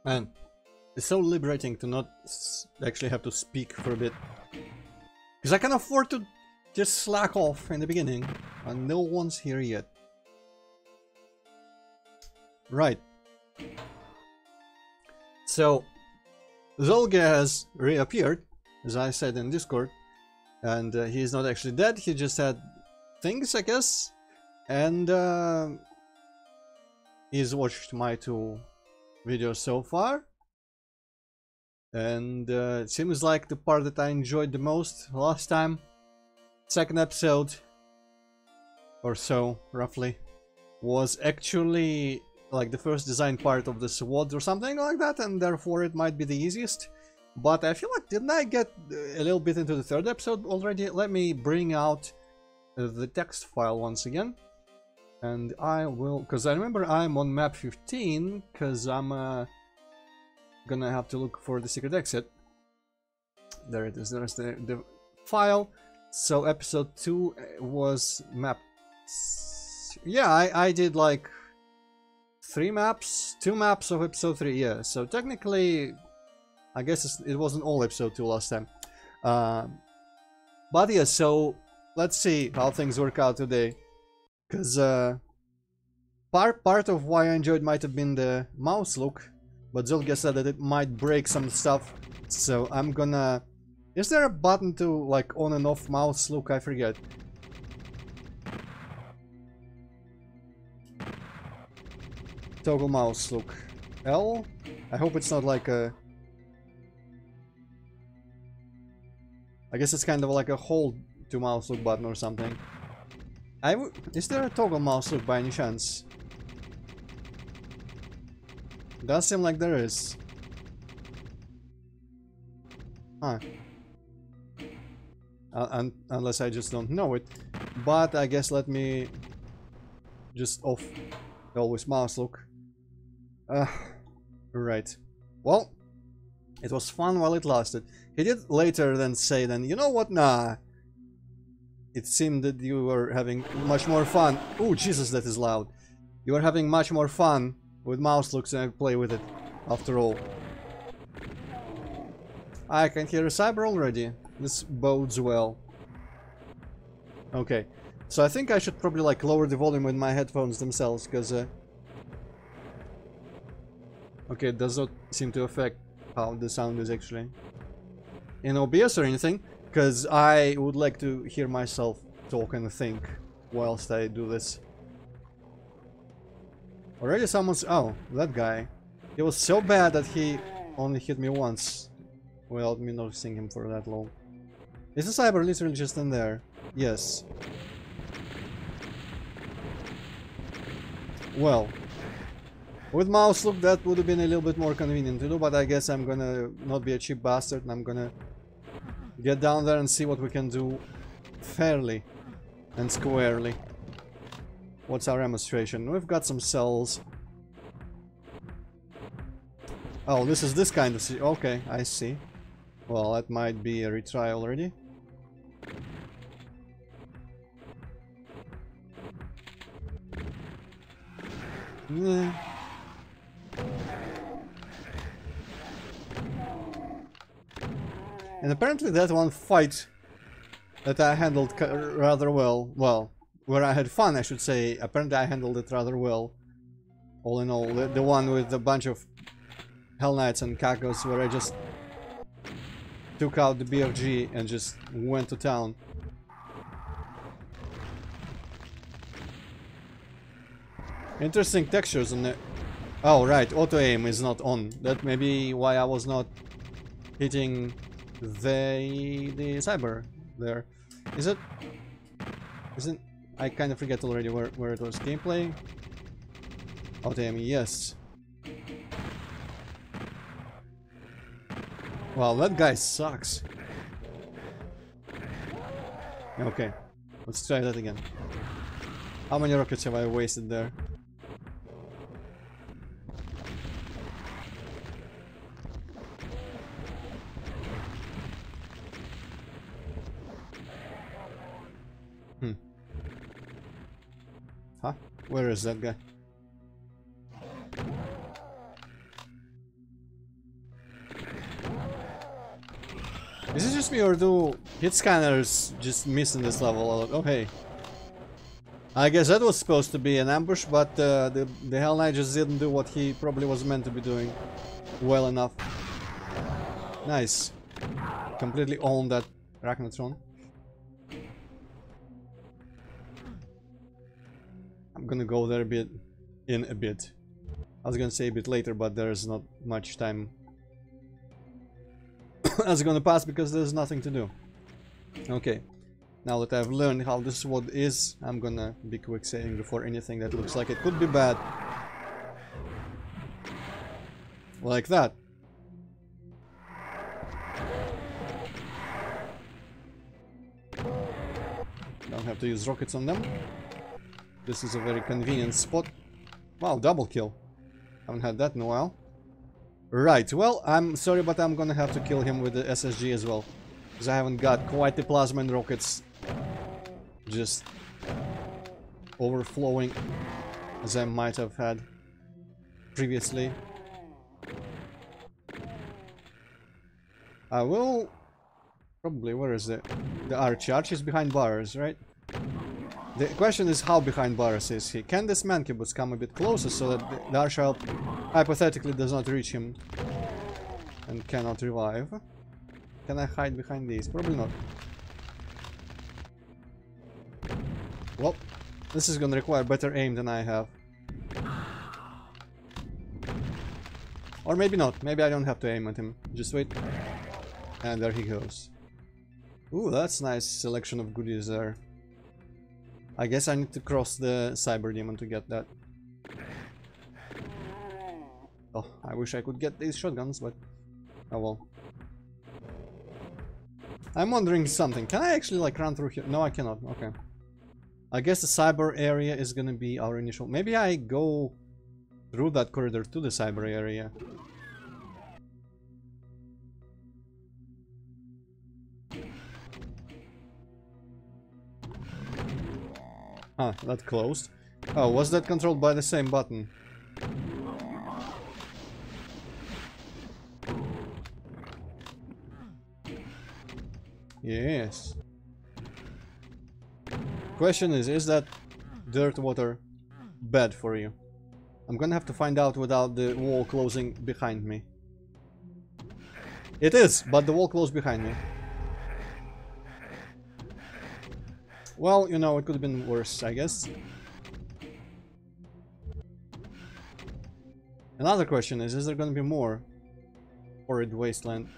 And it's so liberating to not actually have to speak for a bit. Because I can afford to just slack off in the beginning, and no one's here yet. Right. So, Zolga has reappeared, as I said in Discord, and he's not actually dead, he just had things, I guess, and he's watched my 2 videos so far, and it seems like the part that I enjoyed the most last time, 2nd episode, or so, roughly, was actually like the first design part of the SWAT or something like that, and therefore it might be the easiest. But I feel like, didn't I get a little bit into the 3rd episode already? Let me bring out the text file once again. And I will, because I remember I'm on map 15, because I'm gonna have to look for the secret exit. There it is, there's the file. So episode 2 was map... Yeah, I did like 2 maps of episode 3, yeah. So technically, I guess it wasn't all episode 2 last time. But yeah, so let's see how things work out today. Because part of why I enjoyed might have been the mouse look, but Zolga said that it might break some stuff. So I'm gonna... Is there a button to like on and off mouse look? I forget. Toggle mouse look. L? I hope it's not like a... I guess it's kind of like a hold to mouse look button or something. Is there a toggle mouse look by any chance? Does seem like there is. Huh. Unless I just don't know it. But I guess let me just off always mouse look. Right. Well, it was fun while it lasted. He did later then say then, you know what, nah. It seemed that you were having much more fun. Oh, Jesus, that is loud. You were having much more fun with mouse looks and I play with it, after all. I can hear a cyber already. This bodes well. Okay. So I think I should probably like lower the volume with my headphones themselves, because okay, it does not seem to affect how the sound is actually in OBS or anything, because I would like to hear myself talk and think whilst I do this. Already someone's... Oh, that guy. He was so bad that he only hit me once without me noticing him for that long. Is the cyber literally just in there? Yes. Well, with mouse look that would have been a little bit more convenient to do, but I guess I'm gonna not be a cheap bastard and I'm gonna get down there and see what we can do fairly and squarely. What's our demonstration? We've got some cells. Oh, this is this kind of... Okay, I see. Well, that might be a retry already. Nah. And apparently that one fight that I handled rather well. Well, where I had fun, I should say. Apparently I handled it rather well. All in all, the one with a bunch of Hell Knights and Kakos, where I just took out the BFG and just went to town. Interesting textures on it. Oh, right, auto-aim is not on. That may be why I was not hitting the cyber there. Is it? Isn't... I kind of forget already where it was. Gameplay? Auto-aim, yes. Wow, that guy sucks. Okay, let's try that again. How many rockets have I wasted there? Huh? Where is that guy? Is it just me, or do hit scanners just miss in this level a lot? Oh hey. I guess that was supposed to be an ambush, but the Hell Knight just didn't do what he probably was meant to be doing well enough. Nice. Completely owned that Arachnotron. I'm gonna go there in a bit. I was gonna say a bit later, but there's not much time that's gonna pass because there's nothing to do. Okay, now that I've learned how this sword is, I'm gonna be quick saving before anything that looks like it could be bad. Like that. Don't have to use rockets on them. This is a very convenient spot. Wow, double kill. Haven't had that in a while. Right, well, I'm sorry, but I'm gonna have to kill him with the SSG as well. Because I haven't got quite the plasma and rockets just overflowing as I might have had previously. I will... Probably, where is it? The arch is behind bars, right? The question is how behind bars is he? Can this mancubus come a bit closer so that the Archhelp hypothetically does not reach him and cannot revive? Can I hide behind these? Probably not. Well, this is gonna require better aim than I have. Or maybe not. Maybe I don't have to aim at him. Just wait. And there he goes. Ooh, that's nice selection of goodies there. I guess I need to cross the Cyber Demon to get that. Oh, I wish I could get these shotguns, but... oh well. I'm wondering something. Can I actually, like, run through here? No, I cannot. Okay. I guess the Cyber area is gonna be our initial... Maybe I go through that corridor to the Cyber area. Ah, that closed. Oh, was that controlled by the same button? Yes. Question is that dirt water bad for you? I'm gonna have to find out without the wall closing behind me. It is, but the wall closed behind me. Well, you know, it could have been worse, I guess. Another question is there gonna be more horrid wasteland?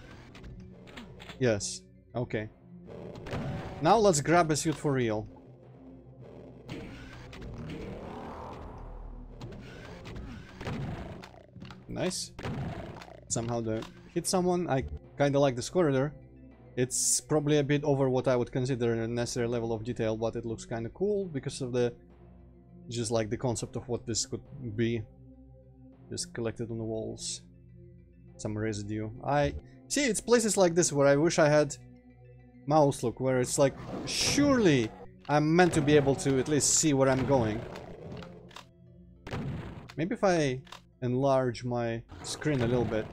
Yes. Okay. Now let's grab a suit for real. Nice. Somehow they hit someone. I kinda like this corridor. It's probably a bit over what I would consider a necessary level of detail, but it looks kinda cool because of the... just like the concept of what this could be. Just collected on the walls. Some residue. See, it's places like this where I wish I had mouse look, where it's like, surely I'm meant to be able to at least see where I'm going. Maybe if I enlarge my screen a little bit,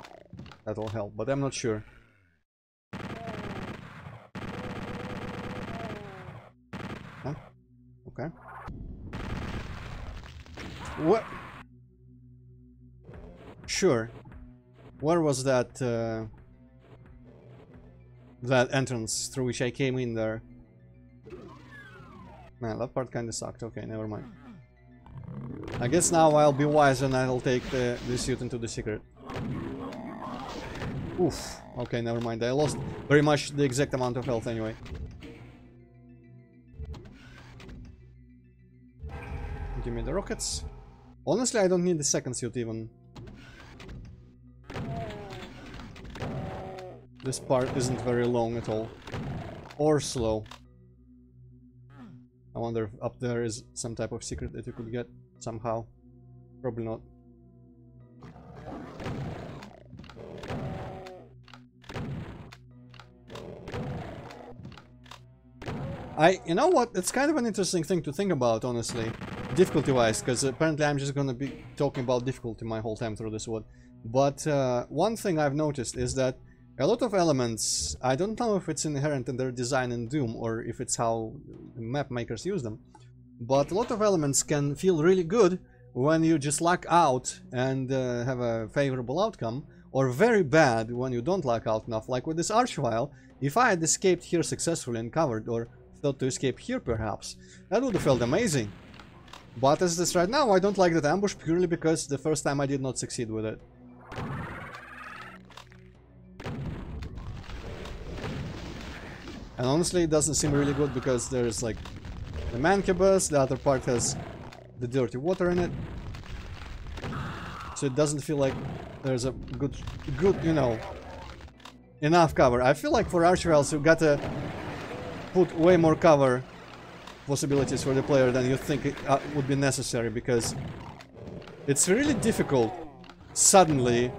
that'll help, but I'm not sure. Huh? Okay. What? Sure. Where was that, that entrance through which I came in there? Man, that part kinda sucked. Okay, never mind. I guess now I'll be wise and I'll take the suit into the secret. Oof. Okay, never mind. I lost very much the exact amount of health anyway. Give me the rockets. Honestly, I don't need the second suit even. This part isn't very long at all. Or slow. I wonder if up there is some type of secret that you could get somehow. Probably not. You know what? It's kind of an interesting thing to think about, honestly. Difficulty-wise, because apparently I'm just gonna be talking about difficulty my whole time through this one. But one thing I've noticed is that A lot of elements, I don't know if it's inherent in their design in Doom or if it's how map makers use them, but a lot of elements can feel really good when you just luck out and have a favorable outcome, or very bad when you don't luck out enough, like with this Archvile. If I had escaped here successfully and covered, or thought to escape here perhaps, that would have felt amazing. But as it is right now, I don't like that ambush purely because the first time I did not succeed with it. And honestly, it doesn't seem really good because there's like the mancubus, the other part has the dirty water in it. So it doesn't feel like there's a good, you know, enough cover. I feel like for Archviles you gotta put way more cover possibilities for the player than you think it would be necessary, because it's really difficult suddenly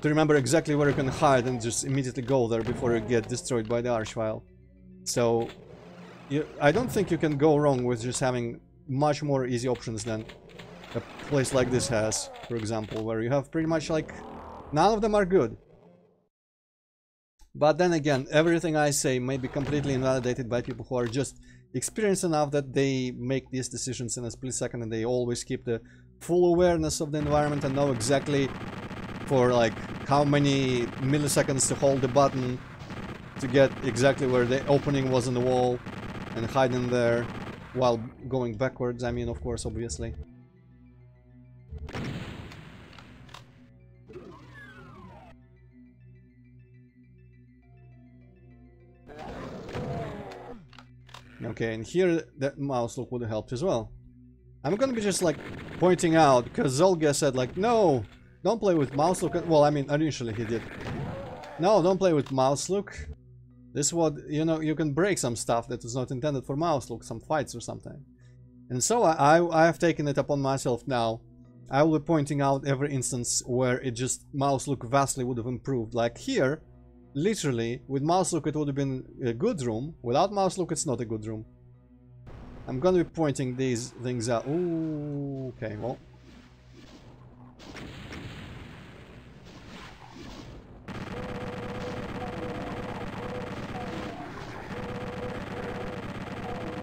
to remember exactly where you can hide and just immediately go there before you get destroyed by the Archvile. So I don't think you can go wrong with just having much more easy options than a place like this has, for example, where you have pretty much like none of them are good. But then again, everything I say may be completely invalidated by people who are just experienced enough that they make these decisions in a split second, and they always keep the full awareness of the environment and know exactly for like how many milliseconds to hold the button to get exactly where the opening was in the wall and hide in there while going backwards, I mean, of course, obviously. Okay, and here that mouse look would have helped as well. I'm gonna be just like pointing out, because Zolga said like, no, don't play with mouse look. Well, I mean, initially he did. No, don't play with mouse look. This would, you know, you can break some stuff that is not intended for mouse look, some fights or something. And so I have taken it upon myself now. I will be pointing out every instance where it just mouse look vastly would have improved. Like here, literally, with mouse look it would have been a good room. Without mouse look it's not a good room. I'm gonna be pointing these things out. Ooh, okay, well.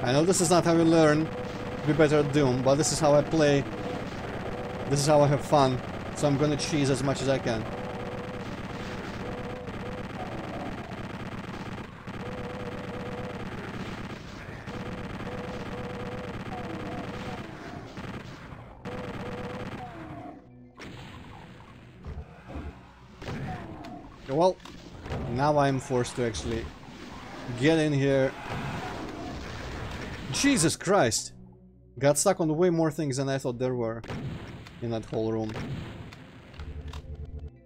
I know this is not how you learn to be better at Doom, but this is how I play. This is how I have fun. So I'm gonna cheese as much as I can. Well, now I'm forced to actually get in here. Jesus Christ! Got stuck on way more things than I thought there were in that whole room.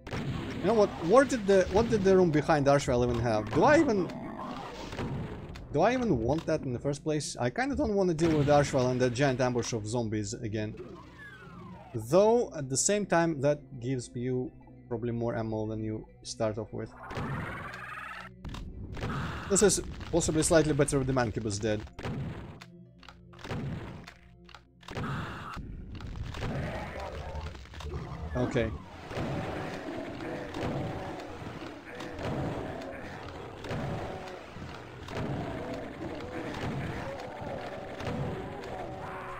You know what? What did the room behind Archvile even have? Do I even want that in the first place? I kind of don't want to deal with Archvile and the giant ambush of zombies again. Though at the same time that gives you probably more ammo than you start off with. This is possibly slightly better if the mancubus dead. Okay.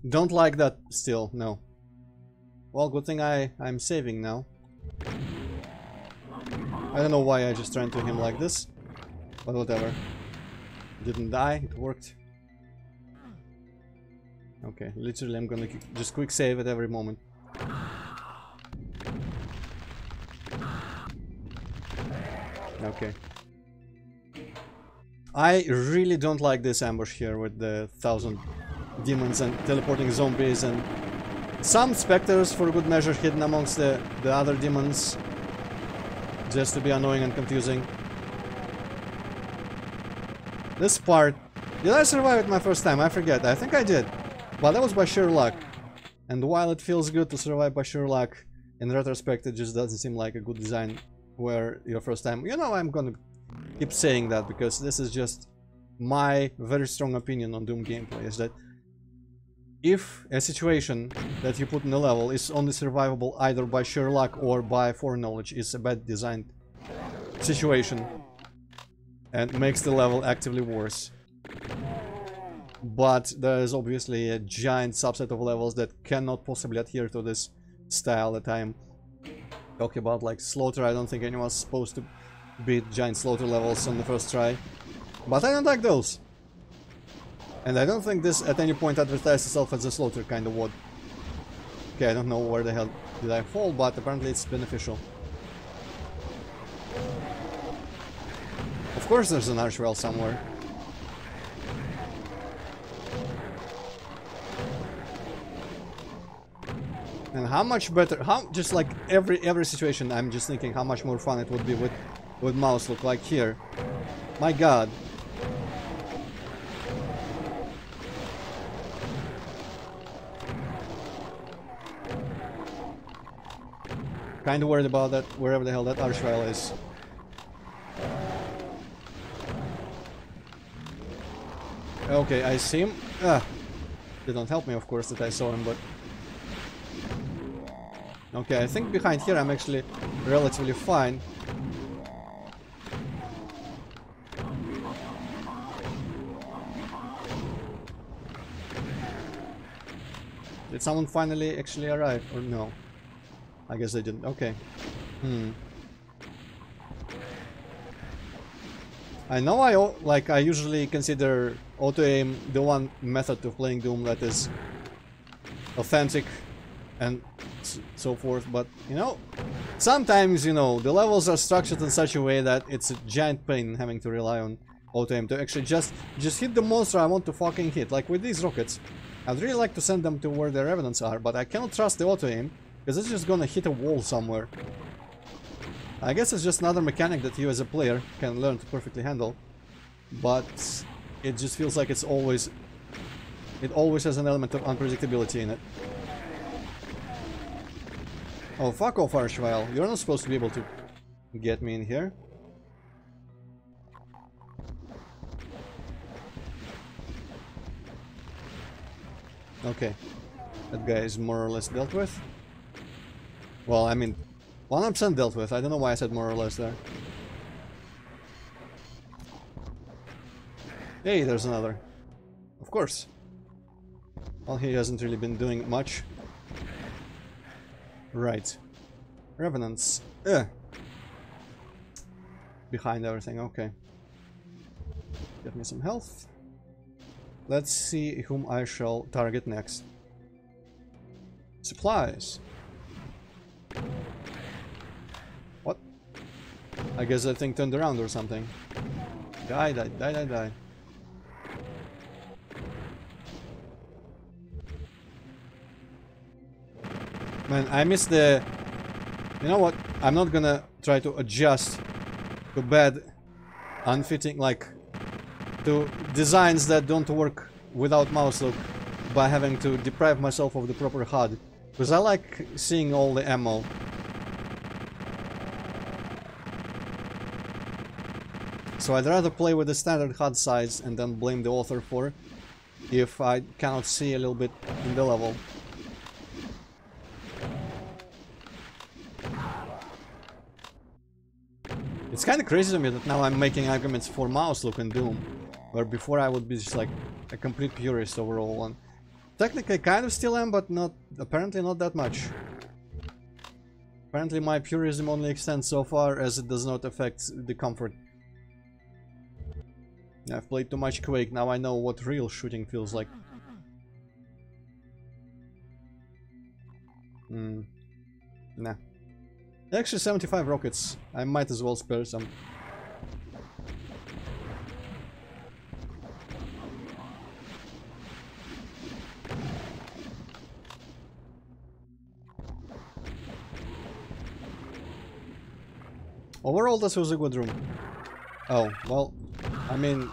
Don't like that still, no. Well, good thing I'm saving now. I don't know why I just ran to him like this, but whatever. Didn't die, it worked. Okay, literally I'm gonna just quick save at every moment. Okay. I really don't like this ambush here with the 1,000 demons and teleporting zombies and some specters for good measure hidden amongst the other demons, just to be annoying and confusing. This part, did I survive it my first time? I forget. I think I did, but that was by sheer luck. And while it feels good to survive by sheer luck, in retrospect it just doesn't seem like a good design where your first time, you know, I'm gonna keep saying that because this is just my very strong opinion on Doom gameplay, is that if a situation that you put in a level is only survivable either by sheer luck or by foreknowledge, it's a bad designed situation and makes the level actively worse. But there is obviously a giant subset of levels that cannot possibly adhere to this style that I'm talking about, like Slaughter. I don't think anyone's supposed to beat giant Slaughter levels on the first try. But I don't like those. And I don't think this at any point advertised itself as a Slaughter kind of WAD. Okay, I don't know where the hell did I fall, but apparently it's beneficial. Of course there's an Archwell somewhere. And how much better, just like every situation, I'm just thinking how much more fun it would be with mouse look, like here. My god. Kinda worried about that, wherever the hell that Archwell is. Okay, I see him. Didn't help me, of course, that I saw him, but... Okay, I think behind here I'm actually relatively fine. Did someone finally actually arrive, or no? I guess they didn't. Okay. I know I usually consider auto-aim the one method of playing Doom that is authentic and so forth, but you know, sometimes, you know, the levels are structured in such a way that it's a giant pain having to rely on auto-aim to actually just hit the monster I want to fucking hit. Like with these rockets, I'd really like to send them to where their revenants are, but I cannot trust the auto-aim because it's just gonna hit a wall somewhere. I guess it's just another mechanic that you as a player can learn to perfectly handle, but it just feels like it always has an element of unpredictability in it. Oh, fuck off, Archvile. You're not supposed to be able to get me in here. Okay. That guy is more or less dealt with. Well, I mean, 100% dealt with. I don't know why I said more or less there. Hey, there's another. Of course. Well, he hasn't really been doing much. Right. Revenants. Behind everything, okay. Get me some health. Let's see whom I shall target next. Supplies. What? I guess that thing turned around or something. Die, die, die, die, die. Man, I missed the... You know what? I'm not gonna try to adjust to bad, unfitting, like, to designs that don't work without mouse look by having to deprive myself of the proper HUD. Because I like seeing all the ammo. So I'd rather play with the standard HUD size and then blame the author for if I cannot see a little bit in the level. It's kind of crazy to me that now I'm making arguments for mouse look in Doom, where before I would be just like a complete purist overall, and technically kind of still am, but not, apparently not that much. Apparently my purism only extends so far as it does not affect the comfort. I've played too much Quake, now I know what real shooting feels like. Nah. Actually 75 rockets, I might as well spare some. Overall, this was a good room. Oh, well, I mean,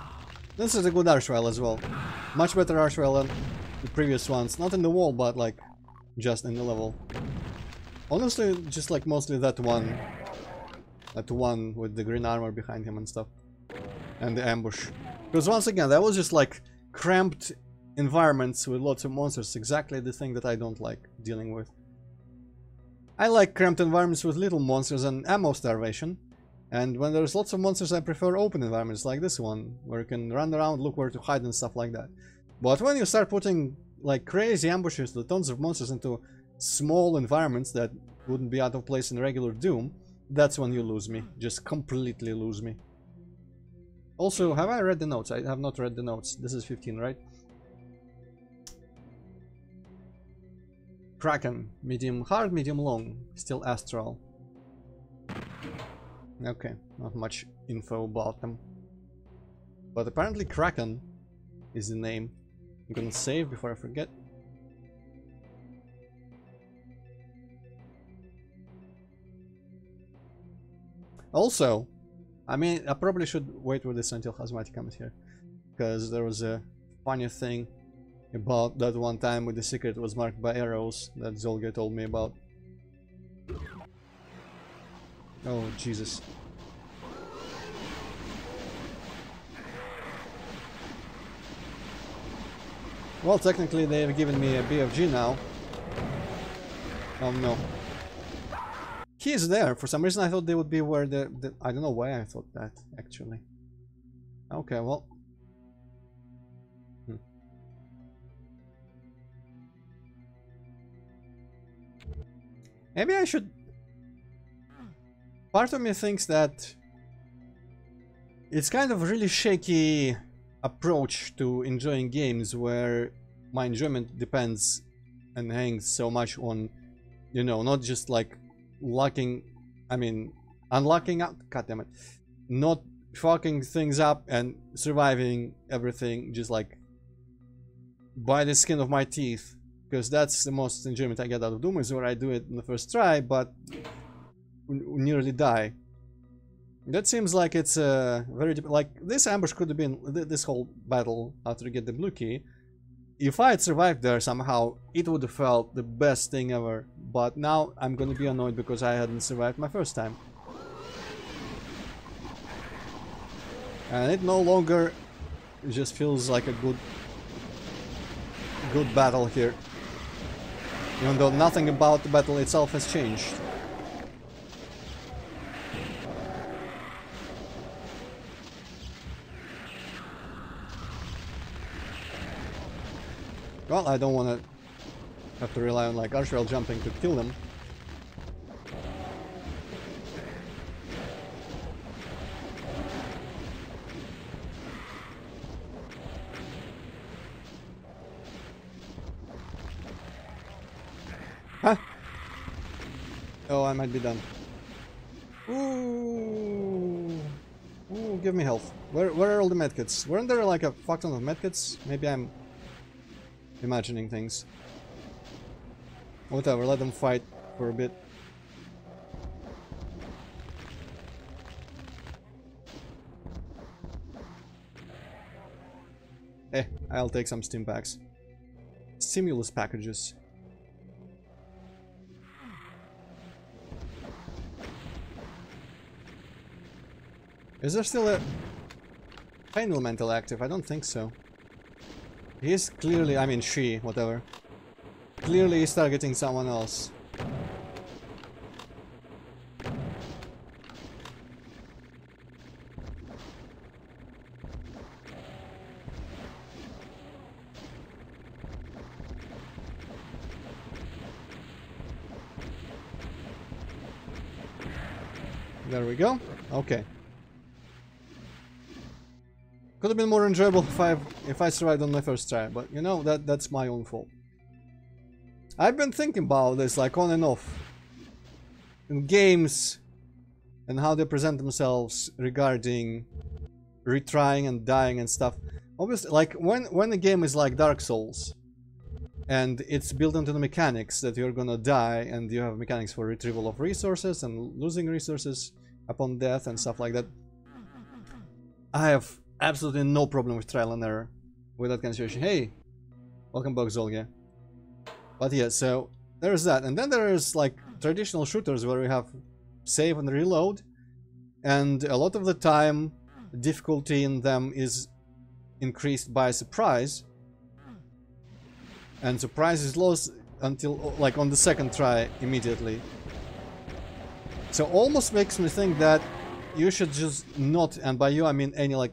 this is a good Archwell as well. Much better Archwell than the previous ones. Not in the wall, but like, just in the level. Honestly, just like mostly that one with the green armor behind him and stuff. And the ambush. Because once again, that was just like cramped environments with lots of monsters. Exactly the thing that I don't like dealing with. I like cramped environments with little monsters and ammo starvation. And when there's lots of monsters, I prefer open environments like this one, where you can run around, look where to hide and stuff like that. But when you start putting like crazy ambushes with tons of monsters into small environments that wouldn't be out of place in regular Doom, that's when you lose me. Just completely lose me. Also, have I read the notes? I have not read the notes. This is 15, right? Kraken. Medium hard, medium long. Still astral. Okay, not much info about them. But apparently Kraken is the name. I'm gonna save before I forget. Also, I mean, I probably should wait with this until Hazmati comes here, because there was a funny thing about that one time with the secret was marked by arrows that Zolga told me about. Oh, Jesus. Well, technically they have given me a BFG now. Oh no. He is there. For some reason I thought they would be where the I don't know why I thought that, actually. Okay, well. Maybe I should... Part of me thinks that it's kind of a really shaky approach to enjoying games where my enjoyment depends and hangs so much on, you know, not just like unlocking out, goddammit, not fucking things up and surviving everything just like by the skin of my teeth, because that's the most enjoyment I get out of Doom, is where I do it in the first try but nearly die. That seems like it's a very like this ambush could have been this whole battle after you get the blue key. If I had survived there somehow, it would have felt the best thing ever. But now I'm gonna be annoyed because I hadn't survived my first time, and it no longer just feels like a good battle here, even though nothing about the battle itself has changed. Well, I don't want to have to rely on like archwell jumping to kill them. Huh? Oh, I might be done. Ooh. Ooh, give me health. Where are all the medkits? Weren't there like a fuck ton of medkits? Maybe I'm imagining things. Whatever, let them fight for a bit. I'll take some stim packs. Stimulus packages. Is there still a pain elemental active? I don't think so. He's clearly, I mean she, whatever. Clearly he's targeting someone else. There we go. Okay. Could have been more enjoyable if I survived on my first try, but you know, that's my own fault. I've been thinking about this like on and off in games and how they present themselves regarding retrying and dying and stuff. Obviously, like when a game is like Dark Souls and it's built into the mechanics that you're gonna die and you have mechanics for retrieval of resources and losing resources upon death and stuff like that, I have absolutely no problem with trial and error with that kind of situation. Hey, welcome back, Zolga. But yeah, so there's that, and then there's like traditional shooters where we have save and reload, and a lot of the time difficulty in them is increased by surprise, and surprise is lost until like on the second try immediately. So almost makes me think that you should just not, and by you I mean any, like,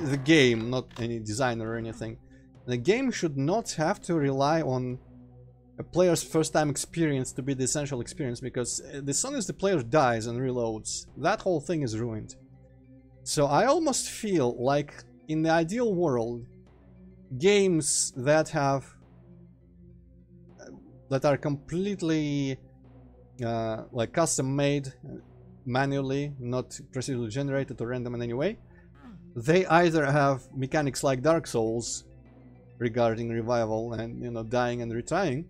the game, not any designer or anything. The game should not have to rely on a player's first time experience to be the essential experience, because as soon as the player dies and reloads, that whole thing is ruined. So I almost feel like in the ideal world, games that are completely like custom made manually, not procedurally generated or random in any way, they either have mechanics like Dark Souls regarding revival and, you know, dying and retrying,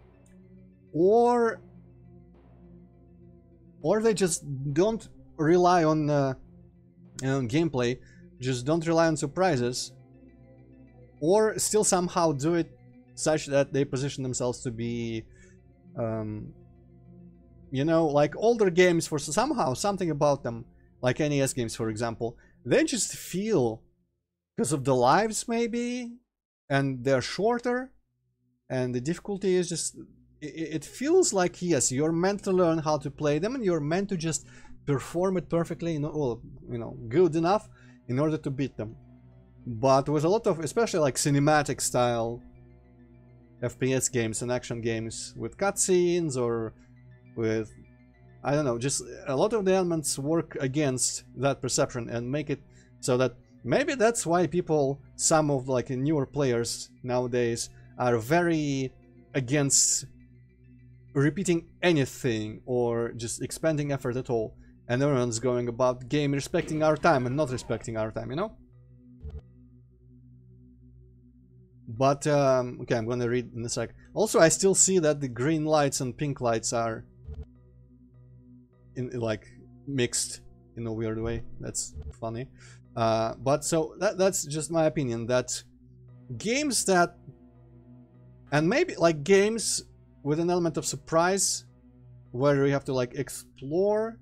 or they just don't rely on gameplay, just don't rely on surprises, or still somehow do it such that they position themselves to be you know, like older games. For somehow something about them, like NES games for example, they just feel, because of the lives maybe, and they're shorter, and the difficulty is just, it feels like, yes, you're meant to learn how to play them, and you're meant to just perform it perfectly, you know, good enough in order to beat them. But with a lot of, especially like cinematic style FPS games and action games with cutscenes, or with, I don't know, just a lot of the elements work against that perception and make it so that maybe that's why people, some of like newer players nowadays, are very against repeating anything or just expending effort at all, and everyone's going about the game respecting our time and not respecting our time, you know? But okay, I'm gonna read in a sec. Also, I still see that the green lights and pink lights are in, like, mixed in a weird way. That's funny. But so that's just my opinion, that games that, and maybe like games with an element of surprise, where you have to like explore,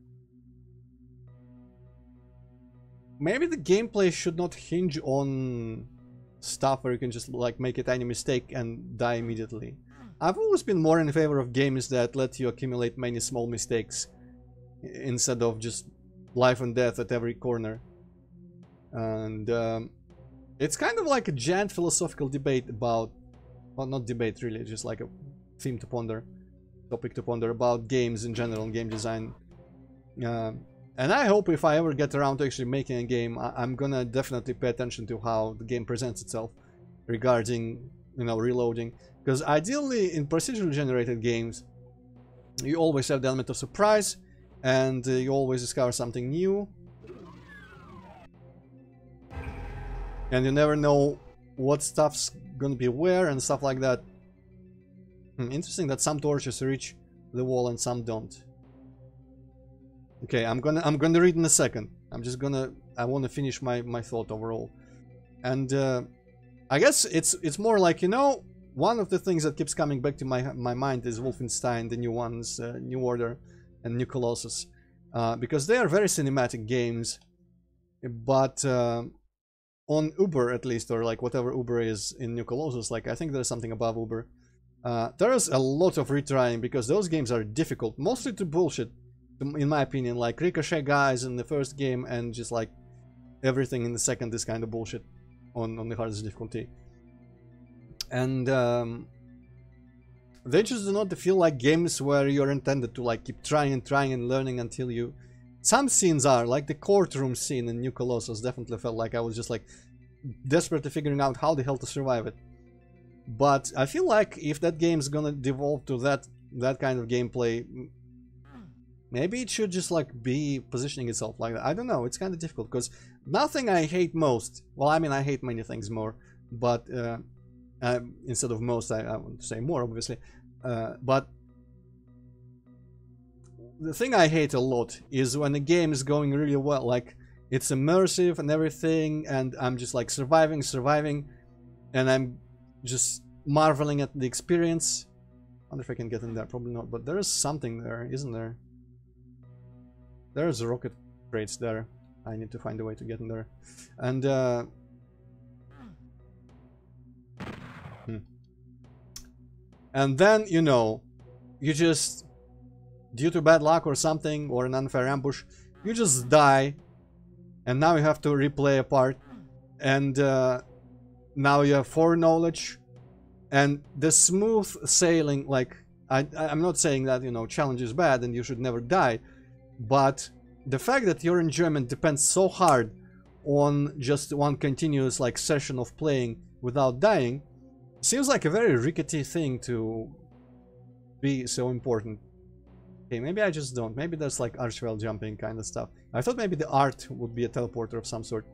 maybe the gameplay should not hinge on stuff where you can just like make a tiny mistake and die immediately. I've always been more in favor of games that let you accumulate many small mistakes instead of just life and death at every corner. And it's kind of like a giant philosophical debate about, well, not debate really, just like a theme to ponder, topic to ponder about games in general and game design. And I hope if I ever get around to actually making a game, I'm gonna definitely pay attention to how the game presents itself regarding, you know, reloading. Because ideally in procedurally generated games, you always have the element of surprise, and you always discover something new. And you never know what stuff's gonna be where and stuff like that. Interesting that some torches reach the wall and some don't. Okay, I'm gonna read in a second. I want to finish my thought overall. And I guess it's more like, you know, one of the things that keeps coming back to my mind is Wolfenstein, the new ones, New Order and New Colossus, because they are very cinematic games, but on Uber at least, or like whatever Uber is in New Colossus, like I think there's something above Uber. There's a lot of retrying because those games are difficult, mostly to bullshit, in my opinion. Like Ricochet guys in the first game, and just like everything in the second is kind of bullshit on the hardest difficulty. And they just do not feel like games where you're intended to like keep trying and trying and learning until you... Some scenes are, like the courtroom scene in New Colossus definitely felt like I was just like desperately figuring out how the hell to survive it. But I feel like if that game's gonna devolve to that kind of gameplay, maybe it should just like be positioning itself like that. I don't know, it's kind of difficult, because nothing I hate most, well, I mean, I hate many things more, but instead of most, I want to say more, obviously. But the thing I hate a lot is when a game is going really well, like it's immersive and everything, and I'm just like surviving, and I'm just marveling at the experience. I wonder if I can get in there, probably not, but there is something there, isn't there? There's rocket crates there. I need to find a way to get in there. And and then, you know, you just, due to bad luck or something, or an unfair ambush, you just die and now you have to replay a part, and now you have foreknowledge, and the smooth sailing, like, I'm not saying that, you know, challenge is bad and you should never die, but the fact that your enjoyment depends so hard on just one continuous, like, session of playing without dying seems like a very rickety thing to be so important. Okay, maybe I just don't. Maybe there's like archwell jumping kind of stuff. I thought maybe the art would be a teleporter of some sort.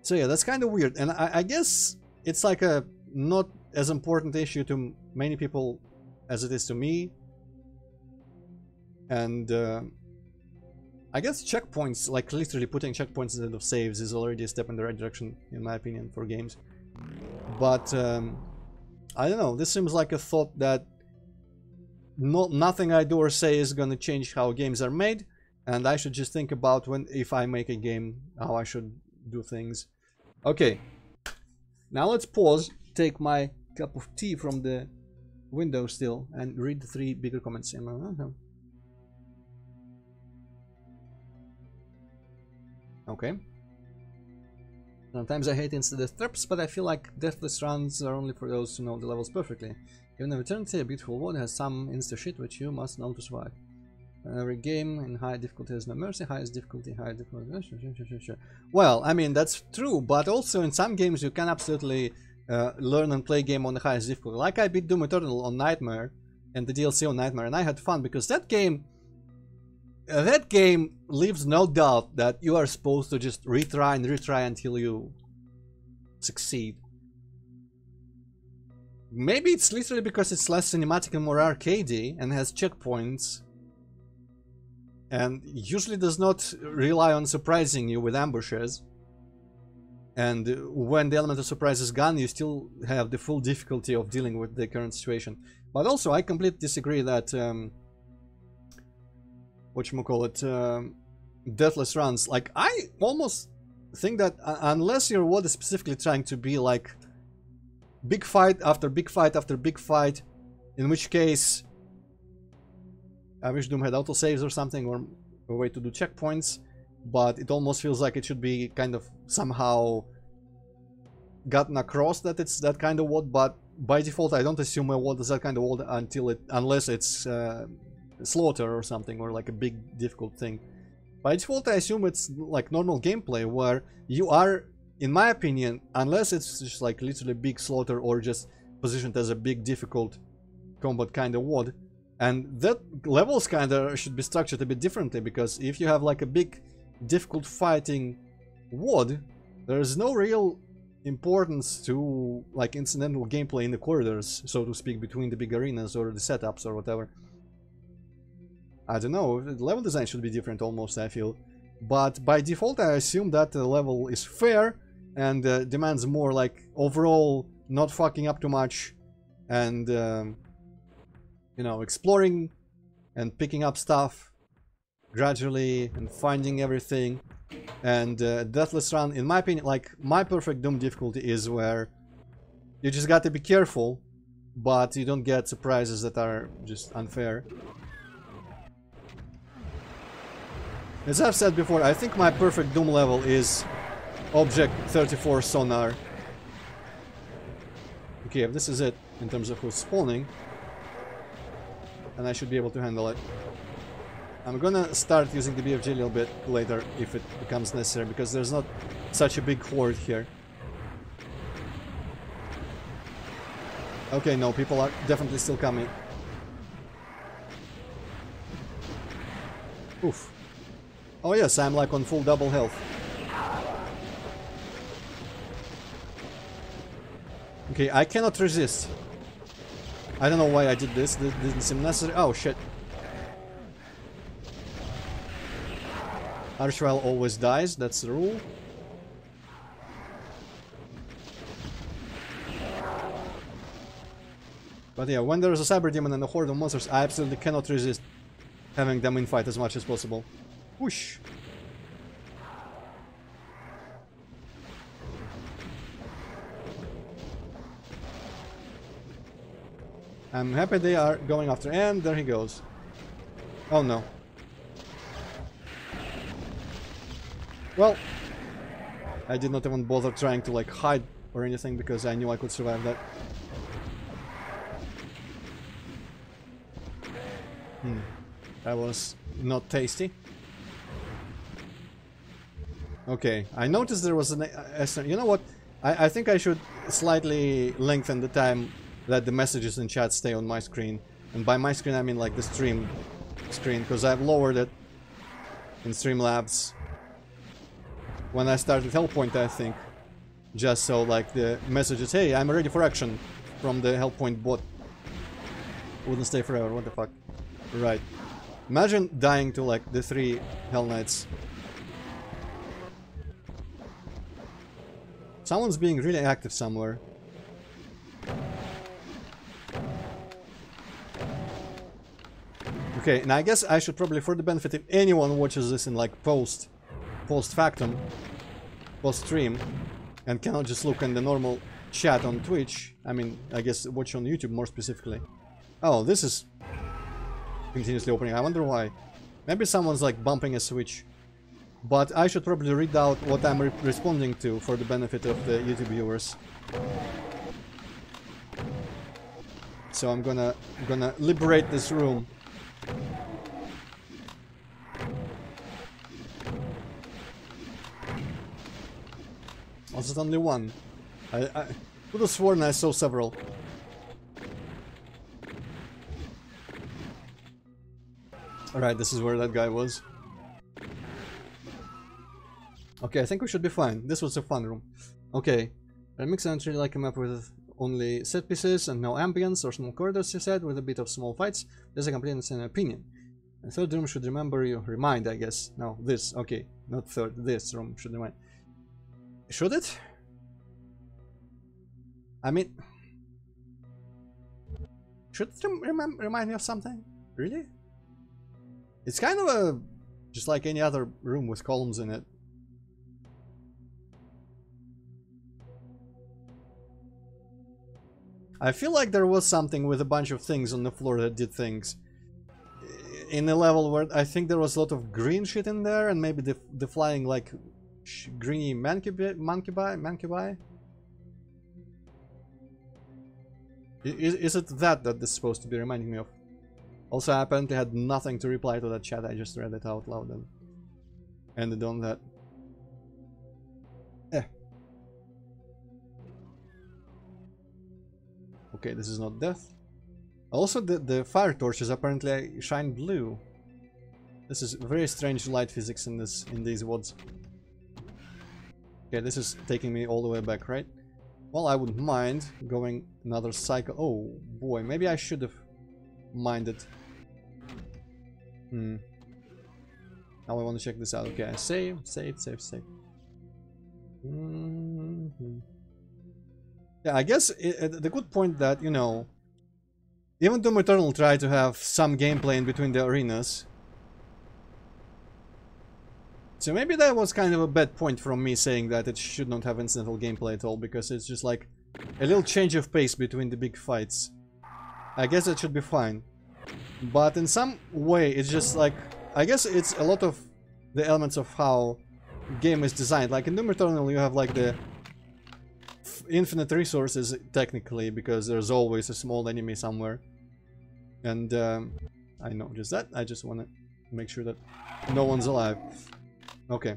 So yeah, that's kind of weird. And I guess it's like a not as important issue to many people as it is to me. And I guess checkpoints, like literally putting checkpoints instead of saves, is already a step in the right direction, in my opinion, for games. But I don't know, this seems like a thought that nothing I do or say is gonna change how games are made, and I should just think about if I make a game, how I should do things. Okay, now let's pause, take my cup of tea from the window still, and read the 3 bigger comments. Okay. Sometimes I hate instant traps, but I feel like deathless runs are only for those who know the levels perfectly. Even in Eternity, a beautiful world has some insta shit which you must know to survive. Every game in high difficulty has no mercy, highest difficulty, high difficulty. Well, I mean, that's true, but also in some games you can absolutely learn and play a game on the highest difficulty. Like I beat Doom Eternal on Nightmare and the DLC on Nightmare, and I had fun because that game leaves no doubt that you are supposed to just retry and retry until you succeed. Maybe it's literally because it's less cinematic and more arcadey and has checkpoints, and usually does not rely on surprising you with ambushes. And when the element of surprise is gone, you still have the full difficulty of dealing with the current situation. But also, I completely disagree that deathless runs, like, I almost think that unless your WAD is specifically trying to be like big fight after big fight after big fight, in which case I wish Doom had autosaves or something, or a way to do checkpoints, but it almost feels like it should be kind of somehow gotten across that it's that kind of WAD. But by default I don't assume a WAD is that kind of WAD unless it's slaughter or something, or like a big difficult thing. By default I assume it's like normal gameplay where you are, in my opinion, unless it's just like literally big slaughter or just positioned as a big difficult combat kind of WAD. And that levels kind of should be structured a bit differently, because if you have like a big difficult fighting WAD, there's no real importance to like incidental gameplay in the corridors, so to speak, between the big arenas or the setups or whatever. I don't know, level design should be different almost, I feel. But by default I assume that the level is fair and demands more like overall not fucking up too much, and you know, exploring and picking up stuff gradually and finding everything. And Deathless Run, in my opinion, like my perfect Doom difficulty is where you just got to be careful, but you don't get surprises that are just unfair. As I've said before, I think my perfect Doom level is Object 34 Sonar. Okay, if this is it in terms of who's spawning, and I should be able to handle it. I'm gonna start using the BFG a little bit later if it becomes necessary, because there's not such a big horde here. Okay, no, people are definitely still coming. Oof. Oh yes, I'm like on full double health. Okay, I cannot resist. I don't know why I did this. This didn't seem necessary. Oh shit. Archwell always dies, that's the rule. But yeah, when there's a cyber demon and a horde of monsters, I absolutely cannot resist having them in fight as much as possible. Whoosh! I'm happy they are going after, and there he goes. Oh no. Well, I did not even bother trying to like hide or anything because I knew I could survive that. That was not tasty. Okay, I noticed there was an... you know what? I think I should slightly lengthen the time that the messages in chat stay on my screen. And by my screen I mean like the stream screen, because I've lowered it in Streamlabs when I started Hellpoint, I think. Just so like the messages, hey, I'm ready for action, from the Hellpoint bot wouldn't stay forever. What the fuck? Right. Imagine dying to like the 3 Hell Knights. Someone's being really active somewhere. Okay, and I guess I should probably, for the benefit if anyone watches this in like post factum, post stream, and cannot just look in the normal chat on Twitch, I mean, I guess watch on YouTube more specifically. Oh, this is continuously opening. I wonder why. Maybe someone's like bumping a switch. But I should probably read out what I'm responding to for the benefit of the YouTube viewers. So I'm gonna liberate this room. Was it only one? I would have sworn I saw several. Alright, this is where that guy was. Okay, I think we should be fine. This was a fun room. Okay. Remix entry like a map with only set pieces and no ambience or small corridors, you said, with a bit of small fights. There's a complete insane opinion. The third room should remind, I guess. No, this. Okay. Not third. This room should remind. Should it? I mean... Should it remind me of something? Really? It's kind of a... just like any other room with columns in it. I feel like there was something with a bunch of things on the floor that did things. In a level where I think there was a lot of green shit in there, and maybe the flying like greeny monkey bye? Is it that this is supposed to be reminding me of? Also, I apparently had nothing to reply to that chat. I just read it out loud and ended on that. Okay, this is not death. Also, the fire torches apparently shine blue. This is very strange light physics in these WADs. Okay, this is taking me all the way back, right? Well, I wouldn't mind going another cycle. Oh boy, maybe I should have minded. Now I want to check this out. Okay, save. Yeah, I guess the good point that, you know, even Doom Eternal tried to have some gameplay in between the arenas. So maybe that was kind of a bad point from me saying that it should not have incidental gameplay at all, because it's just like a little change of pace between the big fights. I guess it should be fine. But in some way, it's just like, I guess it's a lot of the elements of how game is designed. Like in Doom Eternal, you have like the infinite resources technically, because there's always a small enemy somewhere. And I know just that. I just want to make sure that no one's alive. Okay.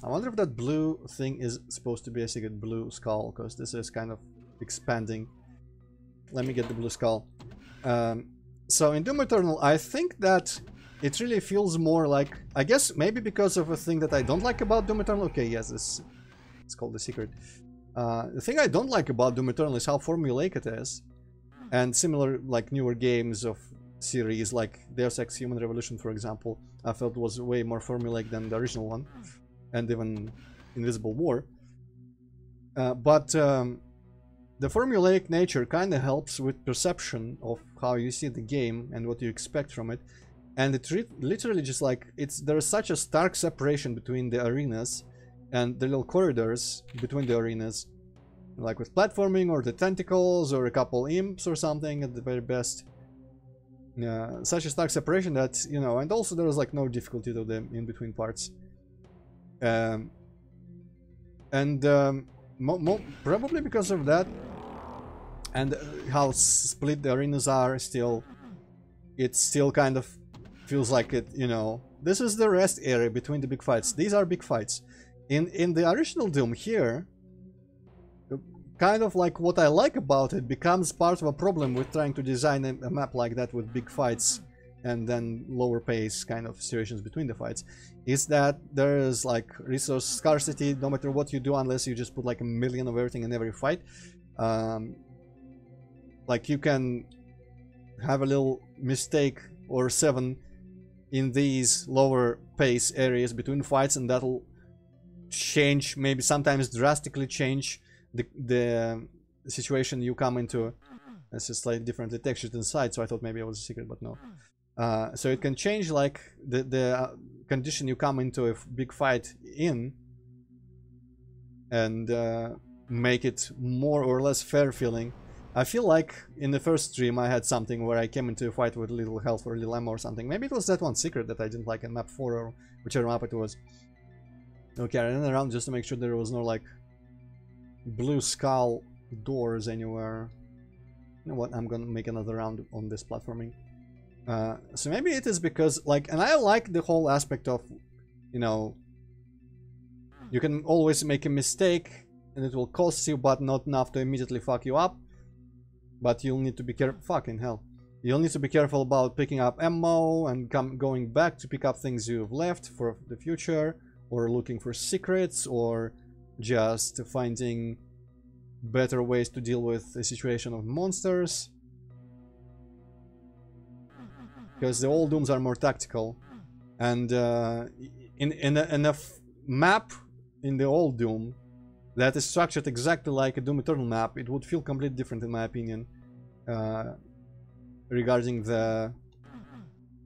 I wonder if that blue thing is supposed to be a secret blue skull, because this is kind of expanding. Let me get the blue skull. So in Doom Eternal, I think that it really feels more like, I guess maybe because of a thing that I don't like about Doom Eternal. Okay, yes, it's called the secret. The thing I don't like about Doom Eternal is how formulaic it is. And similar, like, newer games of series, like Deus Ex Human Revolution, for example, I felt was way more formulaic than the original one. And even Invisible War. But the formulaic nature kind of helps with perception of how you see the game and what you expect from it. And it literally just like, there's such a stark separation between the arenas and the little corridors between the arenas, like with platforming or the tentacles or a couple imps or something at the very best. Such a stark separation that, you know, and also there was like no difficulty to the in-between parts. Um, and probably because of that, and how split the arenas are, still, it still kind of feels like it, you know, this is the rest area between the big fights. These are big fights. In the original Doom here, kind of like what I like about it becomes part of a problem with trying to design a map like that with big fights and then lower pace kind of situations between the fights, is that there is like resource scarcity no matter what you do, unless you just put like a million of everything in every fight. Like you can have a little mistake or 7 in these lower pace areas between fights, and that'll change, maybe sometimes drastically change the situation you come into. It's just slightly differently textured inside, so I thought maybe it was a secret, but no. So it can change like the condition you come into a big fight in, and make it more or less fair feeling. I feel like in the first stream I had something where I came into a fight with little health or little ammo or something. Maybe it was that one secret that I didn't like in map 4 or whichever map it was. Okay, I ran around just to make sure there was no like blue skull doors anywhere. You know what, I'm gonna make another round on this platforming. So maybe it is because like, and I like the whole aspect of, you know, you can always make a mistake and it will cost you, but not enough to immediately fuck you up. But you'll need to be careful. Fucking hell. You'll need to be careful about picking up ammo and going back to pick up things you've left for the future, or looking for secrets, or just finding better ways to deal with a situation of monsters. Because the old Dooms are more tactical, and in a map in the old Doom that is structured exactly like a Doom Eternal map, it would feel completely different in my opinion, regarding the,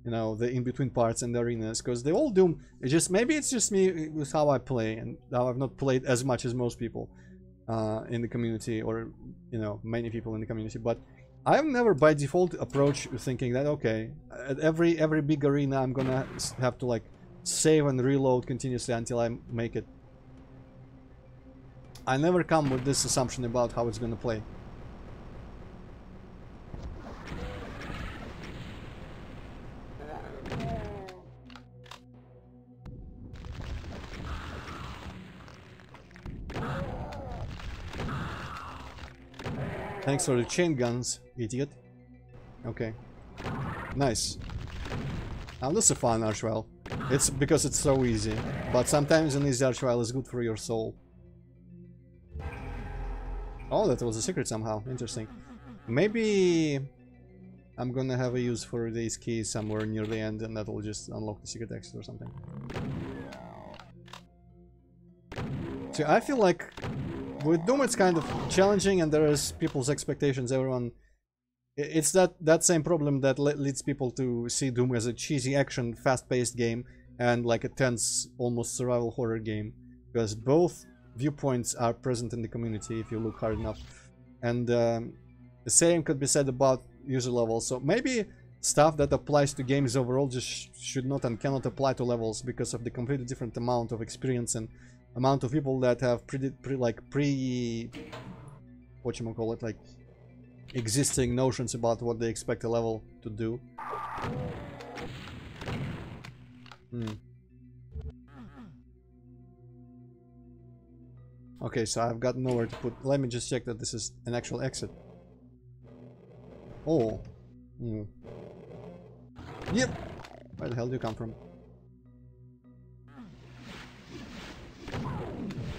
you know, the in-between parts and the arenas. Because the old Doom, maybe it's just me with how I play, and how I've not played as much as most people in the community, or, you know, many people in the community, but I've never by default approach thinking that, okay, at every big arena I'm gonna have to like save and reload continuously until I make it. I never come with this assumption about how it's gonna play. Thanks for the chain guns, idiot. Okay. Nice. Now this is a fun archwell. It's because it's so easy. But sometimes an easy archwell is good for your soul. Oh, that was a secret somehow. Interesting. Maybe I'm gonna have a use for these keys somewhere near the end, and that'll just unlock the secret exit or something. So I feel like with Doom it's kind of challenging, and there is people's expectations. Everyone, it's that same problem that leads people to see Doom as a cheesy action, fast-paced game, and like a tense, almost survival horror game, because both viewpoints are present in the community if you look hard enough. And the same could be said about user levels. So maybe stuff that applies to games overall just should not and cannot apply to levels, because of the completely different amount of experience and amount of people that have like existing notions about what they expect a level to do. Okay, so I've got nowhere to put. Let me just check that this is an actual exit. Oh. Yep. Where the hell do you come from?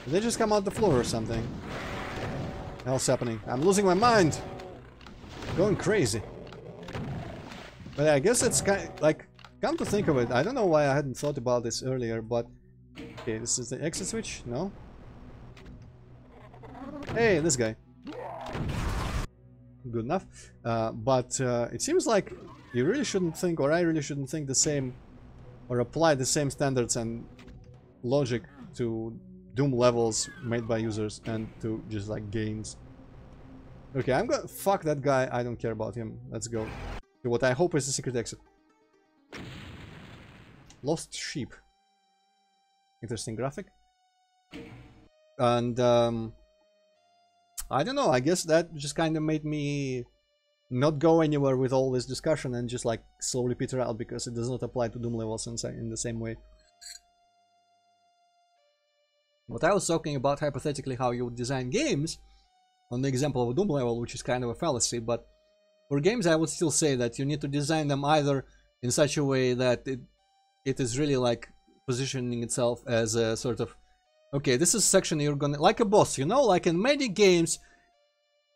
Did they just come out the floor or something? What the hell's happening? I'm losing my mind! Going crazy. But I guess it's kind of, like, come to think of it, I don't know why I hadn't thought about this earlier, but... Okay, this is the exit switch? No? Hey, this guy. Good enough. But it seems like you really shouldn't think, or I really shouldn't think the same, or apply the same standards and logic to Doom levels made by users and to just like games. Okay, I'm gonna fuck that guy. I don't care about him. Let's go to what I hope is the secret exit. Lost sheep. interesting graphic. And I don't know, I guess that just kind of made me not go anywhere with all this discussion and just like slowly peter out, because it does not apply to Doom levels in the same way. But I was talking about hypothetically how you would design games on the example of a Doom level, which is kind of a fallacy, but for games I would still say that you need to design them either in such a way that it is really like positioning itself as a sort of, okay, this is a section you're gonna, like a boss, you know, like in many games,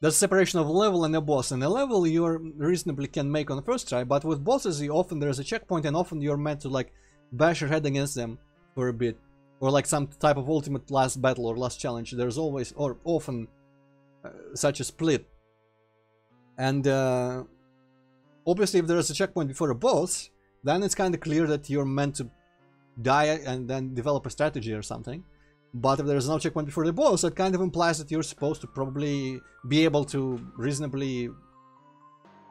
there's separation of level and a boss, and a level you reasonably can make on the first try, but with bosses often there's a checkpoint, and often you're meant to like bash your head against them for a bit, or like some type of ultimate last battle or last challenge. There's always, or often, such a split. And obviously if there's a checkpoint before a boss, then it's kind of clear that you're meant to die and then develop a strategy or something. But if there's no checkpoint before the boss, that kind of implies that you're supposed to probably be able to reasonably,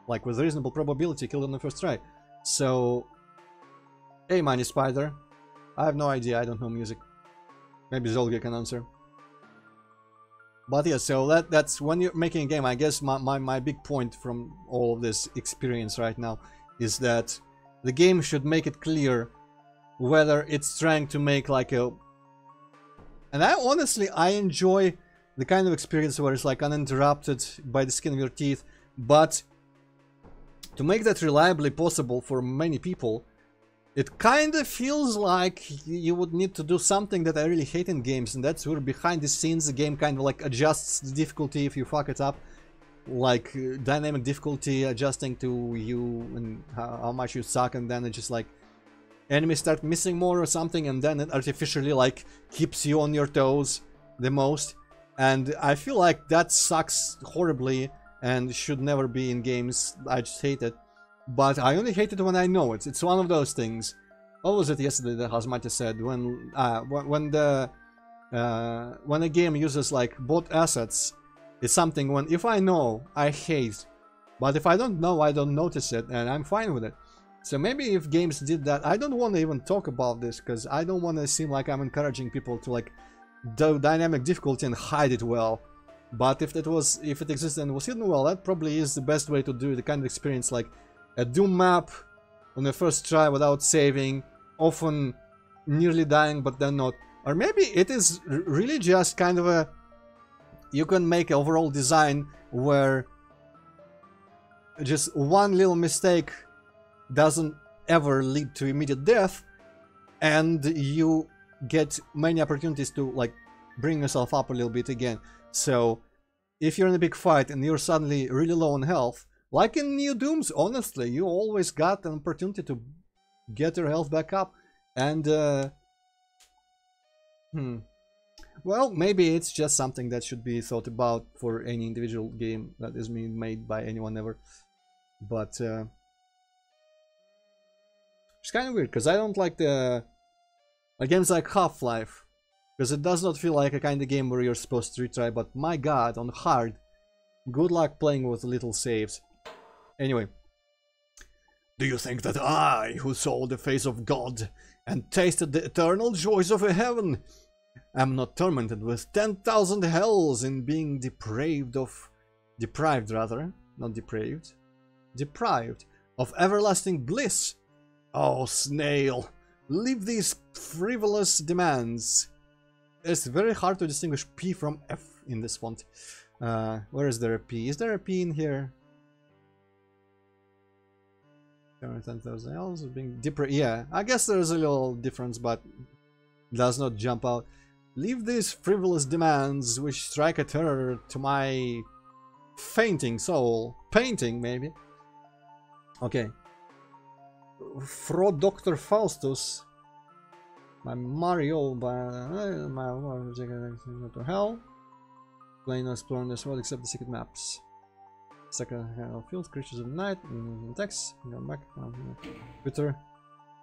like with reasonable probability, kill them the first try. So, hey Money Spider, I have no idea, I don't know music. Maybe Zolga can answer. But yeah, so that's when you're making a game, I guess my big point from all of this experience right now is that the game should make it clear whether it's trying to make like a... And I honestly enjoy the kind of experience where it's like uninterrupted by the skin of your teeth, but to make that reliably possible for many people, it kind of feels like you would need to do something that I really hate in games, and that's where behind the scenes the game kind of like adjusts the difficulty if you fuck it up, like dynamic difficulty adjusting to you and how much you suck, and then it just like enemies start missing more or something, and then it artificially like keeps you on your toes the most. And I feel like that sucks horribly and should never be in games. I just hate it. But I only hate it when I know it. It's one of those things. What was it yesterday that Hazmati said? When a game uses like bot assets, it's something when if I know, I hate. But if I don't know, I don't notice it, and I'm fine with it. So maybe if games did that, I don't want to even talk about this, because I don't want to seem like I'm encouraging people to like do dynamic difficulty and hide it well. But if it existed and was hidden well, that probably is the best way to do the kind of experience, like a Doom map on the first try without saving, often nearly dying but then not. Or maybe it is really just kind of a... You can make an overall design where just one little mistake doesn't ever lead to immediate death, and you get many opportunities to like bring yourself up a little bit again. So if you're in a big fight and you're suddenly really low on health, like in New Dooms, honestly, you always got an opportunity to get your health back up. And well, maybe it's just something that should be thought about for any individual game that is being made by anyone ever. But it's kind of weird, because I don't like games like Half-Life, because it does not feel like a kind of game where you're supposed to retry. But my god, on hard, good luck playing with little saves. Anyway, do you think that I, who saw the face of God and tasted the eternal joys of heaven, am not tormented with 10,000 hells in being deprived of everlasting bliss? Oh, snail, leave these frivolous demands. It's very hard to distinguish P from F in this font. Where is there a P? Is there a P in here? 10,000 hells being deprived. Yeah, I guess there's a little difference, but does not jump out. Leave these frivolous demands which strike a terror to my fainting soul. Painting, maybe. Okay. Fro Dr. Faustus. My Mario, my to hell. Playing exploring this world except the secret maps. Second field, creatures of night, text, go back, Twitter.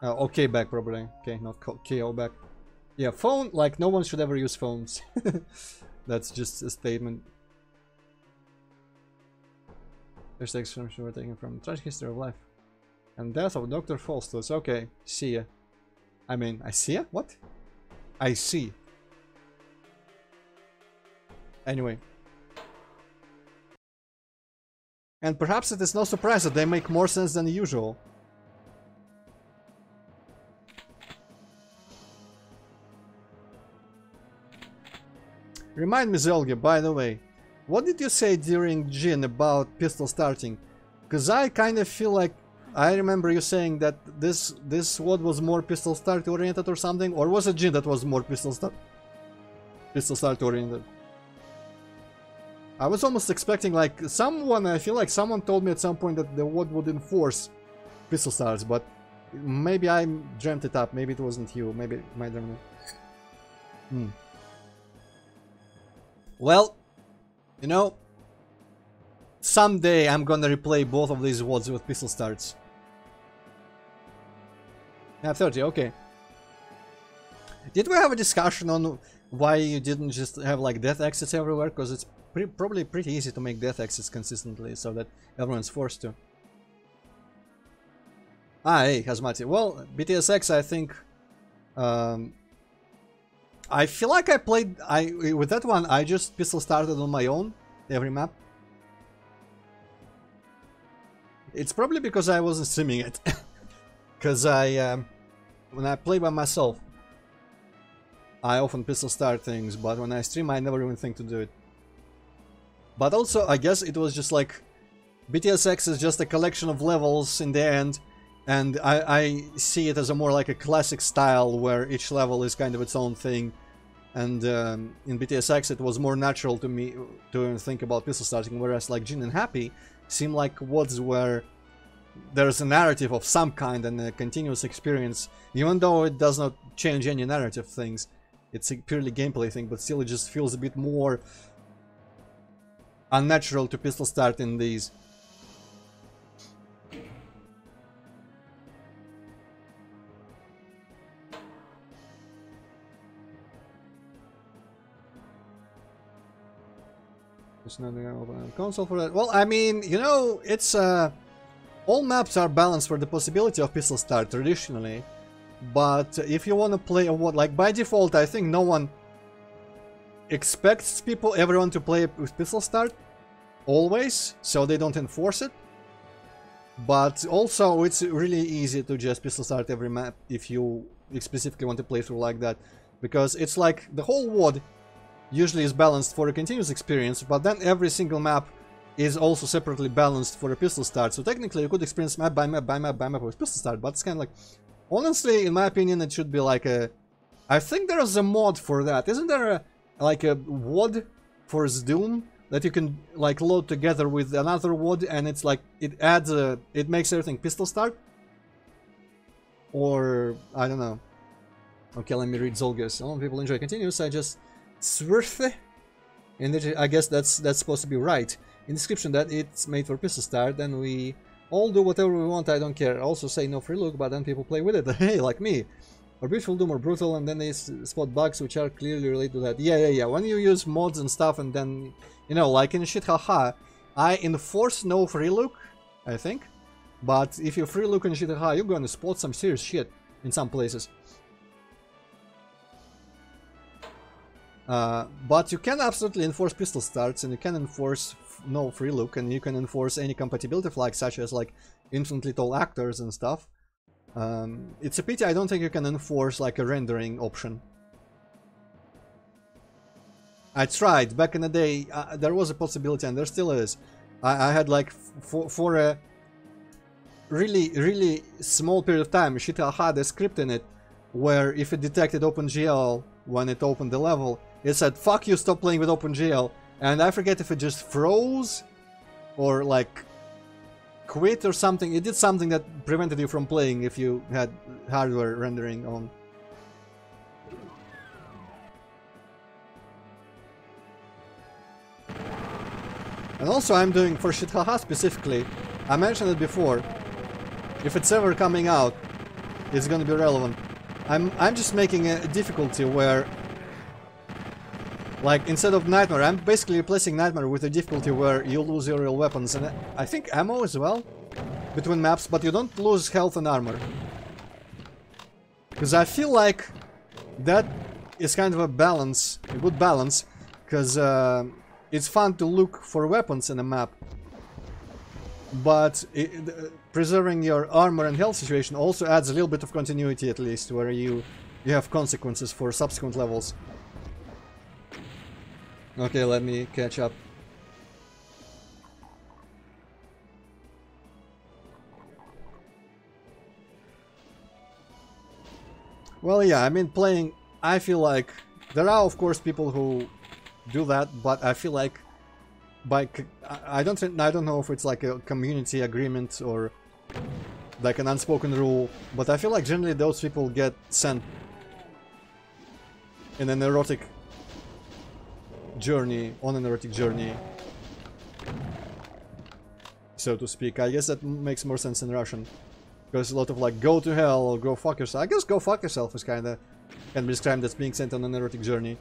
Okay, back probably. Okay, not KO back. Yeah, phone, like no one should ever use phones. That's just a statement. There's excerpts we're taken from Tragic History of Life. And Death of Dr. Faustus. Okay, see ya. I mean, I see ya? What? I see. Anyway. And perhaps it is no surprise that they make more sense than usual. Remind me, Zelgi, by the way, what did you say during Djinn about pistol starting? Because I kind of feel like I remember you saying that this WAD was more pistol start oriented or something, or was it Djinn that was more pistol start oriented? I was almost expecting like someone, I feel like someone told me at some point that the WAD would enforce pistol starts, but maybe I dreamt it up, maybe it wasn't you, maybe it might have been. Well, you know, someday I'm gonna replay both of these WADs with pistol starts. Yeah, 30, okay. Did we have a discussion on why you didn't just have like death exits everywhere? Because it's probably pretty easy to make death exits consistently so that everyone's forced to. Ah, hey, Hazmati. Well, BTSX, I think... I feel like I played... with that one, I just pistol started on my own, every map. It's probably because I wasn't streaming it. Because when I play by myself, I often pistol start things, but when I stream, I never even think to do it. But also, I guess it was just like... BTSX is just a collection of levels in the end, and I see it as a more like a classic style where each level is kind of its own thing. And in BTSX it was more natural to me to think about pistol starting, whereas like Djinn and Happy seem like WADs where there's a narrative of some kind and a continuous experience, even though it does not change any narrative things. It's a purely gameplay thing, but still it just feels a bit more unnatural to pistol start in these. There's nothing open on console for that. Well, I mean, you know, it's all maps are balanced for the possibility of pistol start traditionally, but if you want to play a WAD, like by default, I think no one expects everyone to play with pistol start always, so they don't enforce it. But also, it's really easy to just pistol start every map if you specifically want to play through like that, because it's like the whole WAD usually is balanced for a continuous experience, but then every single map is also separately balanced for a pistol start. So technically you could experience map by map by map by map with pistol start, but it's kind of like, honestly, in my opinion, it should be like a... I think there is a mod for that. Isn't there like a WAD for Doom that you can like load together with another WAD, and it's like it adds a... it makes everything pistol start? Or... I don't know. Okay, let me read Zolgus. A lot of people enjoy continuous, I just... Swerthe, and I guess that's supposed to be right. In description that it's made for pistol start, and we all do whatever we want, I don't care. Also say no free look, but then people play with it. Hey, like me. Or beautiful, doom, or brutal, and then they spot bugs which are clearly related to that. Yeah. When you use mods and stuff, and then, you know, like in shit haha, I enforce no free look, I think. But if you free look in shit haha, you're gonna spot some serious shit in some places. But you can absolutely enforce pistol starts, and you can enforce no free look, and you can enforce any compatibility flags such as like infinitely tall actors and stuff. It's a pity I don't think you can enforce like a rendering option. I tried back in the day. There was a possibility, and there still is. I had like for a really small period of time, Shita had a script in it where if it detected OpenGL when it opened the level, it said, fuck you, stop playing with OpenGL. And I forget if it just froze or like quit or something. It did something that prevented you from playing if you had hardware rendering on. And also I'm doing for Shithaha specifically, I mentioned it before, if it's ever coming out, it's gonna be relevant. I'm just making a difficulty where, like, instead of Nightmare, I'm basically replacing Nightmare with a difficulty where you lose your real weapons and I think ammo as well between maps, but you don't lose health and armor. Because I feel like that is kind of a balance, a good balance, because it's fun to look for weapons in a map, but preserving your armor and health situation also adds a little bit of continuity, at least, where you have consequences for subsequent levels. Okay, let me catch up. Well, yeah, I mean, playing, I feel like there are, of course, people who do that, but I feel like I don't know if it's like a community agreement or like an unspoken rule, but I feel like generally those people get sent in an erotic journey, on an erotic journey, so to speak. I guess that makes more sense in Russian, because a lot of like go to hell or go fuck yourself. I guess go fuck yourself is can be described as being sent on an erotic journey.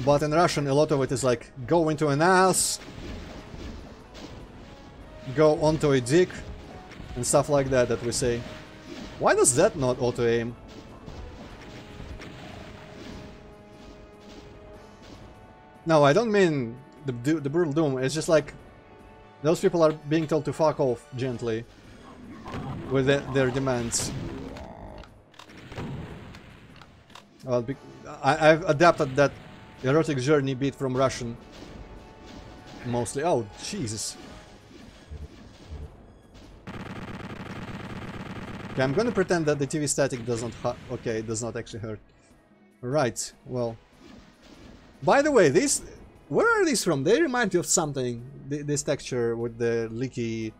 But in Russian, a lot of it is like go into an ass, go onto a dick, and stuff like that we say. Why does that not auto-aim? No, I don't mean the Brutal Doom. It's just like those people are being told to fuck off gently with their demands. Well, I've adapted that erotic journey beat from Russian mostly. Oh, Jesus. Okay, I'm gonna pretend that the TV static doesn't okay, it does not actually hurt. Right, well. By the way, these... Where are these from? They remind me of something. This texture with the leaky...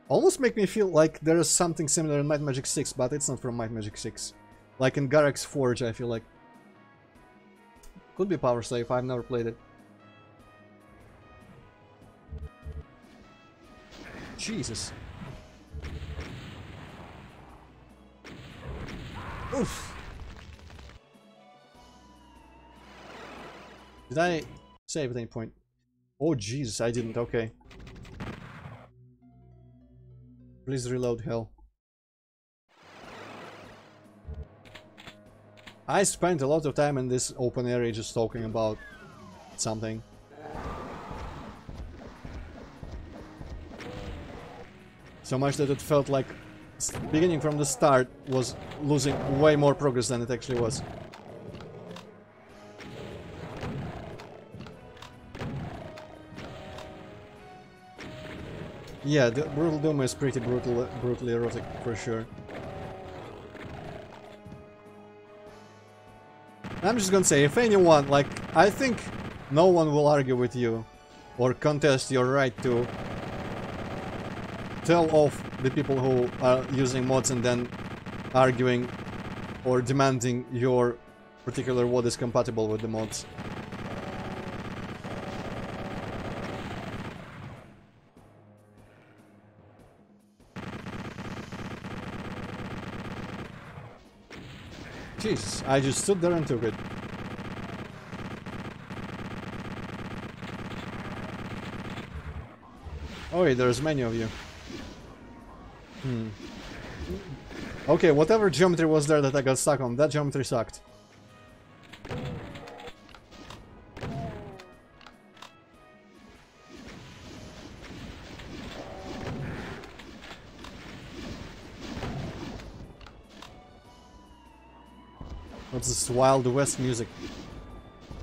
Almost make me feel like there is something similar in Might Magic 6, but it's not from Might Magic 6. Like in Garak's Forge, I feel like. Could be Power Slave, I've never played it. Jesus. Oof. Did I save at any point? Oh Jesus, I didn't, okay. Please reload, hell. I spent a lot of time in this open area just talking about something. So much that it felt like beginning from the start was losing way more progress than it actually was. Yeah, the Brutal Doom is pretty brutally erotic for sure. I'm just gonna say, if anyone, like, I think no one will argue with you or contest your right to tell off the people who are using mods and then arguing or demanding your particular WAD is compatible with the mods. Jesus, I just stood there and took it. Oh wait, there's many of you. Okay, whatever geometry was there that I got stuck on, that geometry sucked. What's this Wild West music?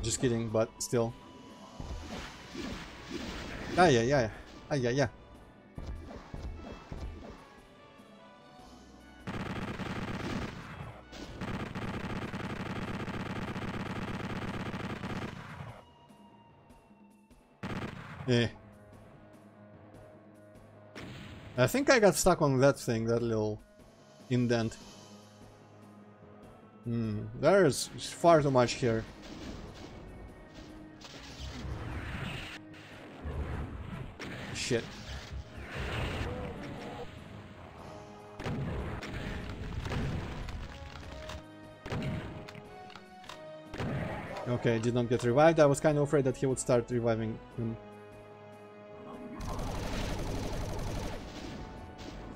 Just kidding, but still. Ah, yeah. Ah, yeah. Eh. I think I got stuck on that thing, that little indent. There's far too much here. Shit. Okay, did not get revived. I was kind of afraid that he would start reviving him.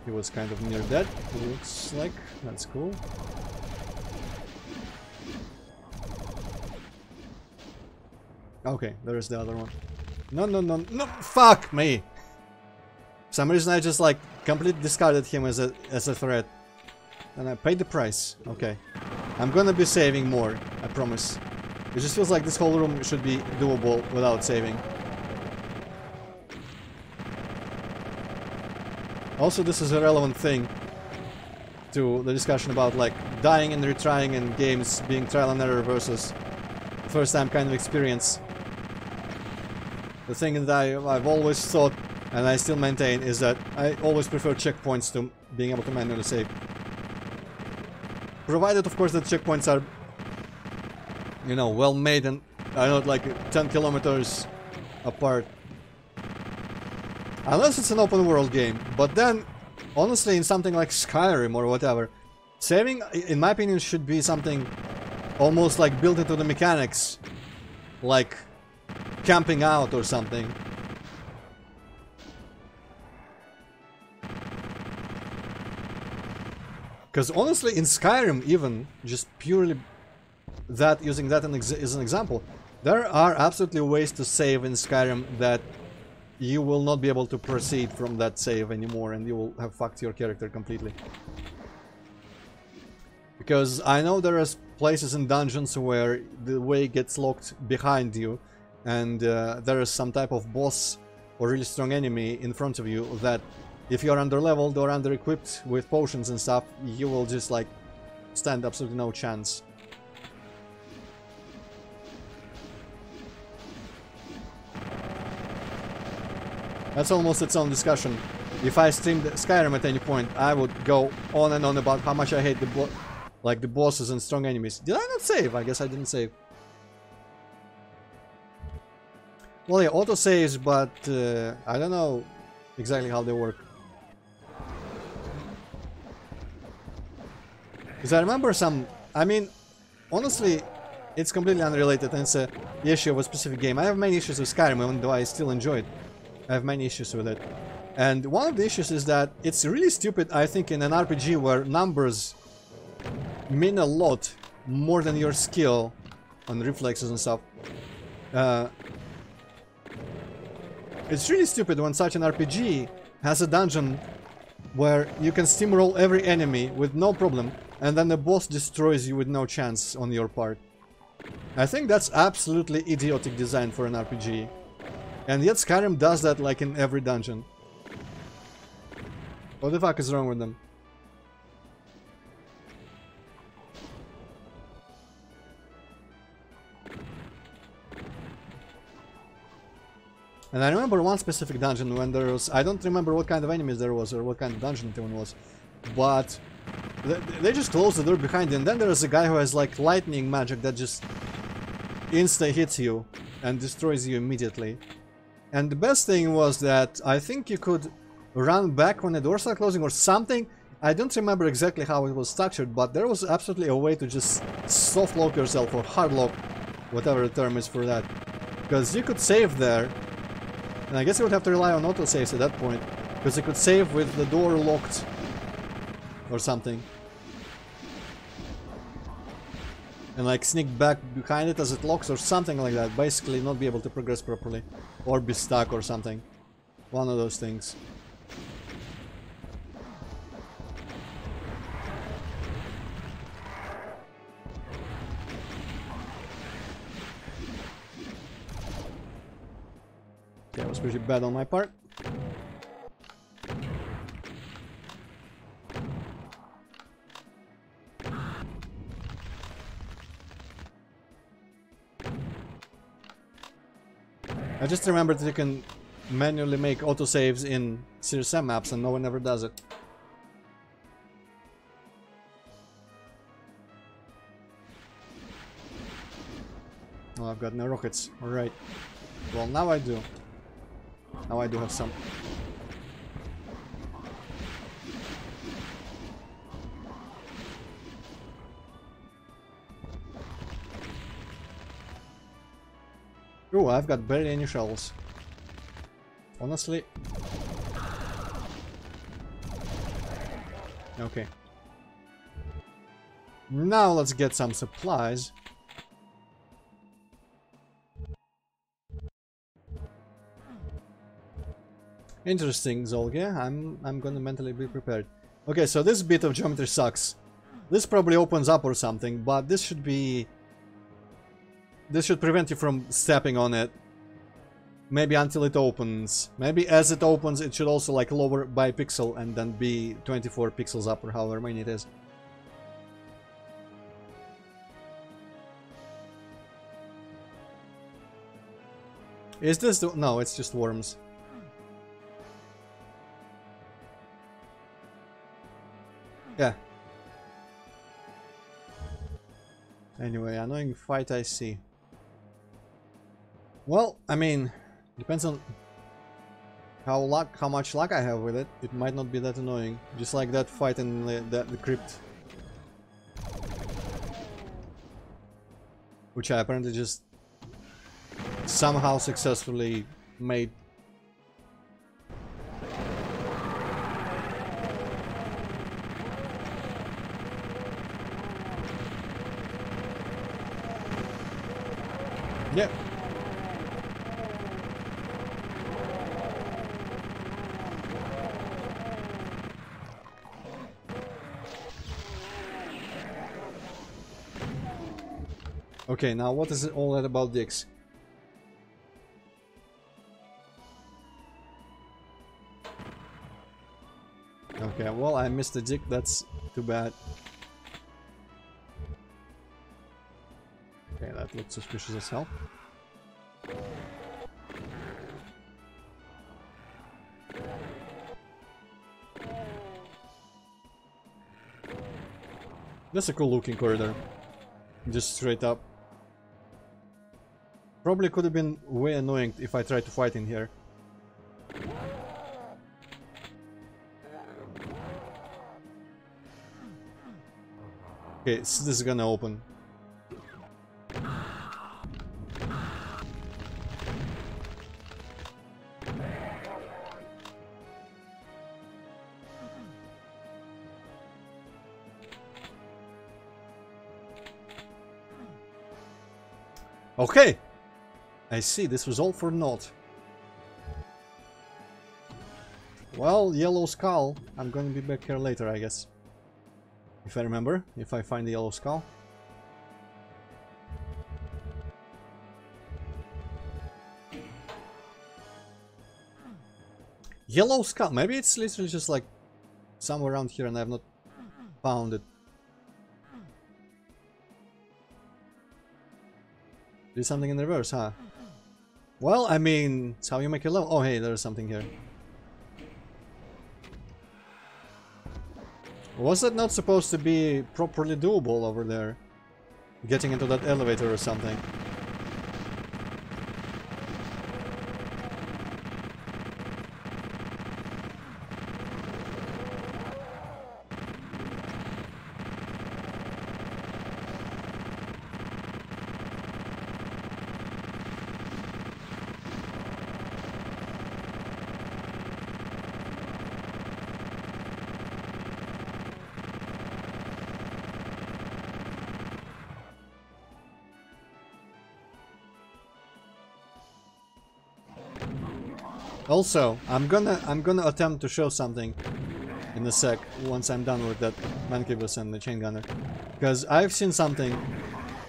He was kind of near dead, it looks like. That's cool. Okay, there is the other one. No, no, no, no! Fuck me! For some reason I just like completely discarded him as a threat. And I paid the price. Okay. I'm gonna be saving more, I promise. It just feels like this whole room should be doable without saving. Also, this is a relevant thing to the discussion about like dying and retrying in games being trial and error versus first time kind of experience. The thing that I've always thought, and I still maintain, is that I always prefer checkpoints to being able to manually save. Provided, of course, that checkpoints are, you know, well made and are not like 10 kilometers apart. Unless it's an open world game. But then, honestly, in something like Skyrim or whatever, saving, in my opinion, should be something almost like built into the mechanics. Like camping out or something. Because honestly, in Skyrim even, just purely that, using that as an example, there are absolutely ways to save in Skyrim that you will not be able to proceed from that save anymore and you will have fucked your character completely. Because I know there are places in dungeons where the way gets locked behind you and there is some type of boss or really strong enemy in front of you that if you're under-leveled or under-equipped with potions and stuff, you will just like stand absolutely no chance. That's almost its own discussion. If I streamed Skyrim at any point, I would go on and on about how much I hate the bosses and strong enemies. Did I not save? I guess I didn't save. Well, yeah, auto-saves, but I don't know exactly how they work. Because I remember some... I mean, honestly, it's completely unrelated and it's an issue of a specific game. I have many issues with Skyrim, even though I still enjoy it. I have many issues with it. And one of the issues is that it's really stupid, I think, in an RPG where numbers mean a lot more than your skill and reflexes and stuff. It's really stupid when such an RPG has a dungeon where you can steamroll every enemy with no problem and then the boss destroys you with no chance on your part. I think that's absolutely idiotic design for an RPG. And yet Skyrim does that like in every dungeon. What the fuck is wrong with them? And I remember one specific dungeon when there was... I don't remember what kind of enemies there was or what kind of dungeon it even was. But they just closed the door behind you, and then there is a guy who has like lightning magic that just insta hits you and destroys you immediately. And the best thing was that I think you could run back when the door started closing or something. I don't remember exactly how it was structured, but there was absolutely a way to just soft lock yourself or hard lock, whatever the term is for that. Because you could save there, and I guess you would have to rely on autosaves at that point, because you could save with the door locked or something. And like sneak back behind it as it locks or something like that. Basically not be able to progress properly. Or be stuck or something. One of those things. That was pretty bad on my part. I just remembered that you can manually make autosaves in Series M maps and no one ever does it. Oh, I've got no rockets. Alright. Well, now I do. Now I do have some. Ooh, I've got barely any shells. Honestly. Okay. Now let's get some supplies. Interesting, Zolga. I'm gonna mentally be prepared. Okay, so this bit of geometry sucks. This probably opens up or something, but this should be... This should prevent you from stepping on it. Maybe until it opens. Maybe as it opens, it should also like lower by pixel and then be 24 pixels up or however many it is. Is this the... No, it's just worms. Yeah. Anyway, annoying fight I see. Well, I mean, depends on how much luck I have with it. It might not be that annoying. Just like that fight in the crypt. Which I apparently just somehow successfully made. Yeah. Okay, now what is it all that about dicks? Okay, well I missed the dick, that's too bad. Okay, that looks suspicious as hell. That's a cool looking corridor. Just straight up. Probably could have been way annoying if I tried to fight in here. Okay, so this is gonna open. Okay! I see, this was all for naught. Well, yellow skull. I'm gonna be back here later, I guess. If I remember, if I find the yellow skull. Yellow skull. Maybe it's literally just like somewhere around here and I have not found it. Do something in reverse, huh? Well, I mean, it's how you make a level. Oh, hey, there's something here. Was that not supposed to be properly doable over there? Getting into that elevator or something? Also, I'm gonna attempt to show something in a sec once I'm done with that mancubus and the chain gunner, because I've seen something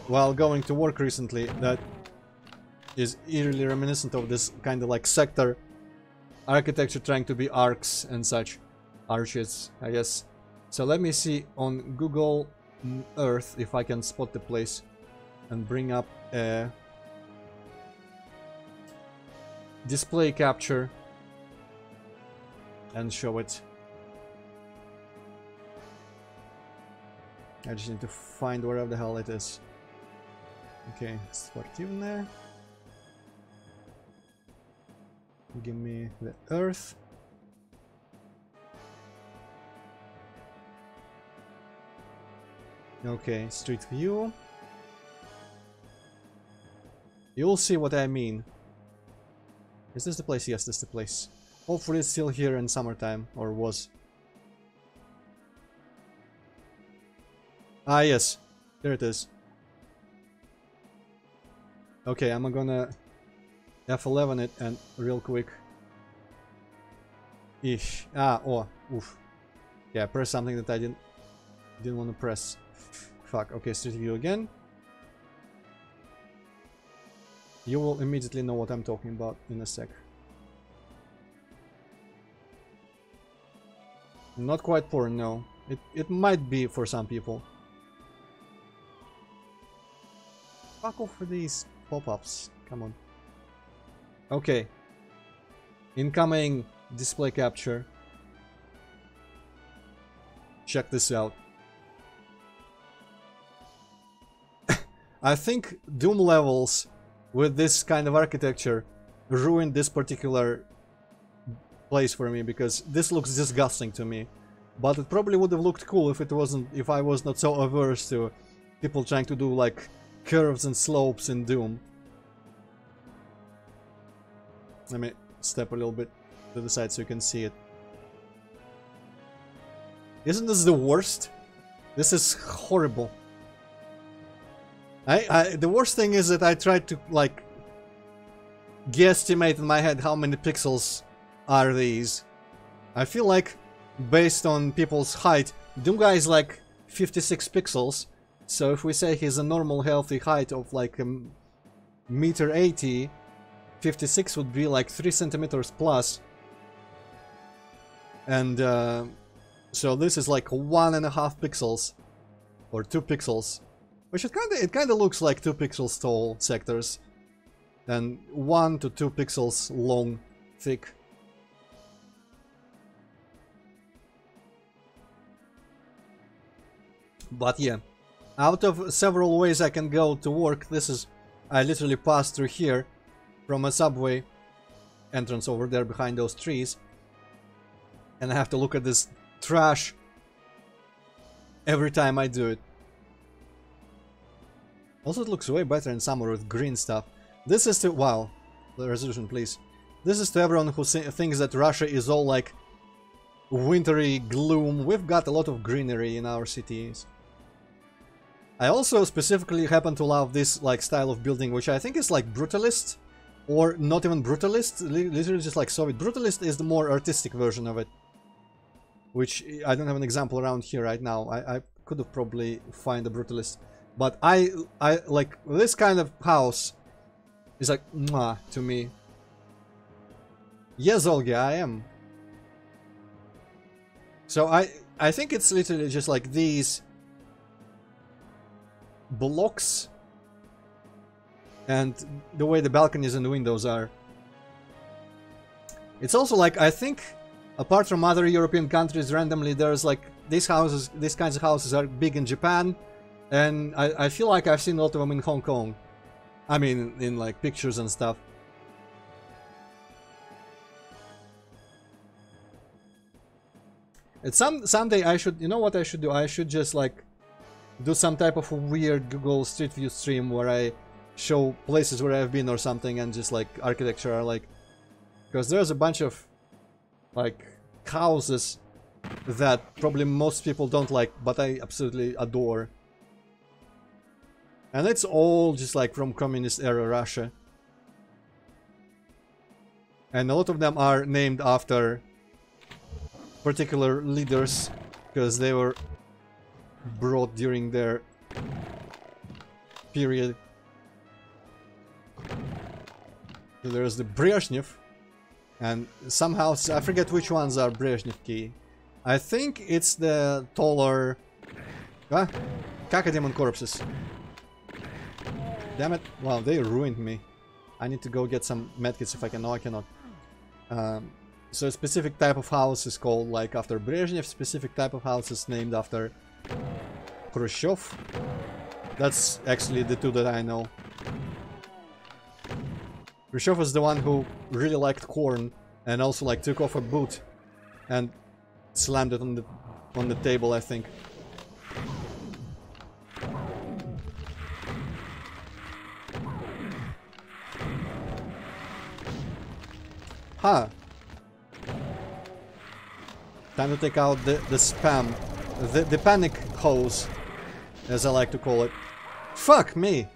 while going to work recently that is eerily reminiscent of this kind of like sector architecture trying to be arcs and such. Arches, I guess. So let me see on Google Earth if I can spot the place and bring up a display capture and show it. I just need to find wherever the hell it is. Okay, Sportivne. Give me the Earth. Okay, Street View. You'll see what I mean. Is this the place? Yes, this is the place. Hopefully it's still here in summertime, or was. Ah, yes. Here it is. Okay, I'm gonna F11 it and real quick. Ish. Ah, oh, oof. Yeah, press something that I didn't want to press. Fuck. Okay, Street View again. You will immediately know what I'm talking about in a sec. Not quite porn, no. It might be for some people. Fuck off for these pop-ups. Come on. Okay. Incoming display capture. Check this out. I think Doom levels with this kind of architecture ruined this particular place for me, because this looks disgusting to me. But it probably would have looked cool if I was not so averse to people trying to do like curves and slopes in Doom. Let me step a little bit to the side so you can see it. Isn't this the worst? This is horrible. The worst thing is that I tried to like guesstimate in my head how many pixels are these. I feel like based on people's height, Doom guy is like 56 pixels. So if we say he's a normal healthy height of like meter 80, 56 would be like 3 centimeters plus. And so this is like 1.5 pixels or 2 pixels, which it kind of looks like 2 pixels tall sectors and 1 to 2 pixels long, thick. But yeah, out of several ways I can go to work, I literally passed through here from a subway entrance over there behind those trees, and I have to look at this trash every time I do it. Also, it looks way better in summer with green stuff. This is to... wow, the resolution please. This is to everyone who thinks that Russia is all like wintry gloom. We've got a lot of greenery in our cities. I also specifically happen to love this like style of building, which I think is like brutalist, or not even brutalist, literally just like Soviet. Brutalist is the more artistic version of it, which I don't have an example around here right now. I could have probably find a brutalist, but I like this kind of house is like mwah to me. Yes, Olga, I am. So I think it's literally just like these blocks and the way the balconies and the windows are. It's also like, I think apart from other European countries, randomly there's like these kinds of houses are big in Japan, and I feel like I've seen a lot of them in Hong Kong. I mean, in like pictures and stuff. It's someday I should, you know what I should do? I should just like do some type of weird Google Street View stream where I show places where I've been or something, and just like architecture are like, because there's a bunch of like houses that probably most people don't like, but I absolutely adore. And it's all just like from communist era Russia. And a lot of them are named after particular leaders, because they were brought during their period. So there's the Brezhnev, and some houses, I forget which ones are Brezhnevki. I think it's the taller... Kakademon corpses. Damn it. Wow, they ruined me. I need to go get some medkits if I can. No, I cannot. So a specific type of house is called like after Brezhnev, specific type of house is named after Khrushchev. That's actually the two that I know. Khrushchev is the one who really liked corn and also like took off a boot and slammed it on the table, I think. Huh. Time to take out the spam. The panic hose. as I like to call it. Fuck me!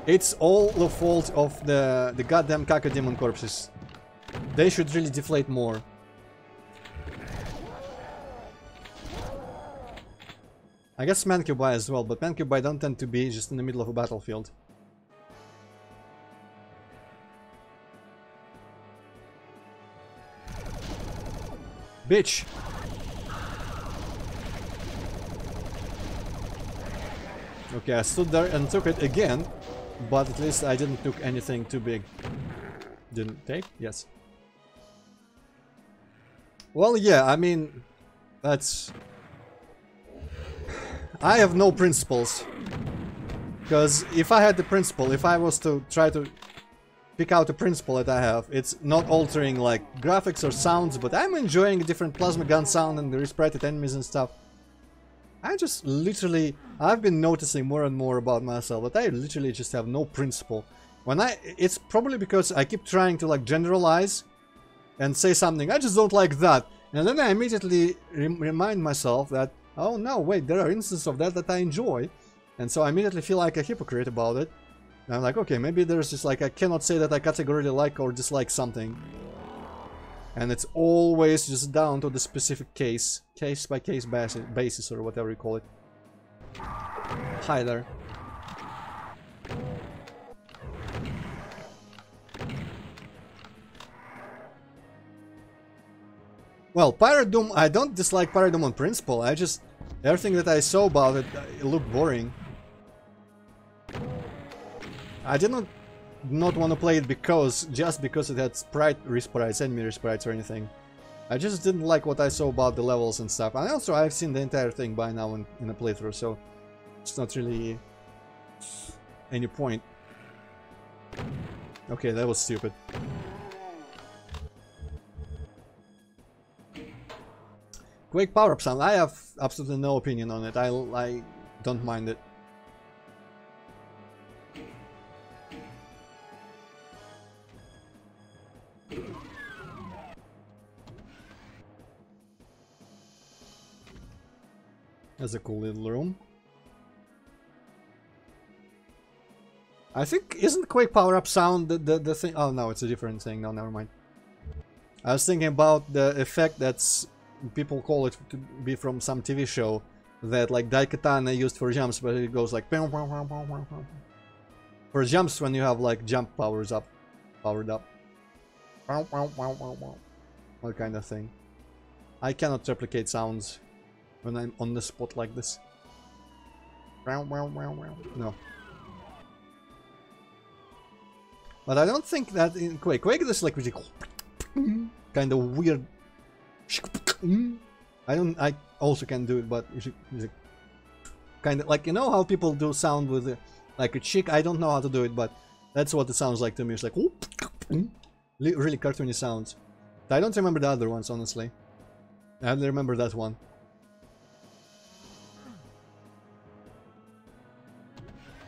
It's all the fault of the goddamn Cacodemon corpses. They should really deflate more. I guess Mancubi as well, but Mancubi don't tend to be just in the middle of a battlefield. Bitch! Okay, I stood there and took it again, but at least I didn't took anything too big. Didn't take? Yes. Well, yeah, I mean, that's... I have no principles. Because if I had the principle, if I was to try to pick out a principle that I have, it's not altering like graphics or sounds, but I'm enjoying a different plasma gun sound and the resprited enemies and stuff. I just literally, I've been noticing more and more about myself that I literally just have no principle. It's probably because I keep trying to like generalize and say something, I just don't like that. And then I immediately remind myself that, oh no, wait, there are instances of that I enjoy. And so I immediately feel like a hypocrite about it. And I'm like, okay, maybe there's just like, I cannot say that I categorically like or dislike something. And it's always just down to the specific case by case basis or whatever you call it. Hi there. Well, Pirate Doom, I don't dislike Pirate Doom on principle, I just... Everything that I saw about it, it looked boring. I did not want to play it just because it had resprites, enemy resprites or anything. I just didn't like what I saw about the levels and stuff. And also I've seen the entire thing by now in a playthrough, so it's not really any point. Okay, that was stupid. Quake power-up sound, I have absolutely no opinion on it. I don't mind it. That's a cool little room. I think, isn't Quake power-up sound the thing? Oh no, it's a different thing. No, never mind. I was thinking about the effect that's... People call it to be from some TV show that like Daikatana used for jumps, but it goes like for jumps when you have like jump powered up. What kind of thing. I cannot replicate sounds when I'm on the spot like this. No. But I don't think that in Quake is like really kind of weird. I also can do it, but kind of like, you know how people do sound with like a chick. I don't know how to do it, but that's what it sounds like to me. It's like really cartoony sounds. I don't remember the other ones, honestly. I only remember that one.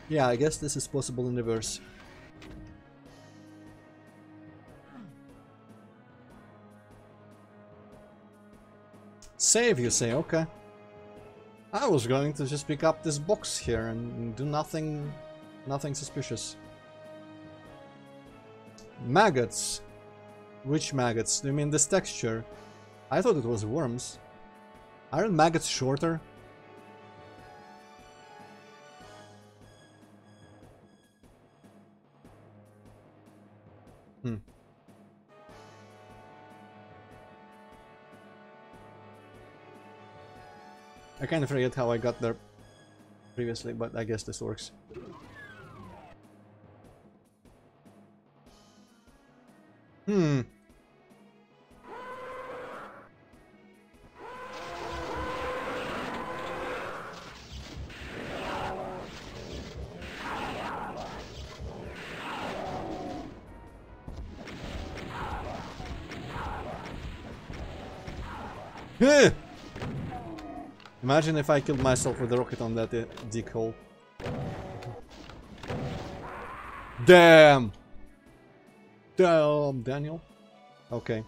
Yeah, I guess this is possible in reverse. Save, you say? Okay. I was going to just pick up this box here and do nothing suspicious. Maggots. Which maggots? Do you mean this texture? I thought it was worms. Aren't maggots shorter? I kind of forget how I got there previously, but I guess this works. Imagine if I killed myself with a rocket on that dig hole. Damn! Damn, Daniel. Okay.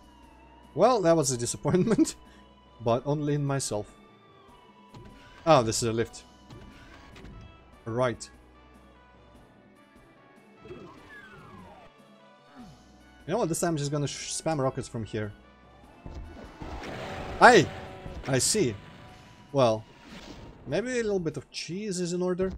Well, that was a disappointment. but only in myself. Oh, this is a lift. Right. You know what, this time I'm just gonna spam rockets from here. Hey! I see. Well, maybe a little bit of cheese is in order.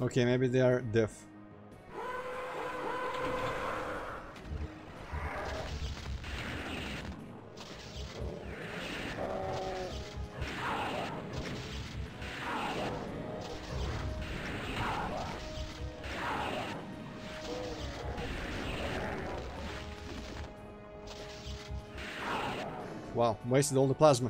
Okay, maybe they are deaf. Wow, wasted all the plasma.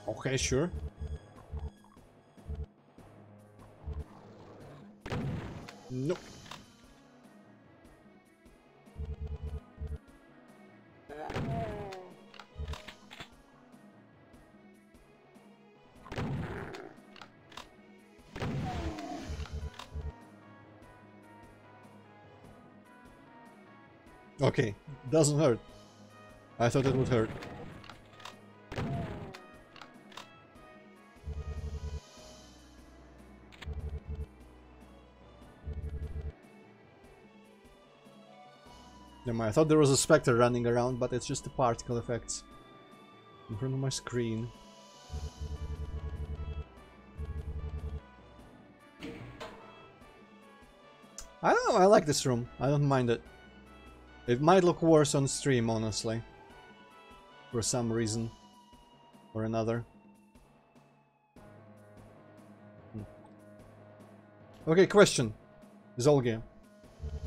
Okay, sure. Nope. Okay, doesn't hurt. I thought it would hurt. Never mind, I thought there was a specter running around, but it's just the particle effects in front of my screen. I don't know, I like this room. I don't mind it. It might look worse on stream, honestly. For some reason or another. Okay, question. Zolge.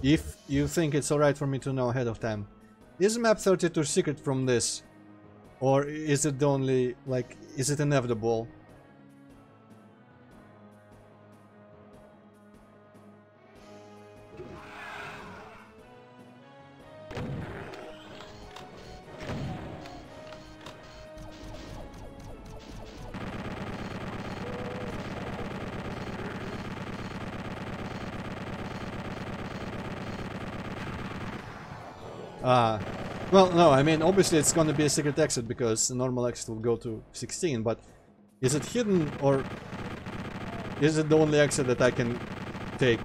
If you think it's alright for me to know ahead of time, is map 32 secret from this? Or is it only, like, is it inevitable? Well, no, I mean, obviously it's gonna be a secret exit because the normal exit will go to 16, but is it hidden or is it the only exit that I can take?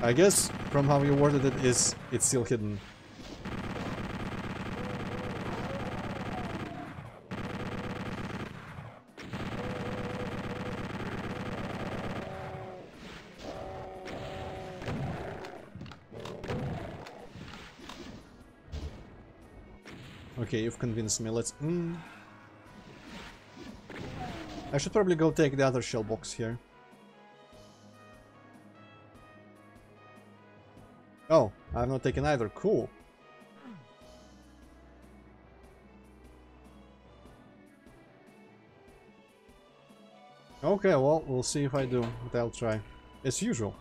I guess from how you worded it is it's still hidden. Okay, you've convinced me. Let's... I should probably go take the other shell box here. Oh, I've not taken either. Cool. Okay, well, we'll see if I do, but I'll try. As usual.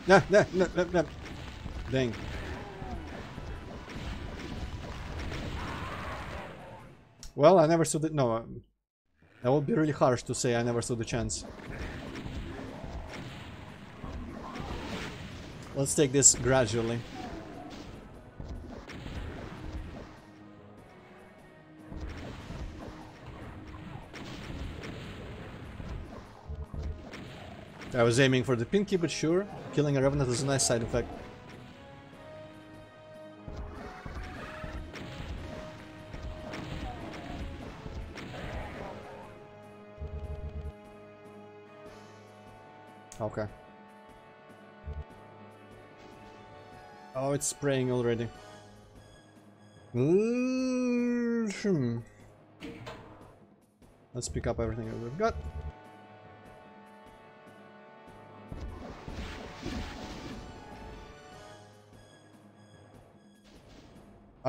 Nah. Dang. Well, I never stood it. No, that would be really harsh to say I never stood a chance. Let's take this gradually. I was aiming for the pinky, but sure, killing a revenant is a nice side effect. Okay. Oh, it's spraying already. Let's pick up everything that we've got.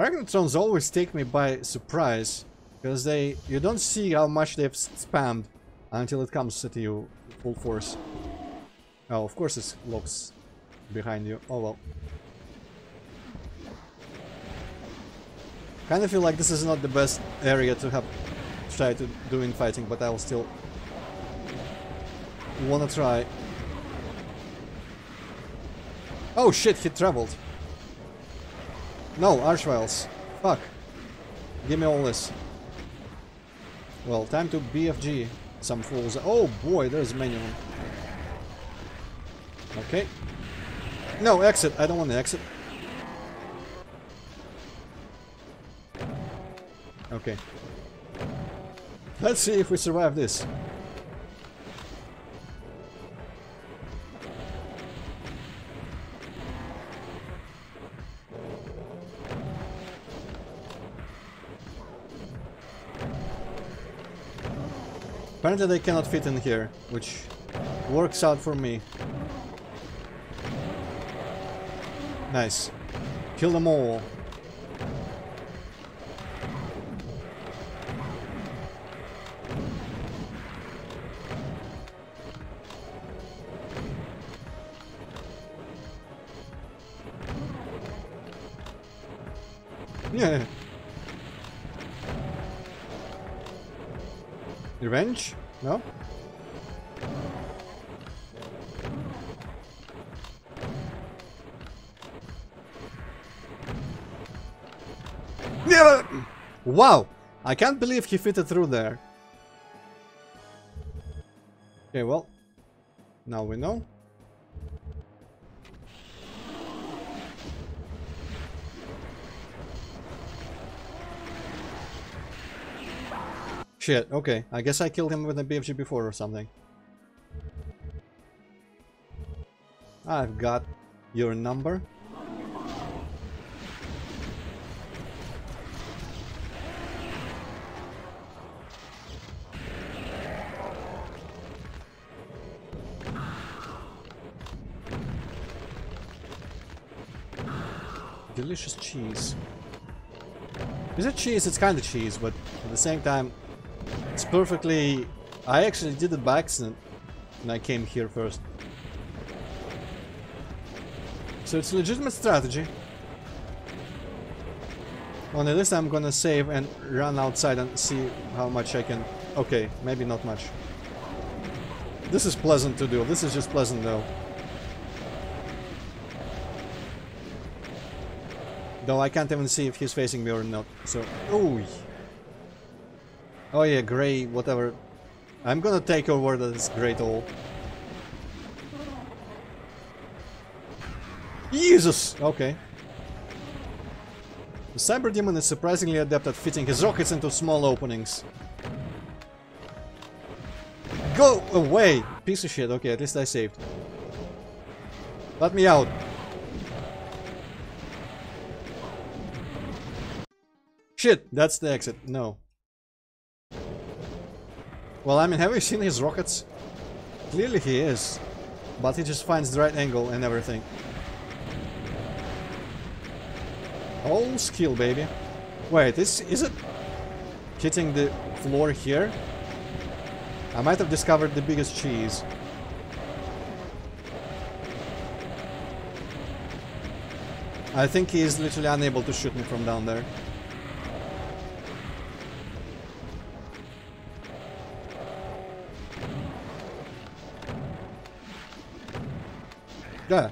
Arachnotrons always take me by surprise, because you don't see how much they've spammed until it comes at you full force. Oh, of course it looks behind you. Oh well. Kind of feel like this is not the best area to try to do in fighting, but I will still wanna try. Oh shit, he traveled. No, Archviles. Fuck. Give me all this. Well, time to BFG some fools. Oh boy, there's many of them. Okay. No, exit. I don't want to exit. Okay. Let's see if we survive this. Apparently they cannot fit in here, which works out for me. Nice. Kill them all. Yeah. Revenge? No? Yeah. Wow! I can't believe he fitted through there. Okay, well, now we know. Shit, okay. I guess I killed him with a BFG before or something. I've got your number. Delicious cheese. Is it cheese? It's kind of cheese, but at the same time, it's perfectly... I actually did it by accident when I came here first. So it's a legitimate strategy. Only this time I'm gonna save and run outside and see how much I can... Okay, maybe not much. This is pleasant to do. This is just pleasant though. Though I can't even see if he's facing me or not. So... Ooh. Oh yeah, grey, whatever. I'm gonna take your word that it's great all. Jesus! Okay. The Cyber Demon is surprisingly adept at fitting his rockets into small openings. Go away! Piece of shit. Okay, at least I saved. Let me out. Shit! That's the exit. No. Well, I mean, have you seen his rockets? Clearly he is. But he just finds the right angle and everything. All skill, baby. Wait, is it hitting the floor here? I might have discovered the biggest cheese. I think he is literally unable to shoot me from down there. Yeah.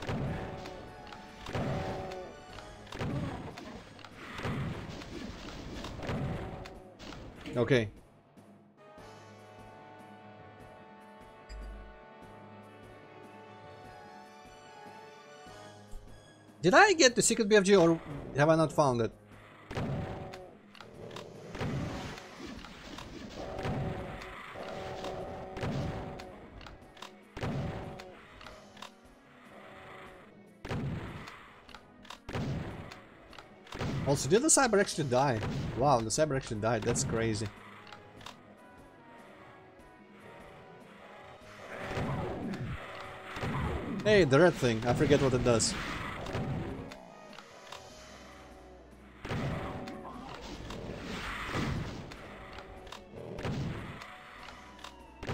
Okay. Did I get the secret BFG or have I not found it? Also, did the Cyber actually die? Wow, the Cyber actually died. That's crazy. Hey, the red thing. I forget what it does.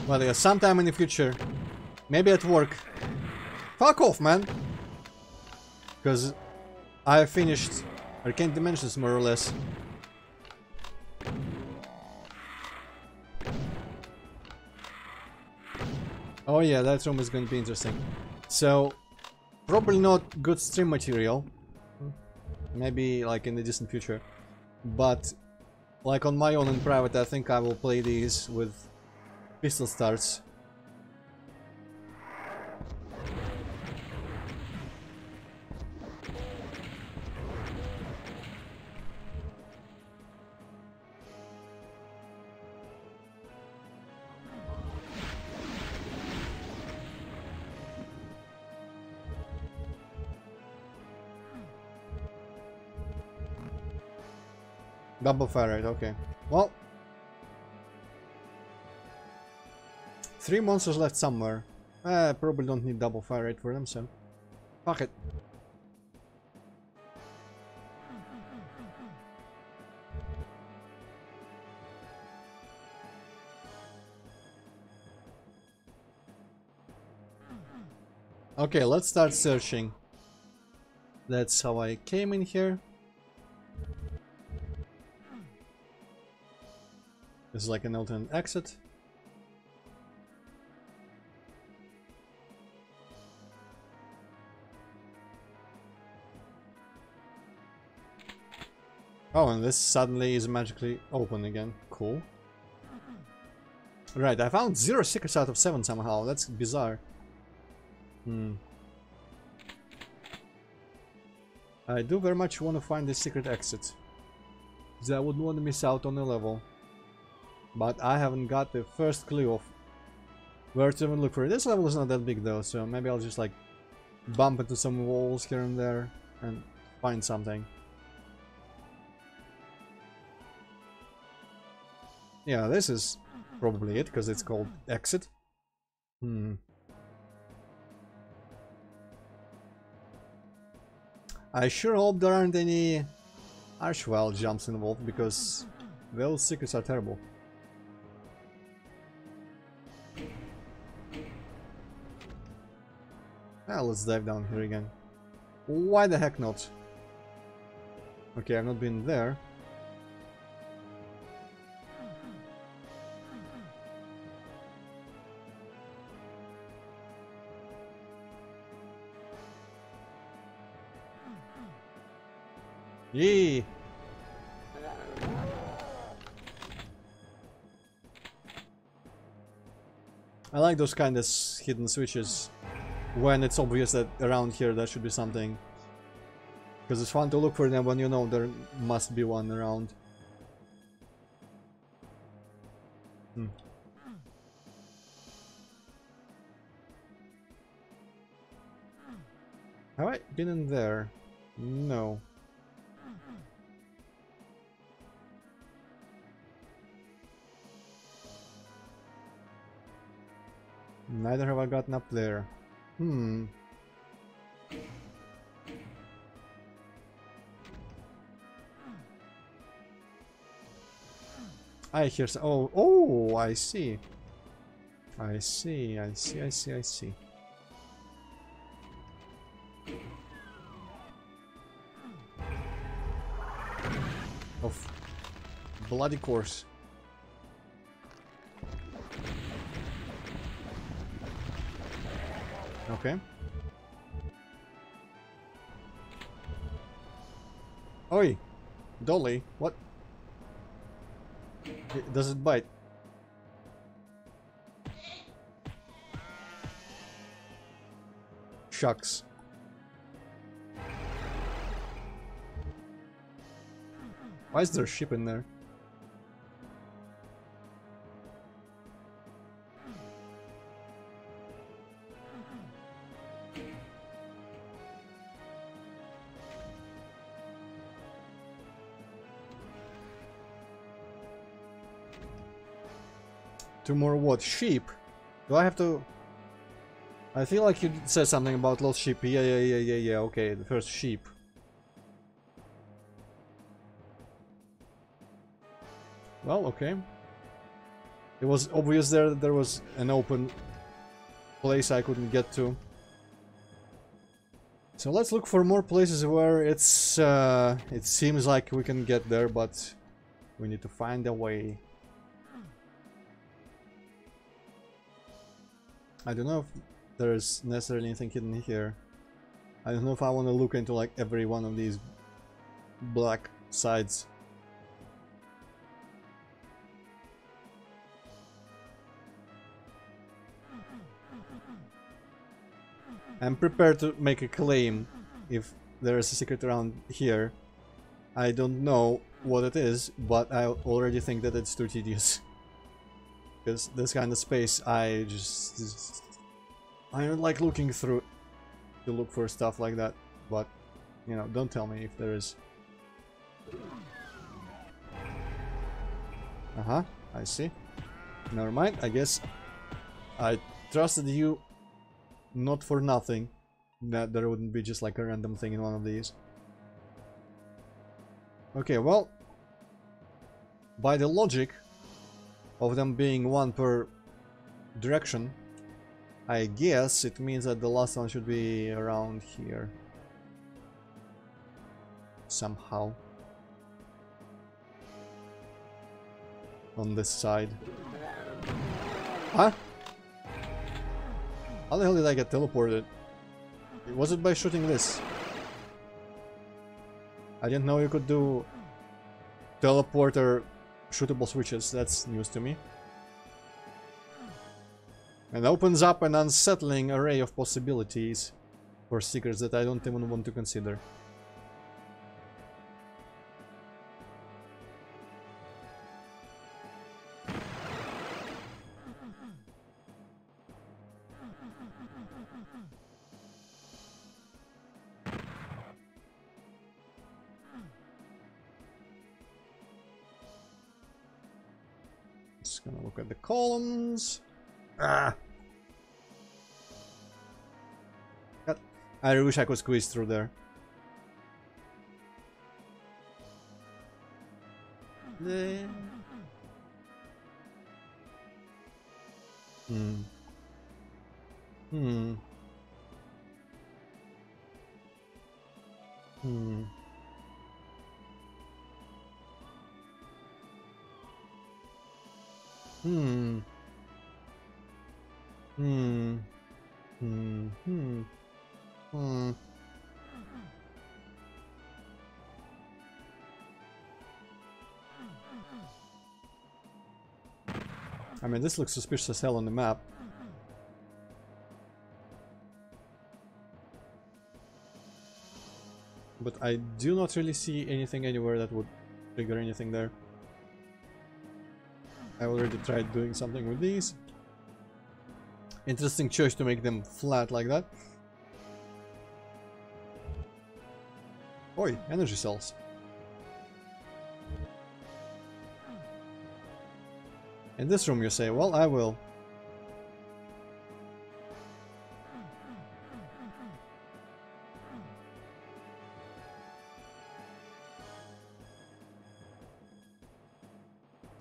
Well, yeah, sometime in the future. Maybe at work. Fuck off, man! Because I finished Arcane Dimensions, more or less. Oh yeah, that room is going to be interesting. So, probably not good stream material. Maybe like in the distant future. But, like on my own in private, I think I will play these with pistol starts. Double fire rate, okay. Well, 3 monsters left somewhere. Probably don't need double fire rate for them, so fuck it. Okay, let's start searching. That's how I came in here. This is like an alternate exit. Oh, and this suddenly is magically open again. Cool. Right, I found 0 secrets out of 7 somehow. That's bizarre. I do very much want to find this secret exit. Because I wouldn't want to miss out on a level. But I haven't got the first clue of where to even look for it. This level is not that big though, so maybe I'll just like bump into some walls here and there and find something. Yeah, this is probably it, because it's called exit. I sure hope there aren't any Archwell jumps involved, because those secrets are terrible. Ah, let's dive down here again. Why the heck not? Okay, I've not been there. Yee! I like those kind of hidden switches when it's obvious that around here there should be something, because it's fun to look for them when you know there must be one around. Have I been in there? No. Neither have I gotten up there. I hear some. Oh, I see. I see. Of bloody course. Okay. Oi! Dolly, what? Does it bite? Shucks. Why is there a ship in there? Two more what? Sheep? Do I have to... I feel like you said something about lost sheep. Yeah, okay, the first sheep. Well, okay. It was obvious there that there was an open place I couldn't get to. So let's look for more places where it seems like we can get there, but we need to find a way. I don't know if there's necessarily anything hidden here. I don't know if I want to look into like every one of these black sides. I'm prepared to make a claim if there is a secret around here. I don't know what it is, but I already think that it's too tedious. Because this kind of space, I don't like looking through to look for stuff like that. But, you know, don't tell me if there is. Uh-huh, I see. Never mind, I guess I trusted you not for nothing, that there wouldn't be just like a random thing in one of these. Okay, well, by the logic of them being one per direction, I guess it means that the last one should be around here. Somehow. On this side. Huh? How the hell did I get teleported? Was it by shooting this? I didn't know you could do teleporter shootable switches. That's news to me. And opens up an unsettling array of possibilities for secrets that I don't even want to consider. Just gonna look at the columns. Ah! God, I wish I could squeeze through there. Hmm. Hmm. Hmm. Hmm. Hmm. Hmm. Hmm. Hmm. I mean, this looks suspicious as hell on the map. But I do not really see anything anywhere that would trigger anything there. I already tried doing something with these. Interesting choice to make them flat like that. Oi, energy cells. In this room you say, well, I will.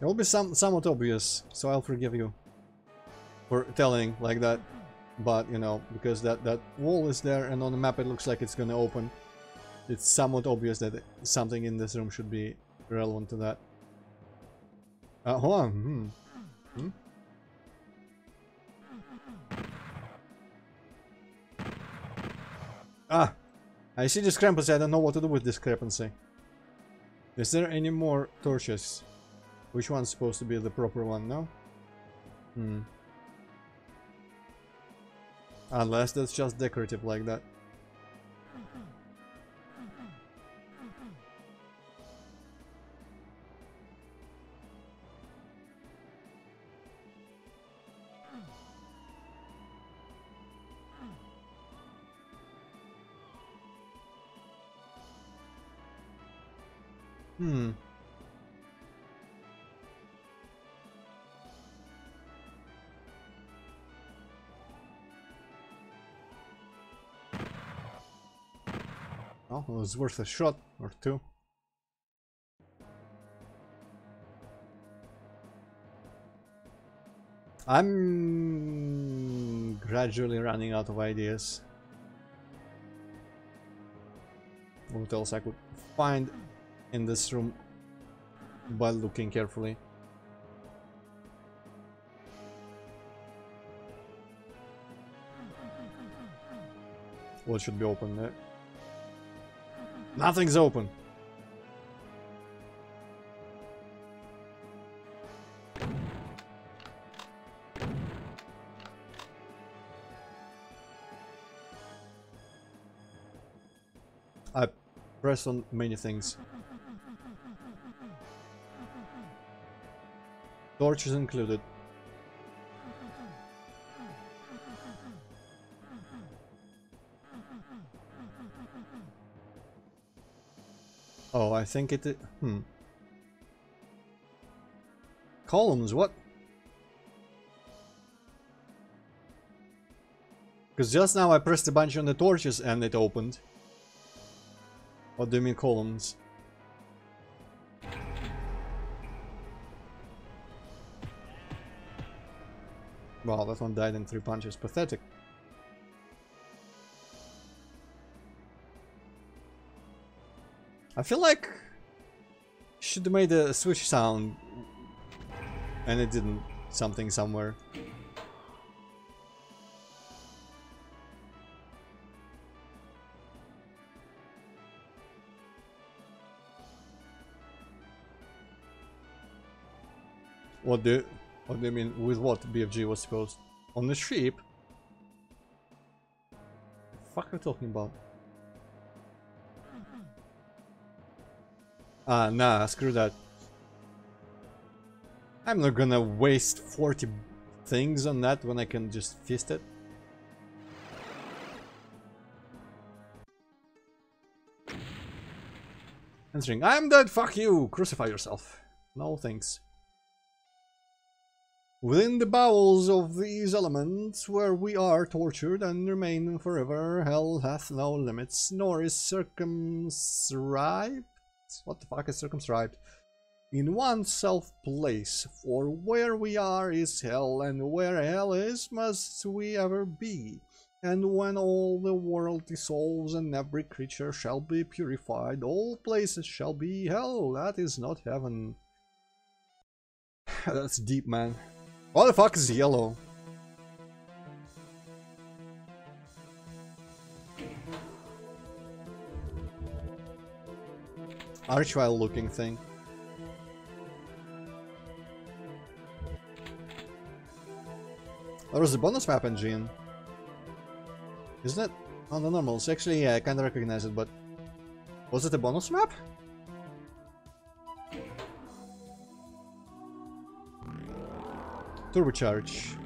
It will be somewhat obvious, so I'll forgive you for telling like that. But, you know, because that wall is there and on the map it looks like it's gonna open. It's somewhat obvious that something in this room should be relevant to that. Hold on. Ah! I see discrepancy, I don't know what to do with discrepancy. Is there any more torches? Which one's supposed to be the proper one, no? Unless that's just decorative like that. Well, it was worth a shot or two. I'm gradually running out of ideas. What else I could find in this room by looking carefully? What should be open there? Nothing's open. I press on many things. Torches included. Oh, I think it... Columns, what? Because just now I pressed a bunch on the torches and it opened. What do you mean columns? Wow, that one died in 3 punches. Pathetic. I feel like should have made a switch sound and it didn't. Something somewhere. What do you mean with what BFG was supposed? On the ship? What the fuck are you talking about? Ah, nah, screw that. I'm not gonna waste 40 things on that when I can just fist it. Answering, I'm dead, fuck you! Crucify yourself. No thanks. Within the bowels of these elements, where we are tortured and remain forever, hell hath no limits, nor is circumscribed. What the fuck is circumscribed? In oneself place, for where we are is hell, and where hell is must we ever be. And when all the world dissolves and every creature shall be purified, all places shall be hell. That is not heaven. That's deep, man. What the fuck is yellow? Archvile looking thing. There was a bonus map in Djinn. Isn't it? On the normals. Actually, yeah, I kinda recognize it, but... Was it a bonus map? Turbocharge.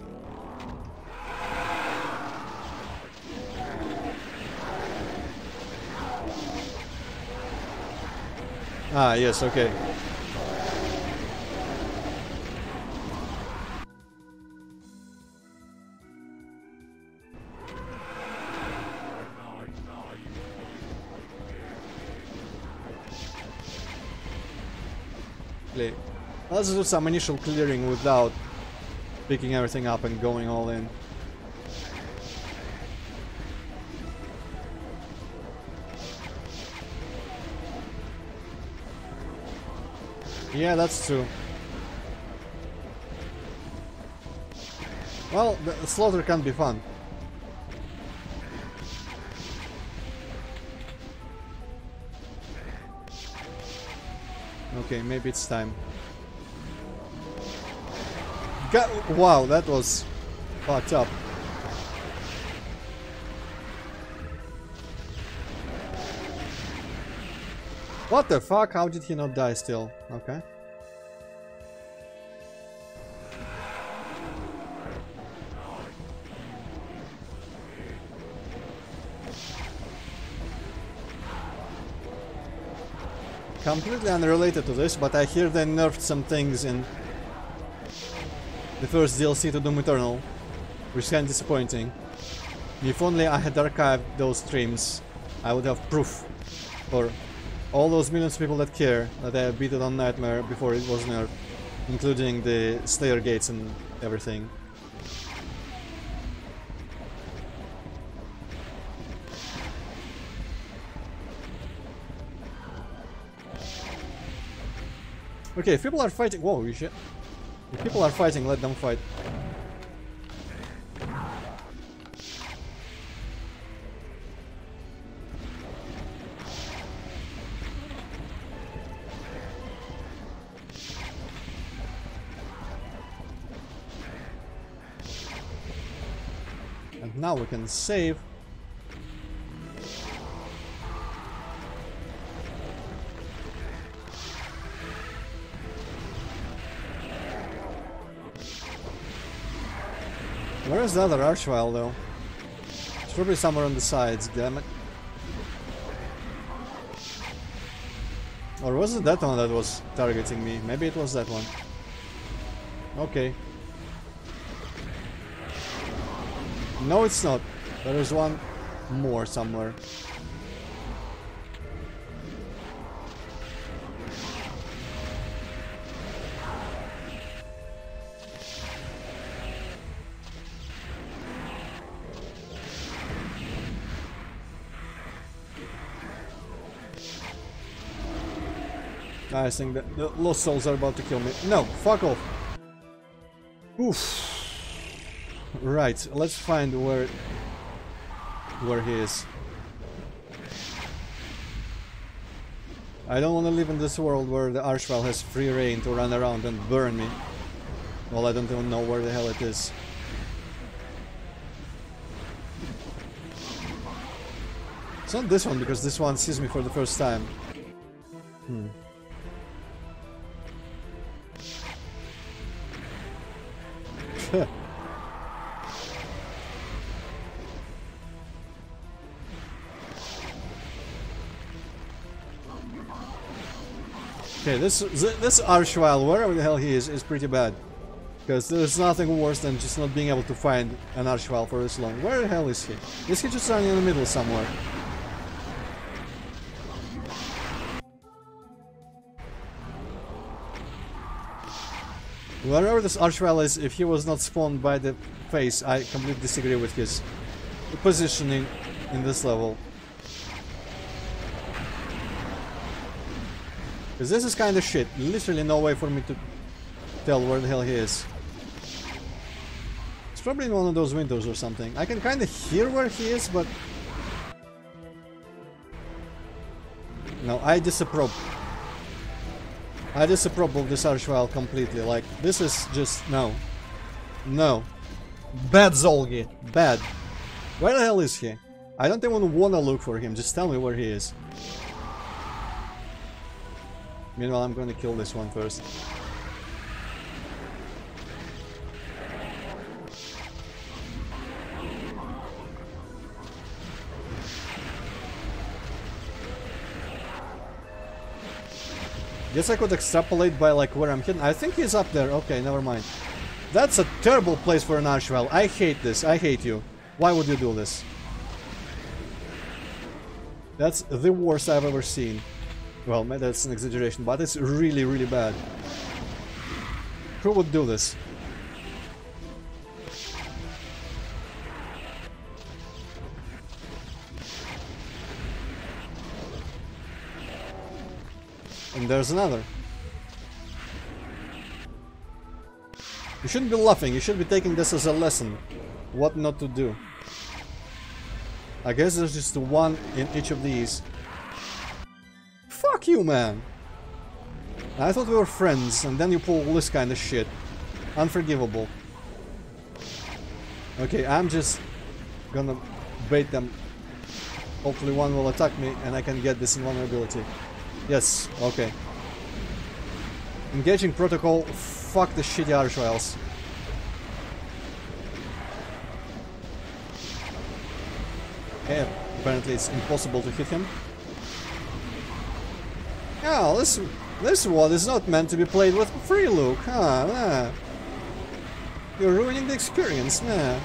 Ah, yes, okay. Let's do some initial clearing without picking everything up and going all in. Yeah, that's true. Well, the slaughter can be fun. Okay, maybe it's time. Wow, that was fucked up. What the fuck? How did he not die still? Okay. Completely unrelated to this, but I hear they nerfed some things in the first DLC to Doom Eternal, which is kind of disappointing. If only I had archived those streams, I would have proof for all those millions of people that care that I beat it on Nightmare before it was nerfed, including the Slayer gates and everything. Okay, if people are fighting... Whoa, shit. If people are fighting, let them fight. And now we can save. Where is the other Archvile though? It's probably somewhere on the sides, damn it. Or was it that one that was targeting me? Maybe it was that one. Okay. No, it's not. There is one more somewhere. I think that the lost souls are about to kill me. No, fuck off. Oof. Right, let's find where he is. I don't want to live in this world where the Archvile has free reign to run around and burn me. Well, I don't even know where the hell it is. It's not this one, because this one sees me for the first time. Okay, this Archvile, wherever the hell he is pretty bad. Because there's nothing worse than just not being able to find an Archvile for this long. Where the hell is he? Is he just running in the middle somewhere? Wherever this Archvile is, if he was not spawned by the face, I completely disagree with his positioning in this level. Because this is kind of shit. Literally no way for me to tell where the hell he is. It's probably in one of those windows or something. I can kind of hear where he is, but... No, I disapprove. I disapprove of this Archvile completely. Like, this is just... No. No. Bad Zolgi. Bad. Where the hell is he? I don't even want to look for him. Just tell me where he is. Meanwhile, I'm gonna kill this one first. Guess I could extrapolate by like where I'm hidden. I think he's up there. Okay, never mind. That's a terrible place for an Archvile. I hate this. I hate you. Why would you do this? That's the worst I've ever seen. Well, that's an exaggeration, but it's really, really bad. Who would do this? And there's another. You shouldn't be laughing, you should be taking this as a lesson. What not to do. I guess there's just one in each of these. Fuck you, man! I thought we were friends, and then you pull this kind of shit. Unforgivable. Okay, I'm just gonna bait them. Hopefully one will attack me, and I can get this invulnerability. Yes, okay. Engaging protocol, fuck the shitty Archviles. Okay, apparently it's impossible to hit him. Oh, this WAD is not meant to be played with free look, huh? Nah. You're ruining the experience, nah.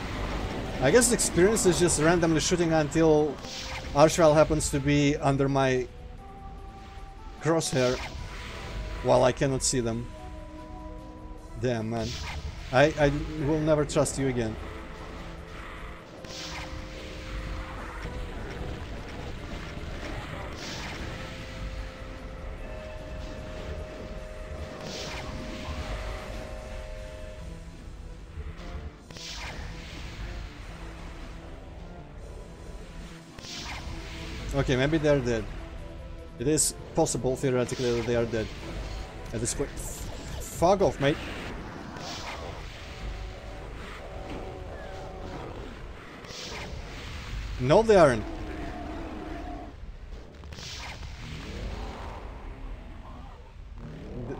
I guess the experience is just randomly shooting until Archvile happens to be under my crosshair while I cannot see them. Damn, man. I will never trust you again. Okay, maybe they're dead. It is possible, theoretically, that they are dead. At this point... Fuck off, mate. No, they aren't.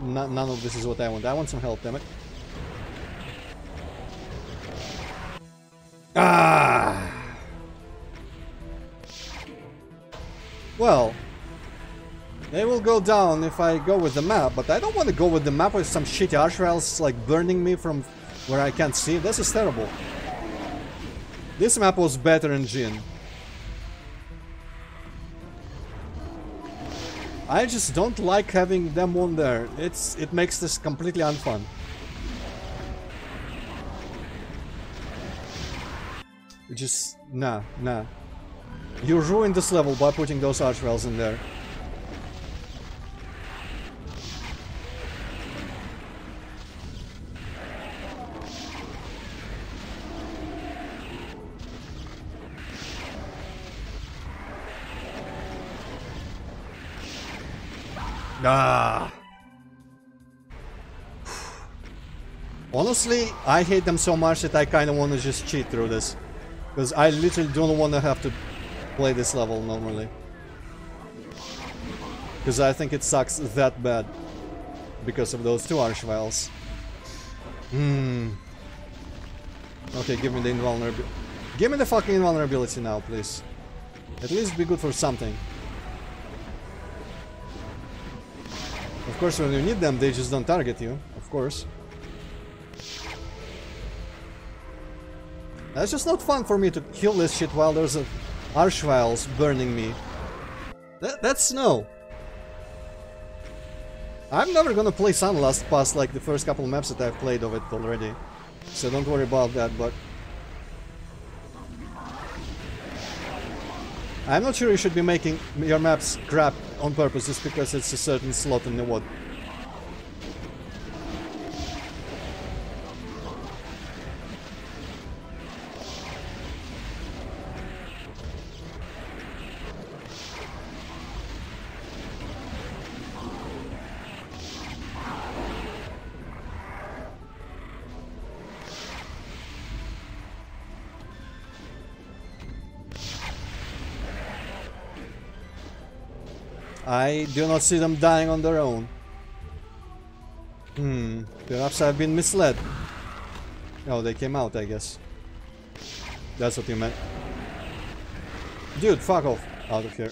None of this is what I want. I want some help, damn it. Ah! Well, they will go down if I go with the map, but I don't want to go with the map with some shitty archviles like burning me from where I can't see. This is terrible. This map was better in Djinn. I just don't like having them on there. It makes this completely unfun. Just nah. You ruined this level by putting those archviles in there. Ah. Honestly, I hate them so much that I kind of want to just cheat through this. Because I literally don't want to have to play this level normally. Because I think it sucks that bad. Because of those two archviles. Okay, give me the invulnerability. Give me the fucking invulnerability now, please. At least be good for something. Of course, when you need them, they just don't target you. Of course. That's just not fun for me to kill this shit while there's archviles burning me. That's no. I'm never gonna play Sunlust past like the first couple maps that I've played of it already. So don't worry about that, but... I'm not sure you should be making your maps crap on purpose just because it's a certain slot in the WAD. I do not see them dying on their own. Perhaps I've been misled. Oh, they came out, I guess. That's what you meant. Dude, fuck off. Out of here.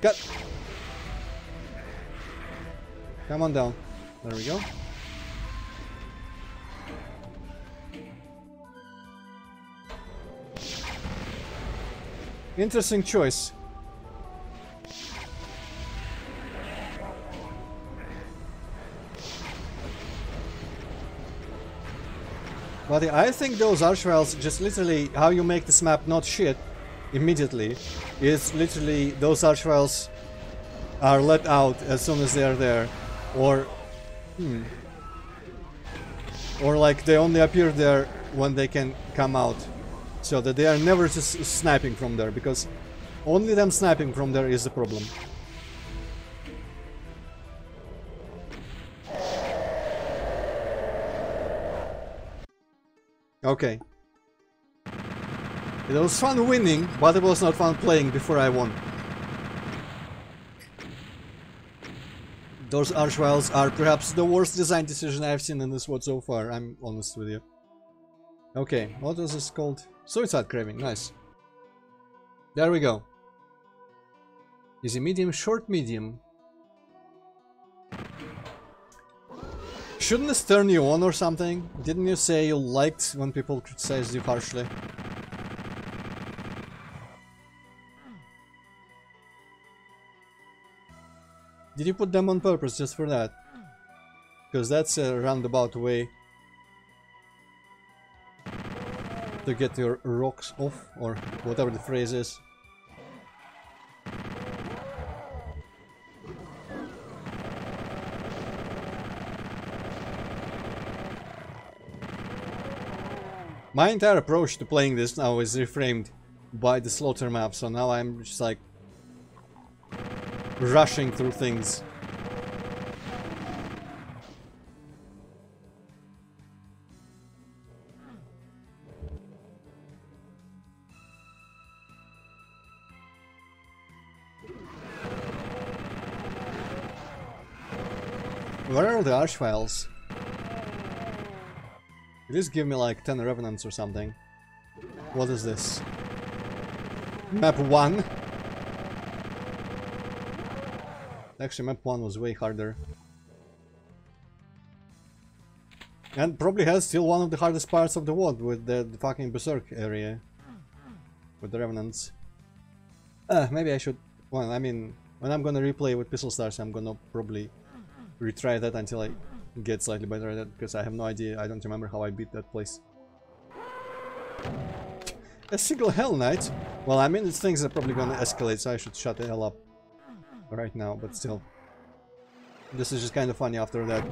Cut! Come on down. There we go. Interesting choice. But I think those archviles, just literally how you make this map not shit immediately, is literally those archviles are let out as soon as they are there, or or like they only appear there when they can come out, so that they are never just sniping from there, because only them sniping from there is the problem. Okay. It was fun winning, but it was not fun playing before I won. Those archviles are perhaps the worst design decision I've seen in this WAD so far, I'm honest with you. Okay, what was this called? Suicide Craving, nice. There we go. Easy medium, short medium. Shouldn't this turn you on or something? Didn't you say you liked when people criticized you harshly? Did you put them on purpose just for that? Because that's a roundabout way to get your rocks off, or whatever the phrase is. My entire approach to playing this now is reframed by the slaughter map, so now I'm just like rushing through things. Where are the archviles? Please give me like 10 revenants or something. What is this? Map 1? Actually, map 1 was way harder. And probably has still one of the hardest parts of the WoD with the fucking Berserk area. With the revenants. Maybe I should... Well, I mean, when I'm gonna replay with Pistol Stars, I'm gonna probably retry that until I get slightly better at it, because I have no idea, I don't remember how I beat that place. A single Hell Knight? Well, I mean, these things are probably gonna escalate, so I should shut the hell up right now, but still. This is just kind of funny after that.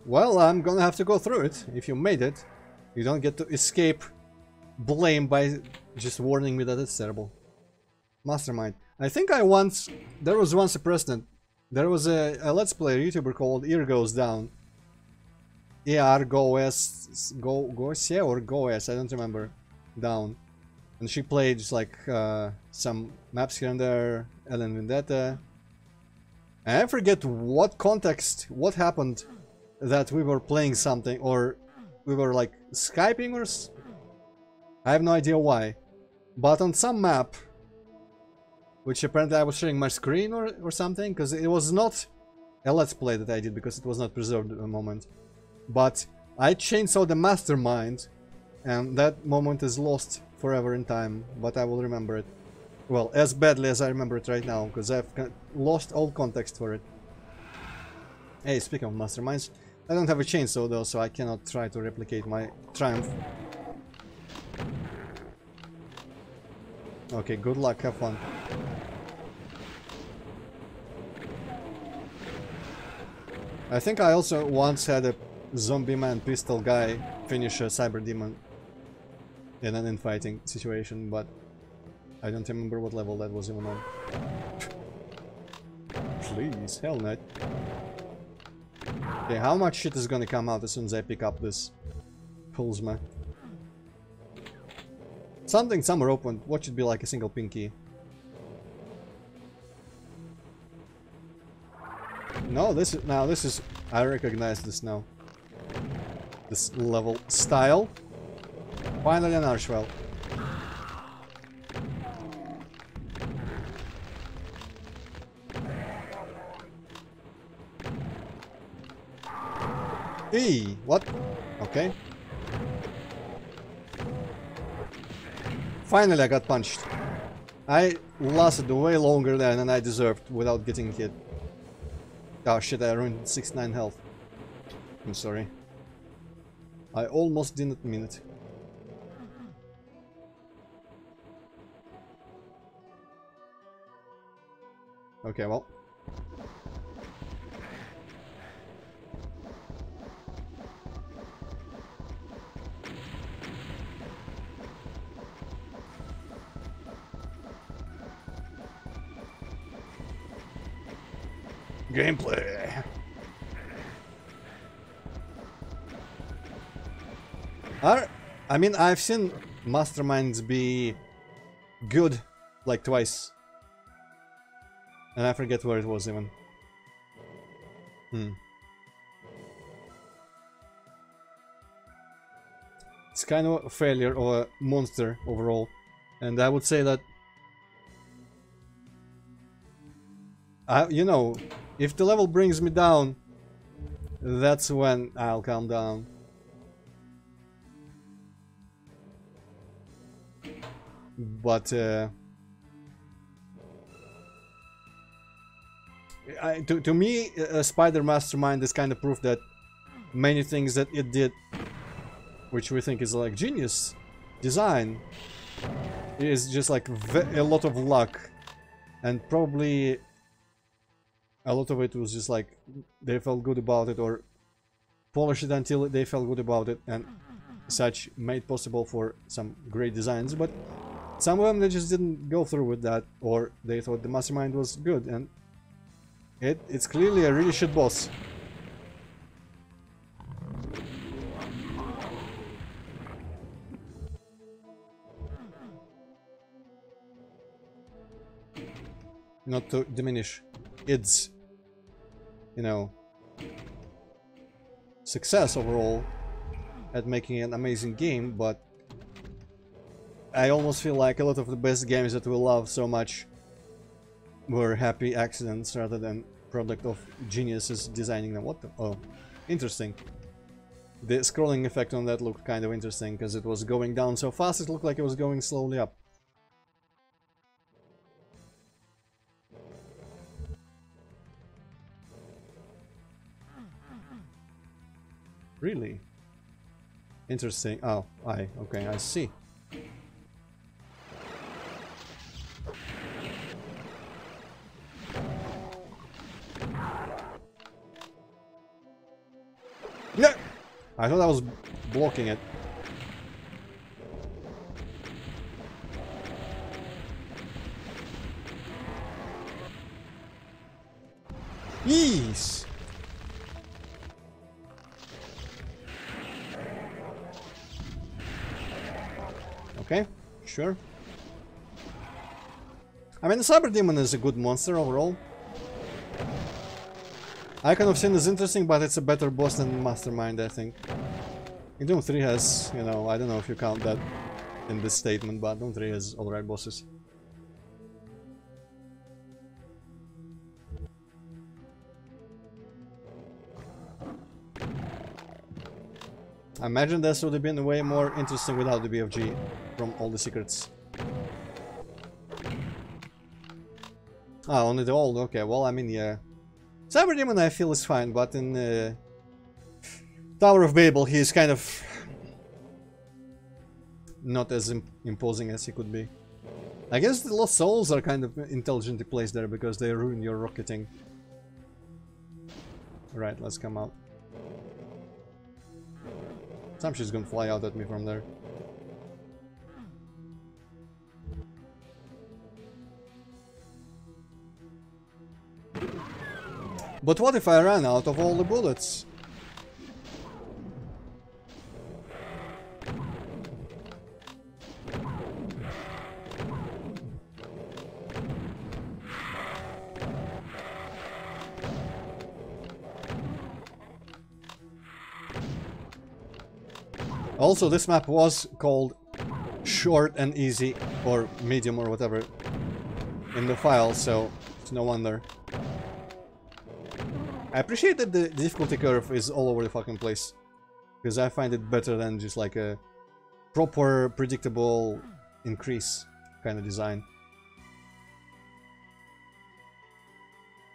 Well, I'm gonna have to go through it. If you made it, you don't get to escape blame by just warning me that it's terrible. Mastermind. I think there was once a precedent. There was a Let's Play YouTuber called Ear Goes Down. Goes or Goes, I don't remember. Down. And she played just like some maps here and there, Ellen Vendetta. And I forget what context, what happened that we were playing something, or we were like Skyping or... I have no idea why. But on some map, which apparently I was sharing my screen or something, because it was not a Let's Play that I did, because it was not preserved at the moment. But I chainsawed the Mastermind, and that moment is lost forever in time, but I will remember it. Well, as badly as I remember it right now, because I've lost all context for it. Hey, speaking of Masterminds, I don't have a chainsaw though, so I cannot try to replicate my triumph. Okay, good luck, have fun. I think I also once had a zombie man pistol guy finish a cyber demon in an infighting situation, but I don't remember what level that was even on. Please, Hell Knight. Okay, how much shit is gonna come out as soon as I pick up this Pulsma? Something somewhere open. What should be like a single pinky? No, this is I recognize this now. This level style. Finally an Archwell. What? Okay. Finally I got punched. I lasted way longer than I deserved without getting hit. Oh shit, I ruined 69 health. I'm sorry. I almost didn't mean it. Okay, well. Gameplay. I mean, I've seen Masterminds be good like twice. And I forget where it was even. It's kind of a failure or a monster overall. And I would say that... you know, if the level brings me down, that's when I'll calm down. But to me, Spider Mastermind is kind of proof that many things that it did, which we think is like genius design, is just like a lot of luck and probably a lot of it was just like they felt good about it, or polish it until they felt good about it, and such made possible for some great designs. But some of them, they just didn't go through with that, or they thought the mastermind was good, and it's clearly a really shit boss. Not to diminish its, you know, success overall at making an amazing game, but I almost feel like a lot of the best games that we love so much were happy accidents rather than product of geniuses designing them. What the? Oh, interesting. The scrolling effect on that looked kind of interesting, because it was going down so fast it looked like it was going slowly up. Really? Interesting. Oh, okay, I see. No! I thought I was blocking it. Yes! Okay, sure. I mean, the Cyber Demon is a good monster overall. Icon of Sin is interesting, but it's a better boss than Mastermind, I think. Doom 3 has, you know, I don't know if you count that in this statement, but Doom 3 has alright bosses. I imagine this would have been way more interesting without the BFG from all the secrets. Ah, only the old, okay, well, I mean, yeah. Cyber Demon I feel is fine, but in Tower of Babel he is kind of not as imposing as he could be. I guess the Lost Souls are kind of intelligently placed there because they ruin your rocketing. Right, let's come out. Some shit's gonna fly out at me from there. But what if I ran out of all the bullets? Also, this map was called short and easy, or medium, or whatever, in the file, so it's no wonder. I appreciate that the difficulty curve is all over the fucking place, because I find it better than just like a proper, predictable increase kind of design.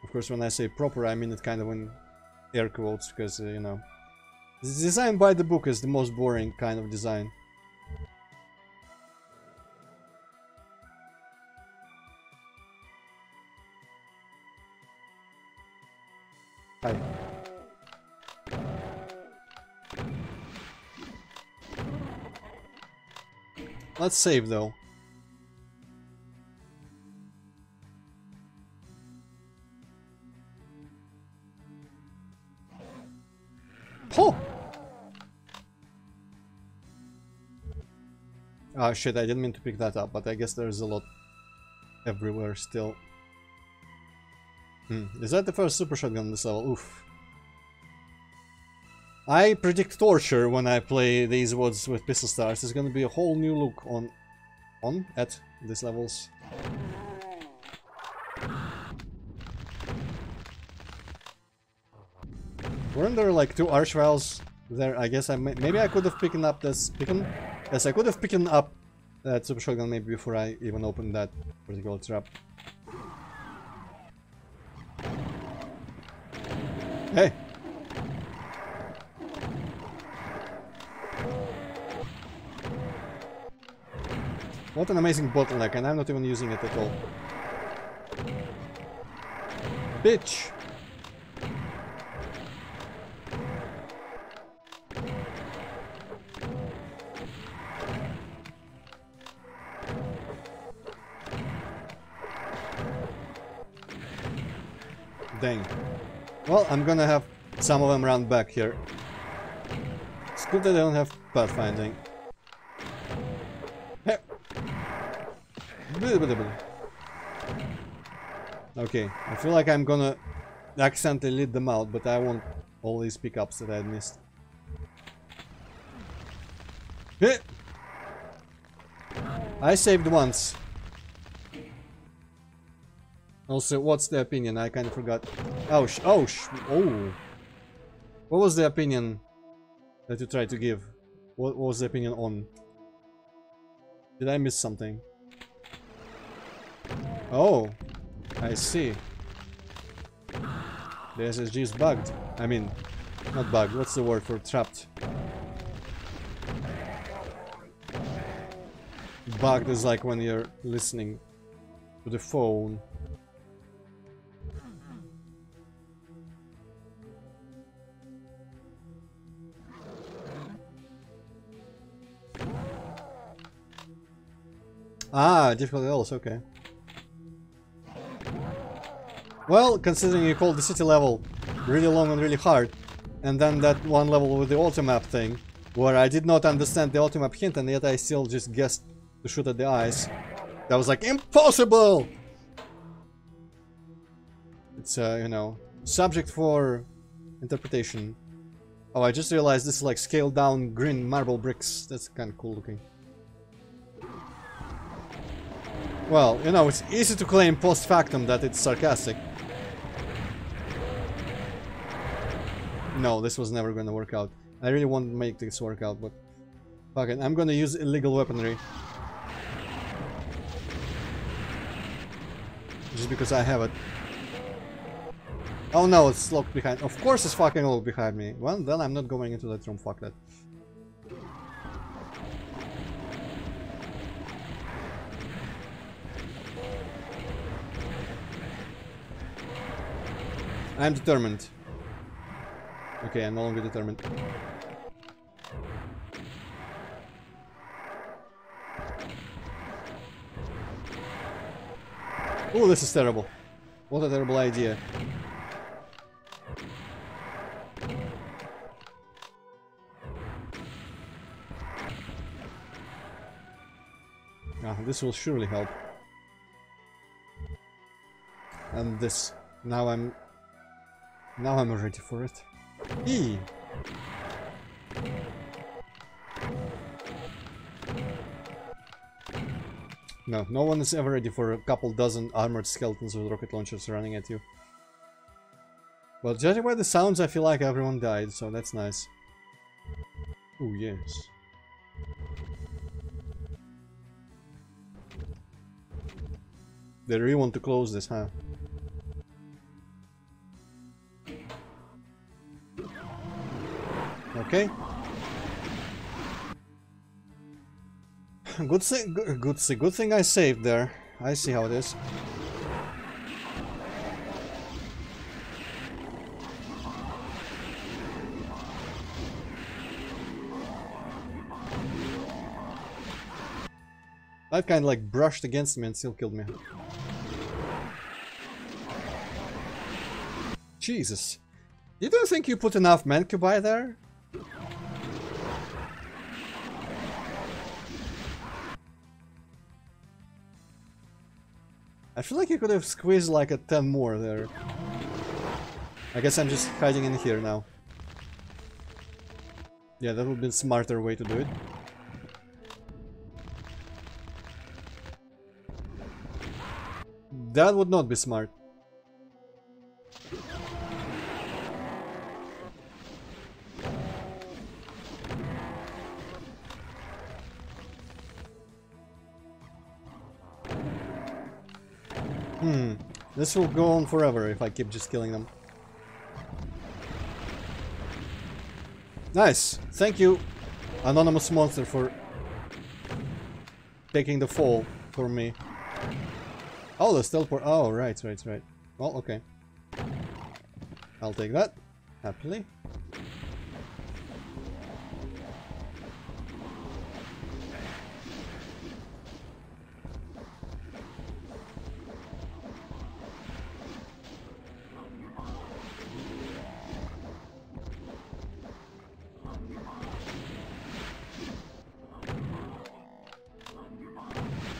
Of course, when I say proper, I mean it kind of in air quotes, because, you know, the design by the book is the most boring kind of design. Hi. Let's save though. Oh! Ah, shit, I didn't mean to pick that up, but I guess there's a lot everywhere still. Is that the first super shotgun on this level? Oof. I predict torture when I play these WADs with pistol stars. There's gonna be a whole new look at these levels. Weren't there like two archviles there? I guess maybe I could have picked up this. Yes, I could have picked up that super shotgun maybe before I even opened that particular trap. Hey! What an amazing bottleneck, and I'm not even using it at all. bitch. Dang. Well, I'm gonna have some of them round back here. It's good that I don't have pathfinding. Hey. Okay, I feel like I'm gonna accidentally lead them out, but I want all these pickups that I missed. Hey. I saved once. Also, what's the opinion? I kind of forgot. Oh. What was the opinion that you tried to give? What was the opinion on? Did I miss something? Oh, I see. The SSG is bugged. I mean, not bugged. What's the word for trapped? Bugged is like when you're listening to the phone. Ah, difficult levels, okay. Well, considering you called the city level really long and really hard, and then that one level with the automap thing, where I did not understand the automap hint and yet I still just guessed to shoot at the eyes. That was like, impossible! It's, you know, subject for interpretation. Oh, I just realized this is like scaled down green marble bricks. That's kind of cool looking. Well, you know, it's easy to claim post factum that it's sarcastic. No, this was never gonna work out. I really want to make this work out, but... fuck it, I'm gonna use illegal weaponry. Just because I have it. Oh no, it's locked behind. Of course it's fucking locked behind me. Well, then I'm not going into that room, fuck that. I'm determined. Okay, I'm no longer determined. Oh, this is terrible. What a terrible idea. Ah, this will surely help. And this. Now I'm ready for it. E. No, no one is ever ready for a couple dozen armored skeletons with rocket launchers running at you. But judging by the sounds, I feel like everyone died, so that's nice. Oh yes. They really want to close this, huh? Okay. Good thing I saved there. I see how it is. That kind of like brushed against me and still killed me. Jesus. You don't think you put enough mancubi there? I feel like you could have squeezed like a 10 more there. I guess I'm just hiding in here now. Yeah, that would be a smarter way to do it. That would not be smart. This will go on forever if I keep just killing them. Nice! Thank you, anonymous monster, for taking the fall for me. Oh, the teleport. Oh, right. Well, okay. I'll take that happily.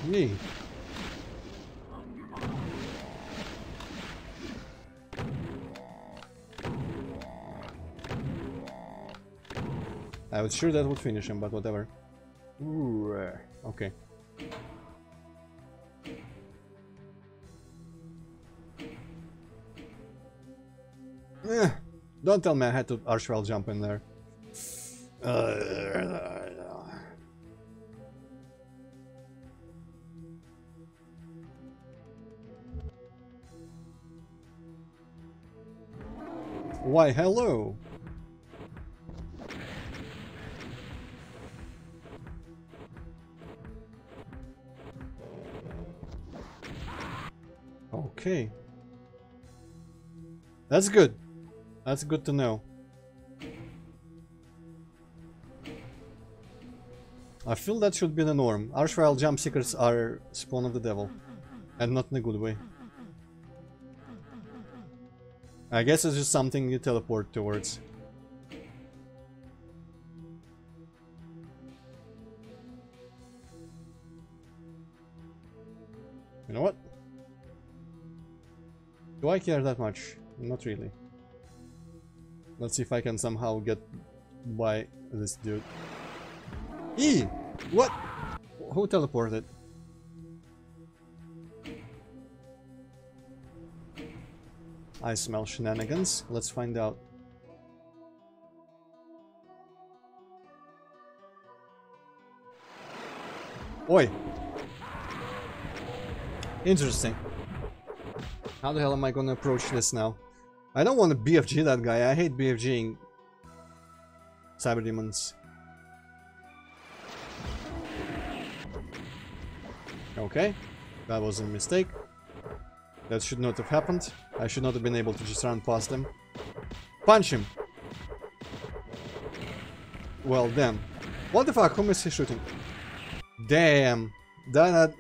Me. I was sure that would finish him, but whatever. Ooh, okay. Don't tell me I had to archwell jump in there. Why, hello! Okay. That's good. That's good to know. I feel that should be the norm. Archvile jump secrets are spawn of the devil. And not in a good way. I guess it's just something you teleport towards. You know what? Do I care that much? Not really. Let's see if I can somehow get by this dude. Eee! What? Who teleported? I smell shenanigans. Let's find out. Oi! Interesting. How the hell am I gonna approach this now? I don't want to BFG that guy. I hate BFGing cyber demons. Okay, that was a mistake. That should not have happened. I should not have been able to just run past him. Punch him! Well, damn. What the fuck? Whom is he shooting? Damn! That had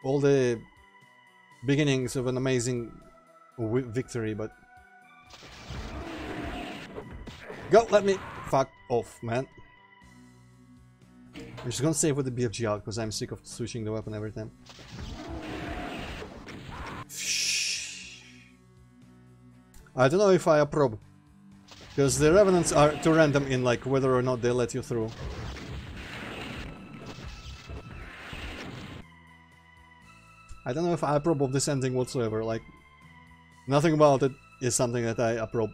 all the beginnings of an amazing victory, but... Go! Let me... Fuck off, man. I'm just gonna save with the BFG out, because I'm sick of switching the weapon every time. I don't know if I approve, because the revenants are too random in like whether or not they let you through. I don't know if I approve of this ending whatsoever, like nothing about it is something that I approve.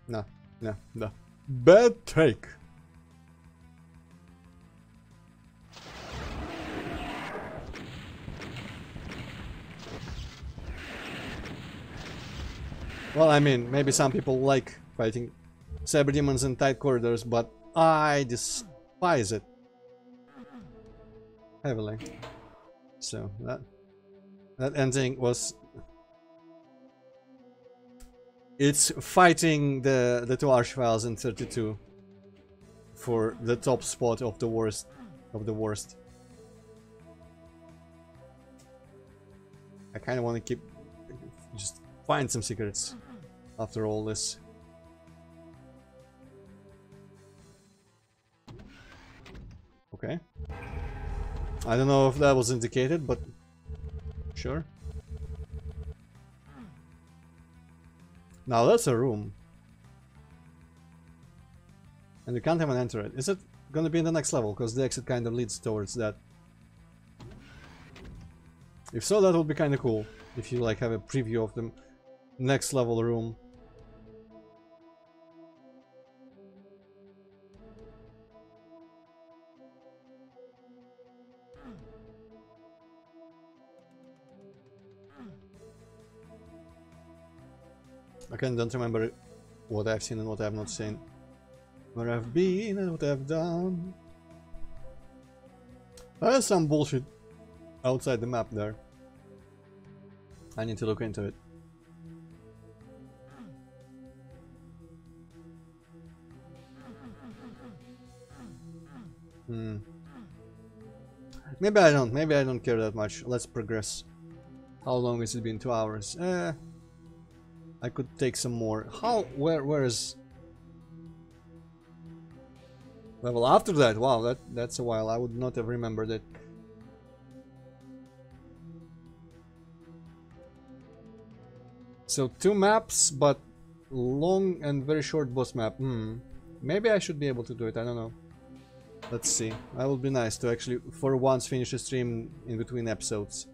No, no, no. Bad take. Well, I mean, maybe some people like fighting cyber demons in tight corridors, but I despise it heavily. So that ending was... It's fighting the two archviles in 32 for the top spot of the worst of the worst. I kind of want to keep just find some secrets after all this. Okay. I don't know if that was indicated, but sure. Now that's a room. And you can't even enter it. Is it gonna be in the next level? Because the exit kind of leads towards that. If so, that would be kind of cool. If you like have a preview of the next level room. I don't remember what I've seen and what I have not seen. Where I've been and what I've done. There's some bullshit outside the map there. I need to look into it. Maybe I don't care that much. Let's progress. How long has it been? 2 hours. I could take some more. Where is level after that? Wow, that's a while. I would not have remembered it. So 2 maps, but long and very short boss map. Maybe I should be able to do it. I don't know. Let's see. That would be nice to actually, for once, finish a stream in between episodes.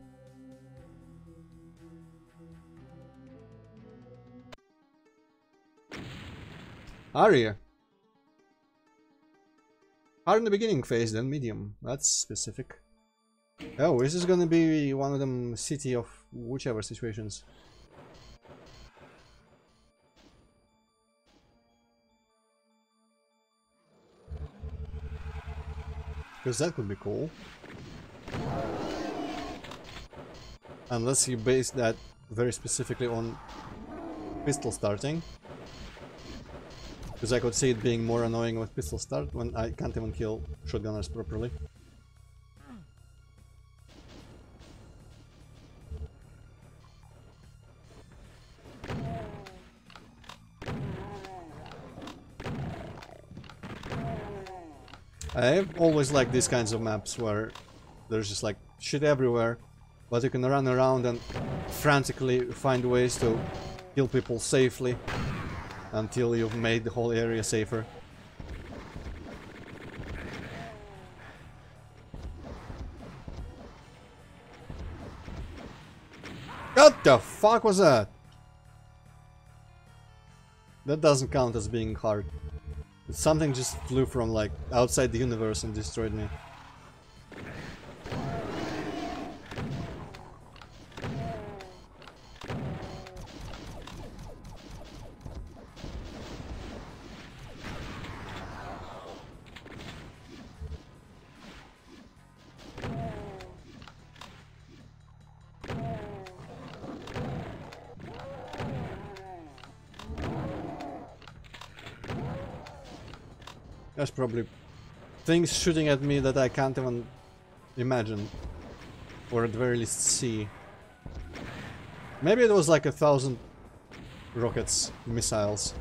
Aria. Hard in the beginning phase, then medium. That's specific. Oh, this is gonna be one of them city of whichever situations. Because that could be cool. Unless you base that very specifically on pistol starting. Because I could see it being more annoying with pistol start when I can't even kill shotgunners properly. I've always liked these kinds of maps where there's just like shit everywhere, but you can run around and frantically find ways to kill people safely until you've made the whole area safer. What the fuck was that? That doesn't count as being hard. Something just flew from like outside the universe and destroyed me. There's probably things shooting at me that I can't even imagine, or at the very least see. Maybe it was like 1,000 rockets, missiles.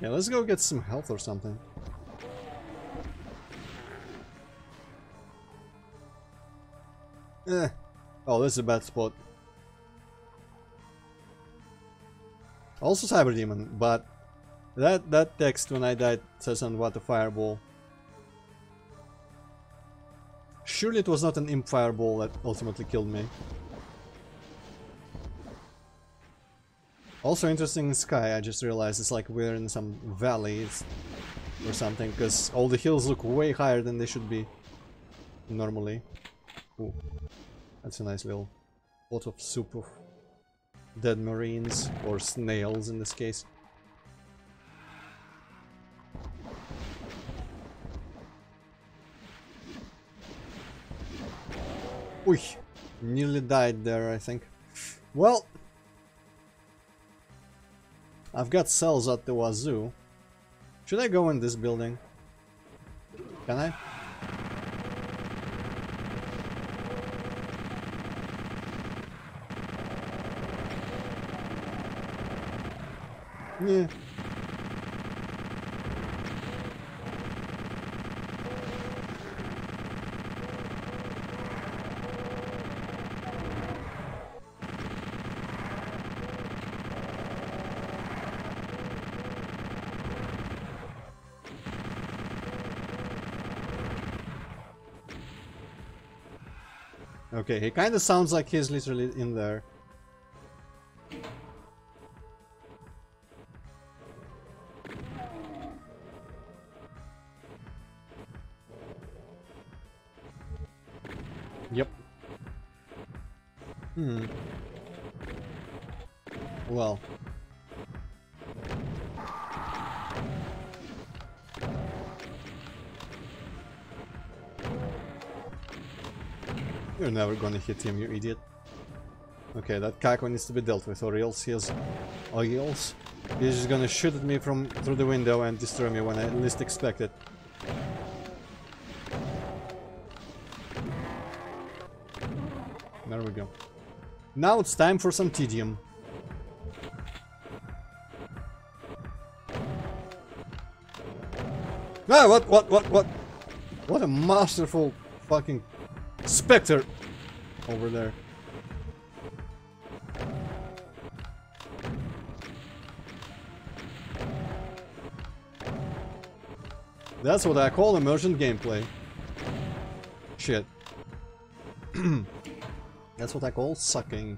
Yeah, let's go get some health or something. Oh, this is a bad spot. Also Cyber Demon, but that text when I died says on what a fireball. Surely it was not an imp fireball that ultimately killed me. Also interesting sky, I just realized it's like we're in some valleys or something, because all the hills look way higher than they should be normally. Ooh, that's a nice little pot of soup of dead marines, or snails in this case. Uy, nearly died there, I think. Well, I've got cells at the wazoo. Should I go in this building? Can I? Yeah. Okay, he kind of sounds like he's literally in there. Yep. Well. You're never gonna hit him, you idiot. Okay, that Kako needs to be dealt with, or else he's just gonna shoot at me from through the window and destroy me when I least expect it. There we go. Now it's time for some tedium. Ah, what? What a masterful fucking specter over there. That's what I call immersion gameplay. Shit. That's what I call sucking.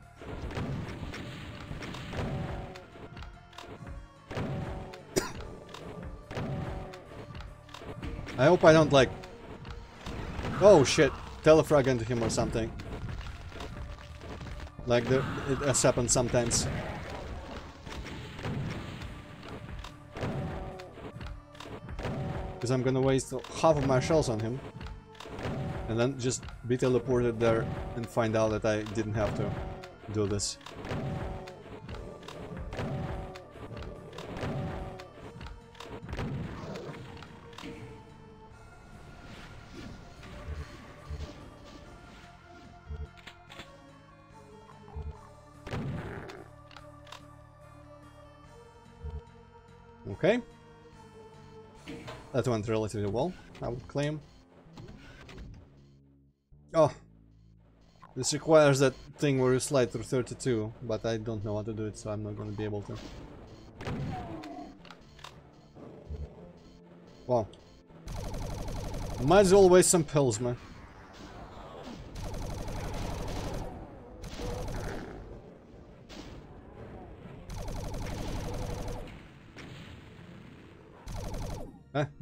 I hope I don't like... Oh shit, telefrag into him or something. Like it has happened sometimes. Because I'm gonna waste half of my shells on him. And then just be teleported there and find out that I didn't have to do this. Okay. That went relatively well, I would claim. Oh. This requires that thing where you slide through 32, but I don't know how to do it, so I'm not going to be able to. Wow. Might as well waste some pills, man.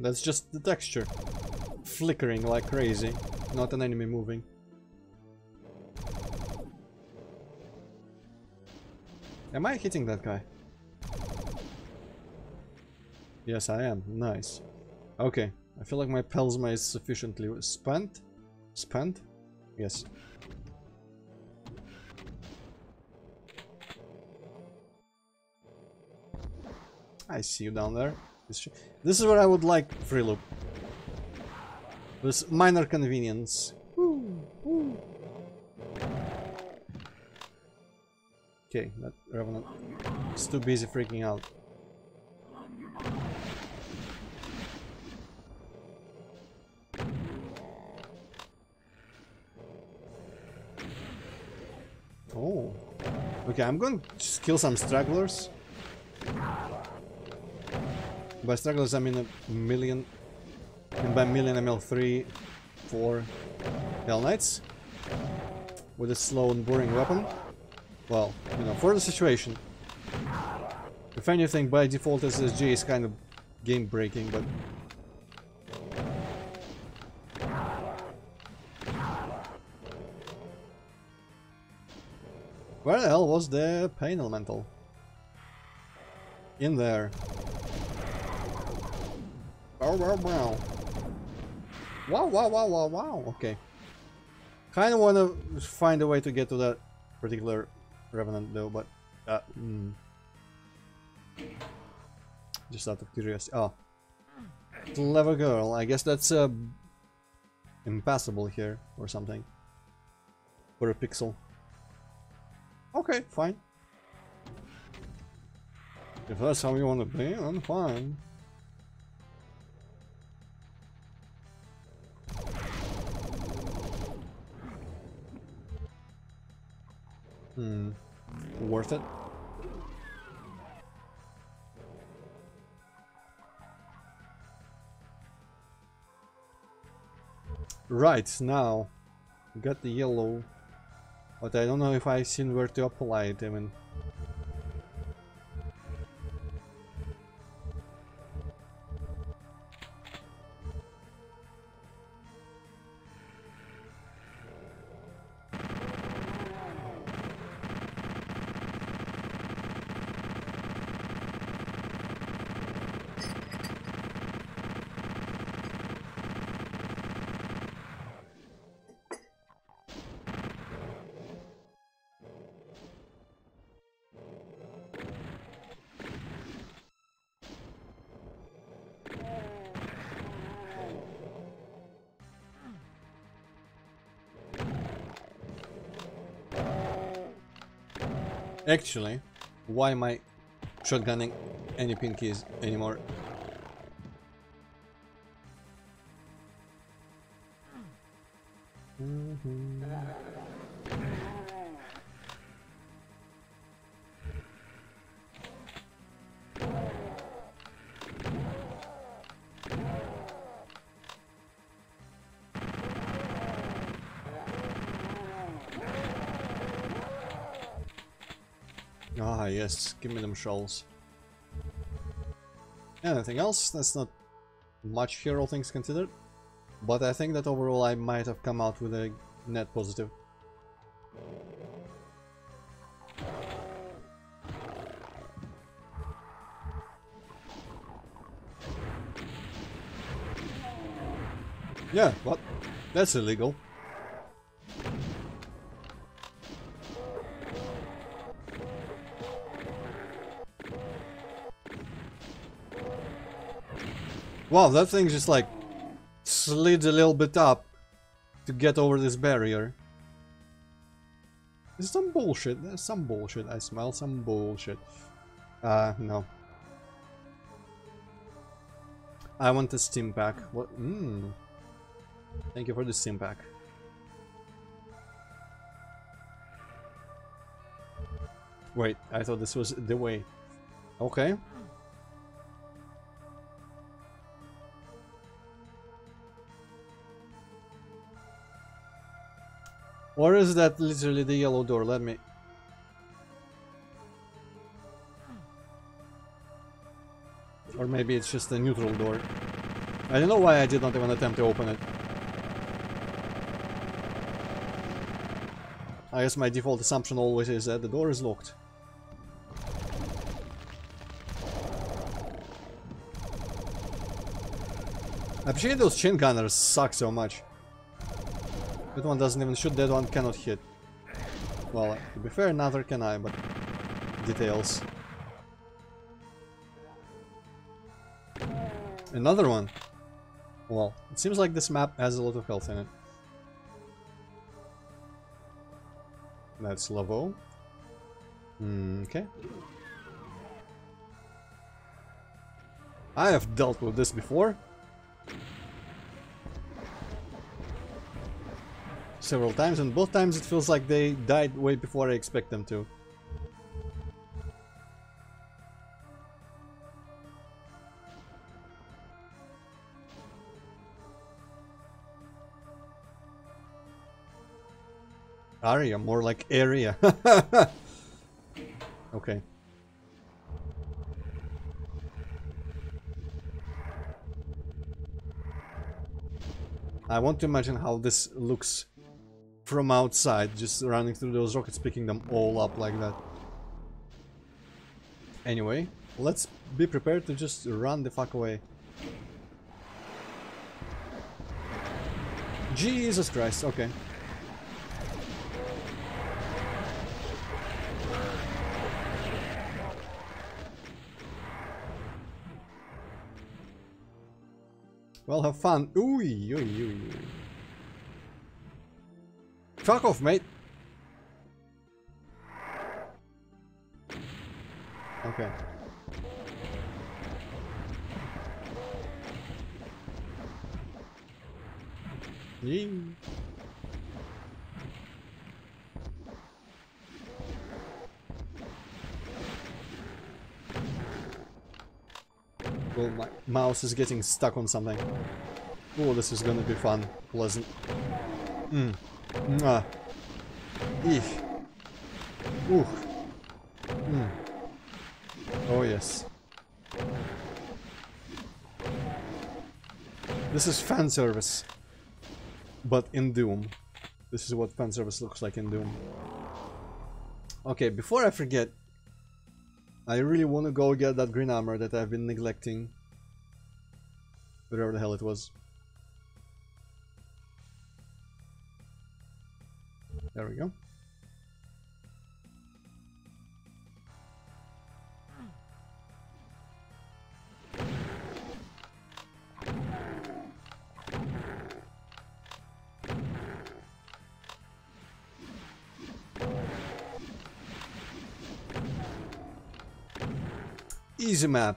That's just the texture. Flickering like crazy. Not an enemy moving. Am I hitting that guy? Yes, I am. Nice. Okay. I feel like my Pelsma is sufficiently spent. Spent? Yes. I see you down there. This is where I would like free loop. This minor convenience. Okay, that Revenant is too busy freaking out. Oh. Okay, I'm going to just kill some stragglers. By stragglers I mean a million, and by million I mean 3, 4 Hell Knights with a slow and boring weapon. Well, you know, for the situation. If anything, by default SSG is kind of game breaking, but where the hell was the pain elemental? In there. Wow. Wow. Okay. Kind of want to find a way to get to that particular Revenant though, but just out of curiosity. Oh, clever girl. I guess that's impassable here or something for a pixel. Okay, fine. If that's how you want to be, I'm fine. Worth it? Right, now got the yellow, but I don't know if I've seen where to apply it even. Actually, why am I shotgunning any pinkies anymore? Ah, yes, give me them shells. Anything else? That's not much here, all things considered. But I think that overall I might have come out with a net positive. Yeah, what? That's illegal. Wow, that thing just like slid a little bit up to get over this barrier. This is some bullshit. There's some bullshit. I smell some bullshit. No. I want the steam pack. What? Thank you for the steam pack. Wait, I thought this was the way. Okay. Or is that literally the yellow door? Let me... Or maybe it's just a neutral door. I don't know why I did not even attempt to open it. I guess my default assumption always is that the door is locked. I appreciate those chin gunners suck so much. That one doesn't even shoot, that one cannot hit. Well, to be fair, neither can I, but... details. Another one! Well, it seems like this map has a lot of health in it. That's Lavo. Okay. I have dealt with this before. Several times, and both times it feels like they died way before I expect them to. Aria, more like area. Okay. I want to imagine how this looks from outside, just running through those rockets, picking them all up like that. Anyway, let's be prepared to just run the fuck away. Jesus Christ, okay. Well, have fun. Ooh, ooh, ooh. Fuck off, mate. Okay. Yee. Well, my mouse is getting stuck on something. Oh, this is gonna be fun. Pleasant. Mwah. Eek. Ooh. Oh, yes. This is fan service. But in Doom. This is what fan service looks like in Doom. Okay, before I forget, I really want to go get that green armor that I've been neglecting. Whatever the hell it was. There we go. Easy map.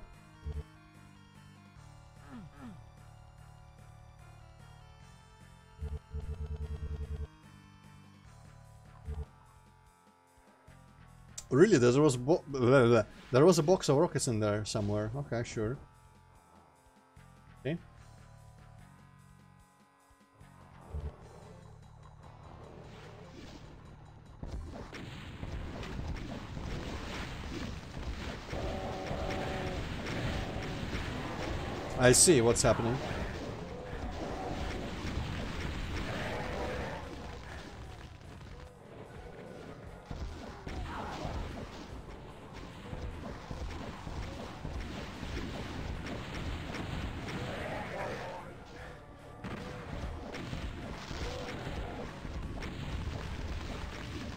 Really, there was there was a box of rockets in there somewhere. Okay, sure. Okay. I see what's happening.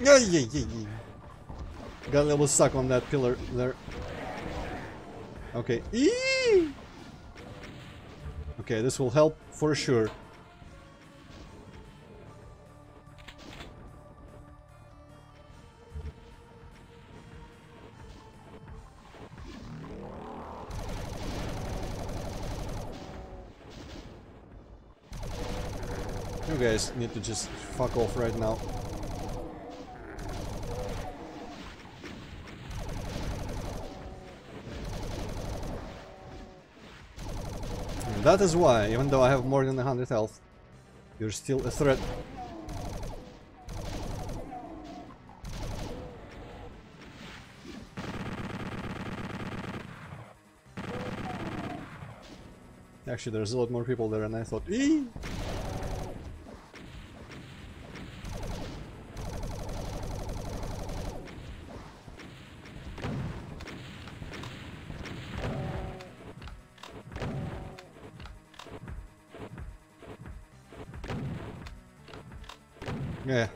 Yeah. Got a little stuck on that pillar there. Okay. Eee! Okay, this will help for sure. You guys need to just fuck off right now. That is why, even though I have more than 100 health, you're still a threat. Actually, there's a lot more people there than I thought. Eee! Yeah.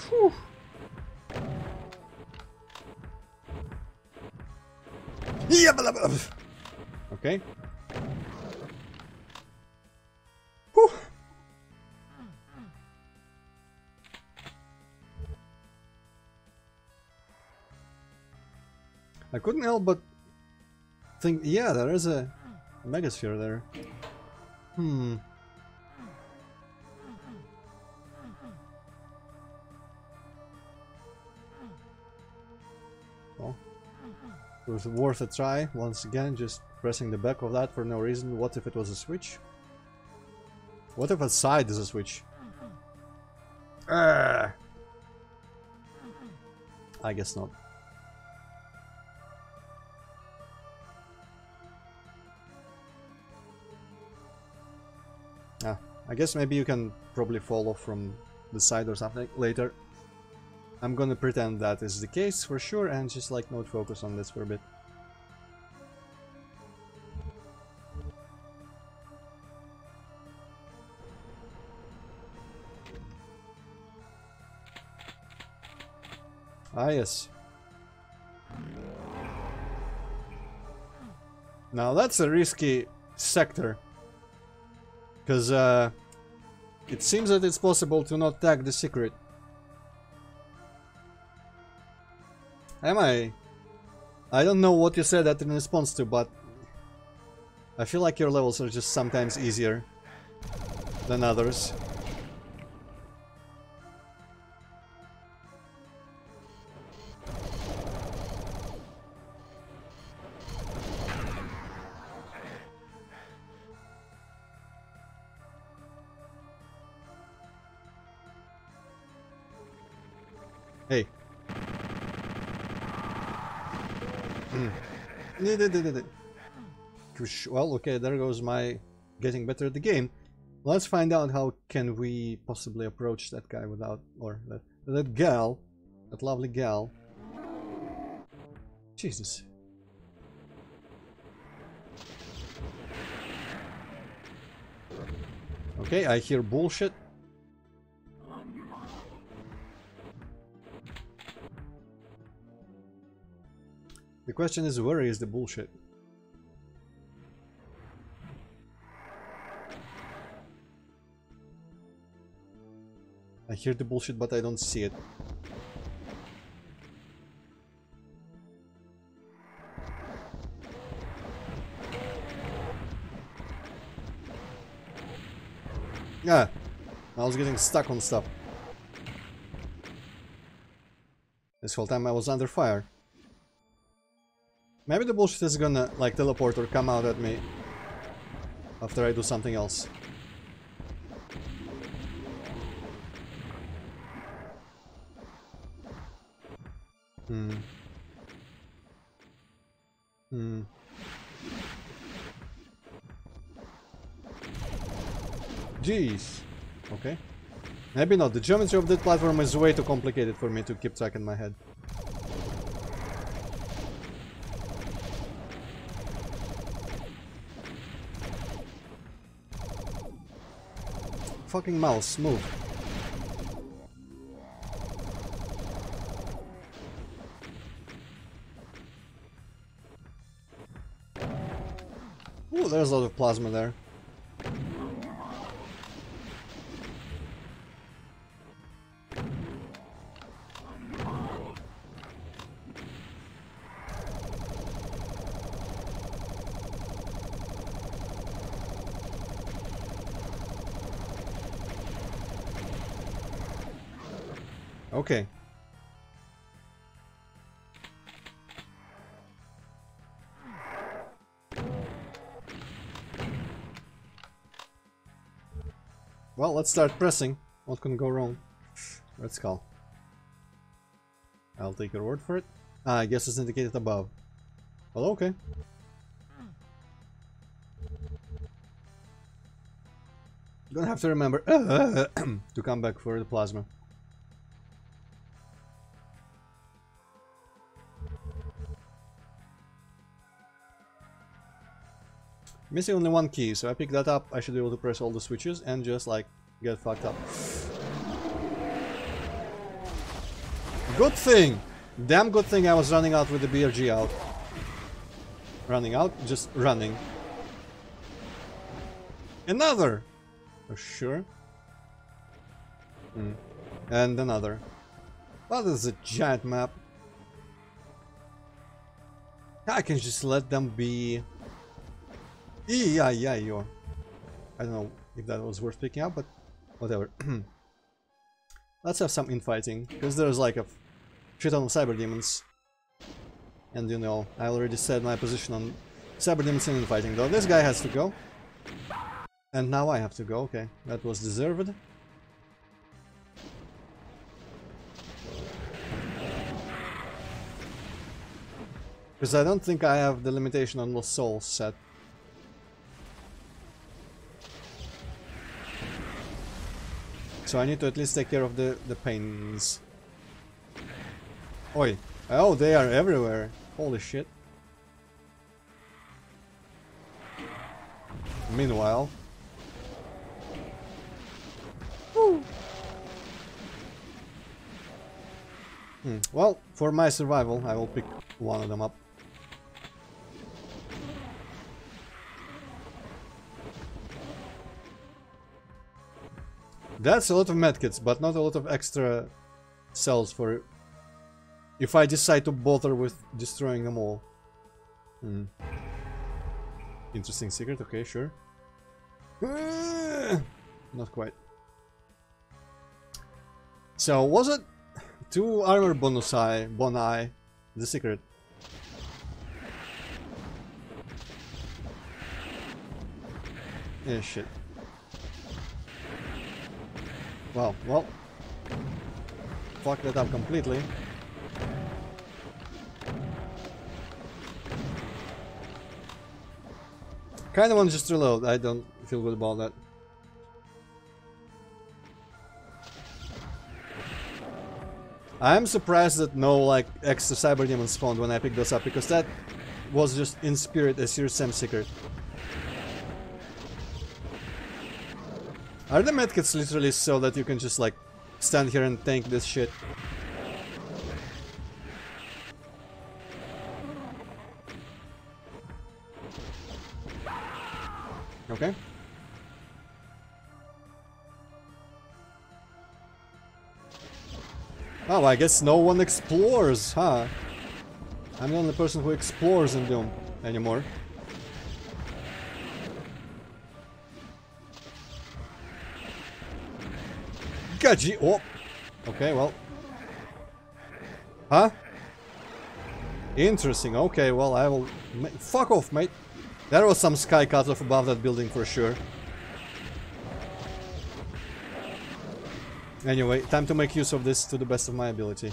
Whew. Yeah, blah, blah, blah. Okay. Whew. I couldn't help but think, yeah, there is a megasphere there. Well, it was worth a try. Once again, just pressing the back of that for no reason. What if it was a switch? What if a side is a switch? I guess not. I guess maybe you can probably fall off from the side or something later. I'm gonna pretend that is the case for sure and just like not focus on this for a bit. Ah, yes. Now that's a risky sector. Because it seems that it's possible to not tag the secret. Am I? I don't know what you said that in response to, but I feel like your levels are just sometimes easier than others. Hey. Well, okay, there goes my getting better at the game. Let's find out how can we possibly approach that guy without, or that gal, that lovely gal. Jesus. Okay, I hear bullshit. The question is, where is the bullshit? I hear the bullshit, but I don't see it. Yeah, I was getting stuck on stuff. This whole time I was under fire. Maybe the bullshit is gonna like teleport or come out at me after I do something else. Jeez. Okay. Maybe not. The geometry of that platform is way too complicated for me to keep track in my head. Fucking mouse, move. Ooh, there's a lot of plasma there. Okay. Well, let's start pressing. What can go wrong? Red skull. I'll take your word for it. Ah, I guess it's indicated above. Well, okay. Gonna have to remember to come back for the plasma. Missing only one key, so I pick that up. I should be able to press all the switches and just like get fucked up. Good thing! Damn good thing I was running out with the BRG out. Running out? Just running. Another! For sure. And another. Well, this is a giant map. I can just let them be... Yeah, I don't know if that was worth picking up, but whatever. Let's have some infighting, because there's like a shit ton of cyber demons. And you know, I already said my position on cyber demons and infighting, though this guy has to go. And now I have to go, okay. That was deserved. Because I don't think I have the limitation on the soul set. So I need to at least take care of the pains. Oi. Oh, they are everywhere. Holy shit. Meanwhile... Woo. Well, for my survival, I will pick one of them up. That's a lot of medkits, but not a lot of extra cells for if I decide to bother with destroying them all. Interesting secret, okay, sure. Not quite. So, was it 2 armor boni, the secret? Yeah, shit. Well, fuck that up completely. Kinda want to just reload, I don't feel good about that. I'm surprised that no like extra cyber demons spawned when I picked those up, because that was just in spirit a serious SEM secret. Are the medkits literally so that you can just like stand here and tank this shit? Okay. Oh, I guess no one explores, huh? I'm the only person who explores in Doom anymore. Gaji! Oh! Okay, well. Huh? Interesting. Okay, well, I will... Fuck off, mate. There was some sky cut off above that building for sure. Anyway, time to make use of this to the best of my ability.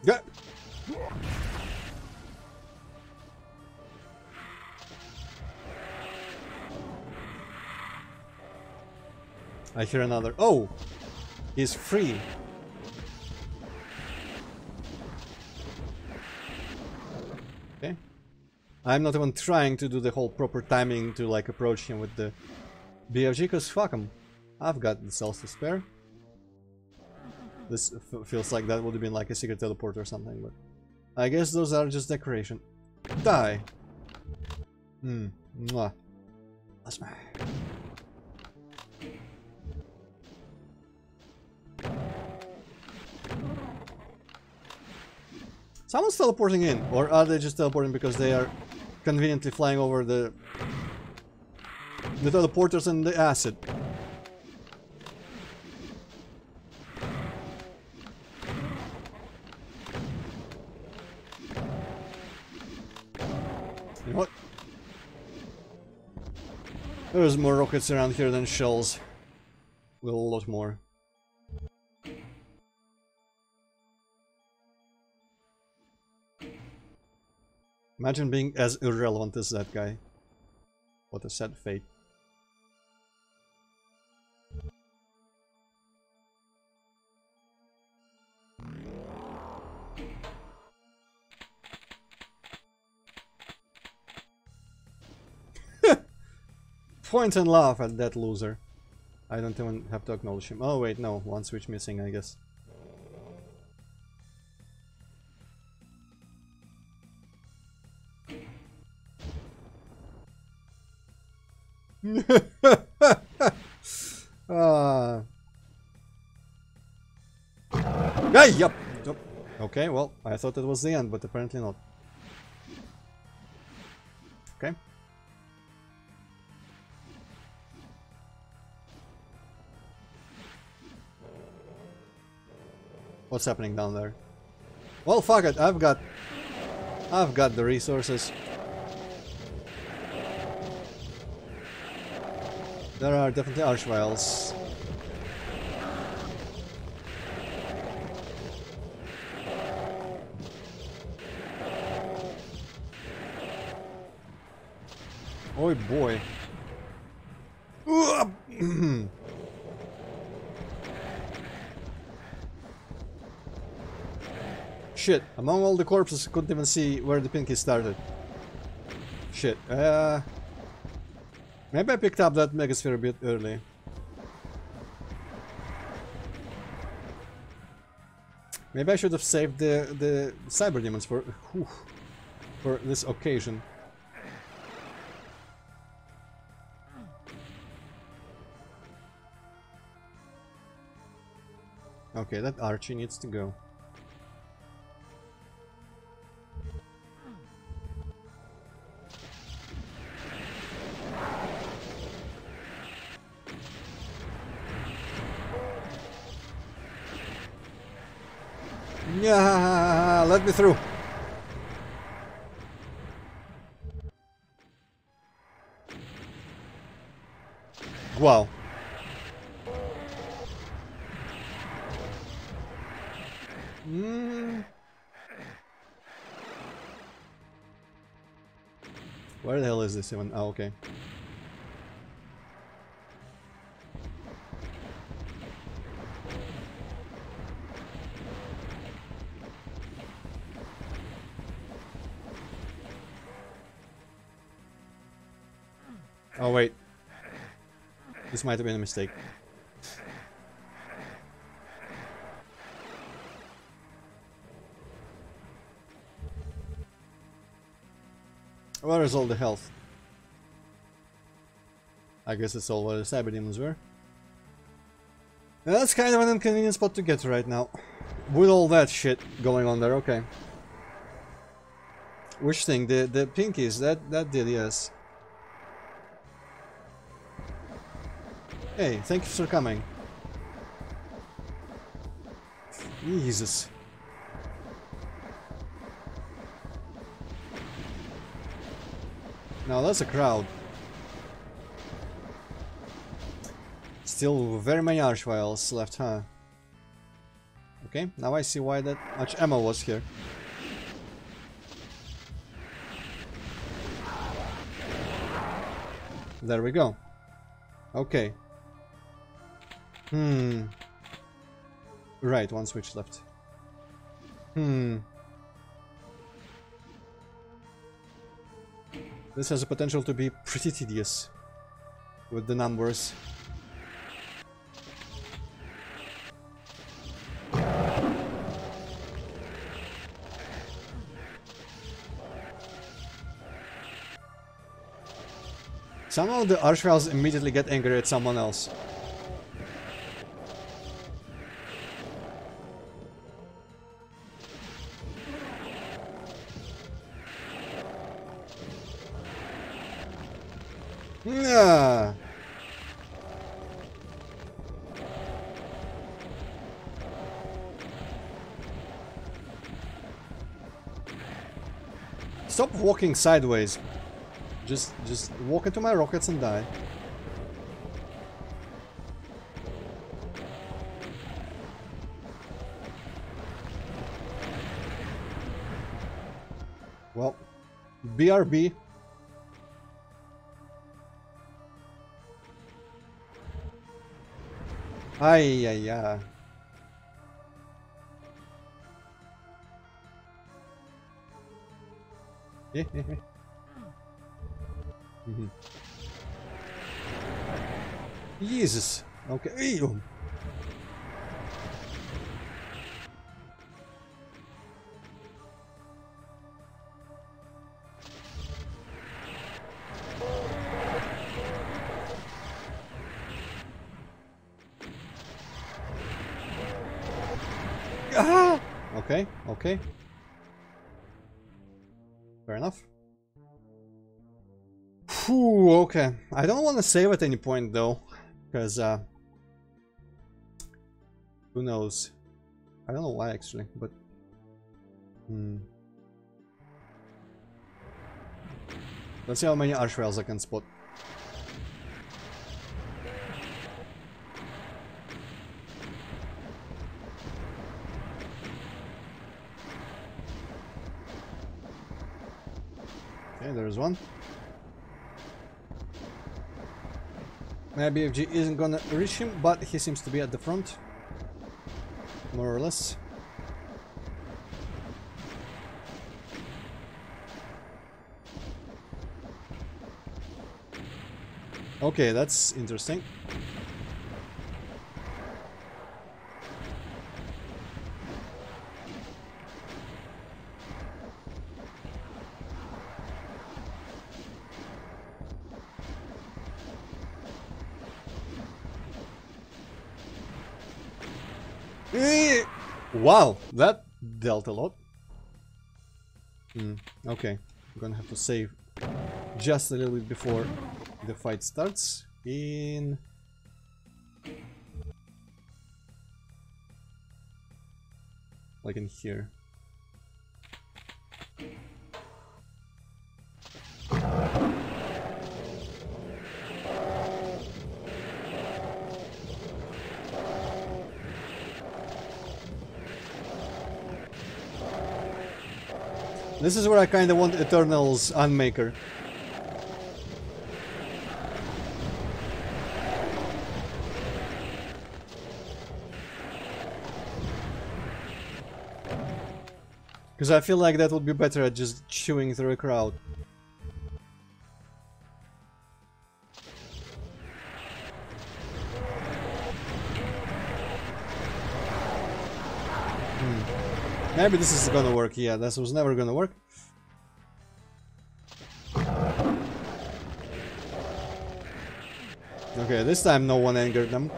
Yeah. I hear another. Oh! He's free. Okay. I'm not even trying to do the whole proper timing to like approach him with the BFG, because fuck him. I've got the cells to spare. This feels like that would have been like a secret teleport or something, but I guess those are just decoration. Die. Mwah. That's my... Someone's teleporting in, or are they just teleporting because they are conveniently flying over the teleporters and the acid? You know what? There's more rockets around here than shells. Well, a lot more. Imagine being as irrelevant as that guy. What a sad fate. Point and laugh at that loser. I don't even have to acknowledge him. Oh wait, no, one switch missing, I guess. Hey, yup. Okay, well, I thought it was the end, but apparently not. Okay. What's happening down there? Well, fuck it. I've got the resources. There are definitely archviles. Oh boy. Shit, among all the corpses, couldn't even see where the pinky started. Shit, maybe I picked up that megasphere a bit early. Maybe I should have saved the cyber demons for this occasion. Okay, that Archie needs to go. Yeah, let me through. Wow. Where the hell is this even? Oh, okay. Oh wait. This might have been a mistake. Where is all the health? I guess it's all where the cyber demons were. That's kind of an inconvenient spot to get to right now. With all that shit going on there, okay. Which thing? The pinkies, that did, yes. Hey, thank you for coming. Jesus. Now that's a crowd. Still very many archviles left, huh? Okay, now I see why that much ammo was here. There we go. Okay. Right, one switch left. This has a potential to be pretty tedious with the numbers. Somehow the archviles immediately get angry at someone else. Yeah. Stop walking sideways. Just walk into my rockets and die. Well, BRB. Ay, ay, ay. Jesus. Okay. Ew. Ah! Okay, okay. Fair enough. Whew, okay. I don't want to save at any point though, because who knows? I don't know why actually, but let's see how many archviles I can spot. Okay, there's one. My BFG isn't gonna reach him, but he seems to be at the front. More or less. Okay, that's interesting. Wow, that dealt a lot. Okay, I'm gonna have to save just a little bit before the fight starts. Like in here. This is where I kinda want Eternal's Unmaker. Because I feel like that would be better at just chewing through a crowd. Maybe this is gonna work. Yeah, this was never gonna work. Okay, this time no one angered them.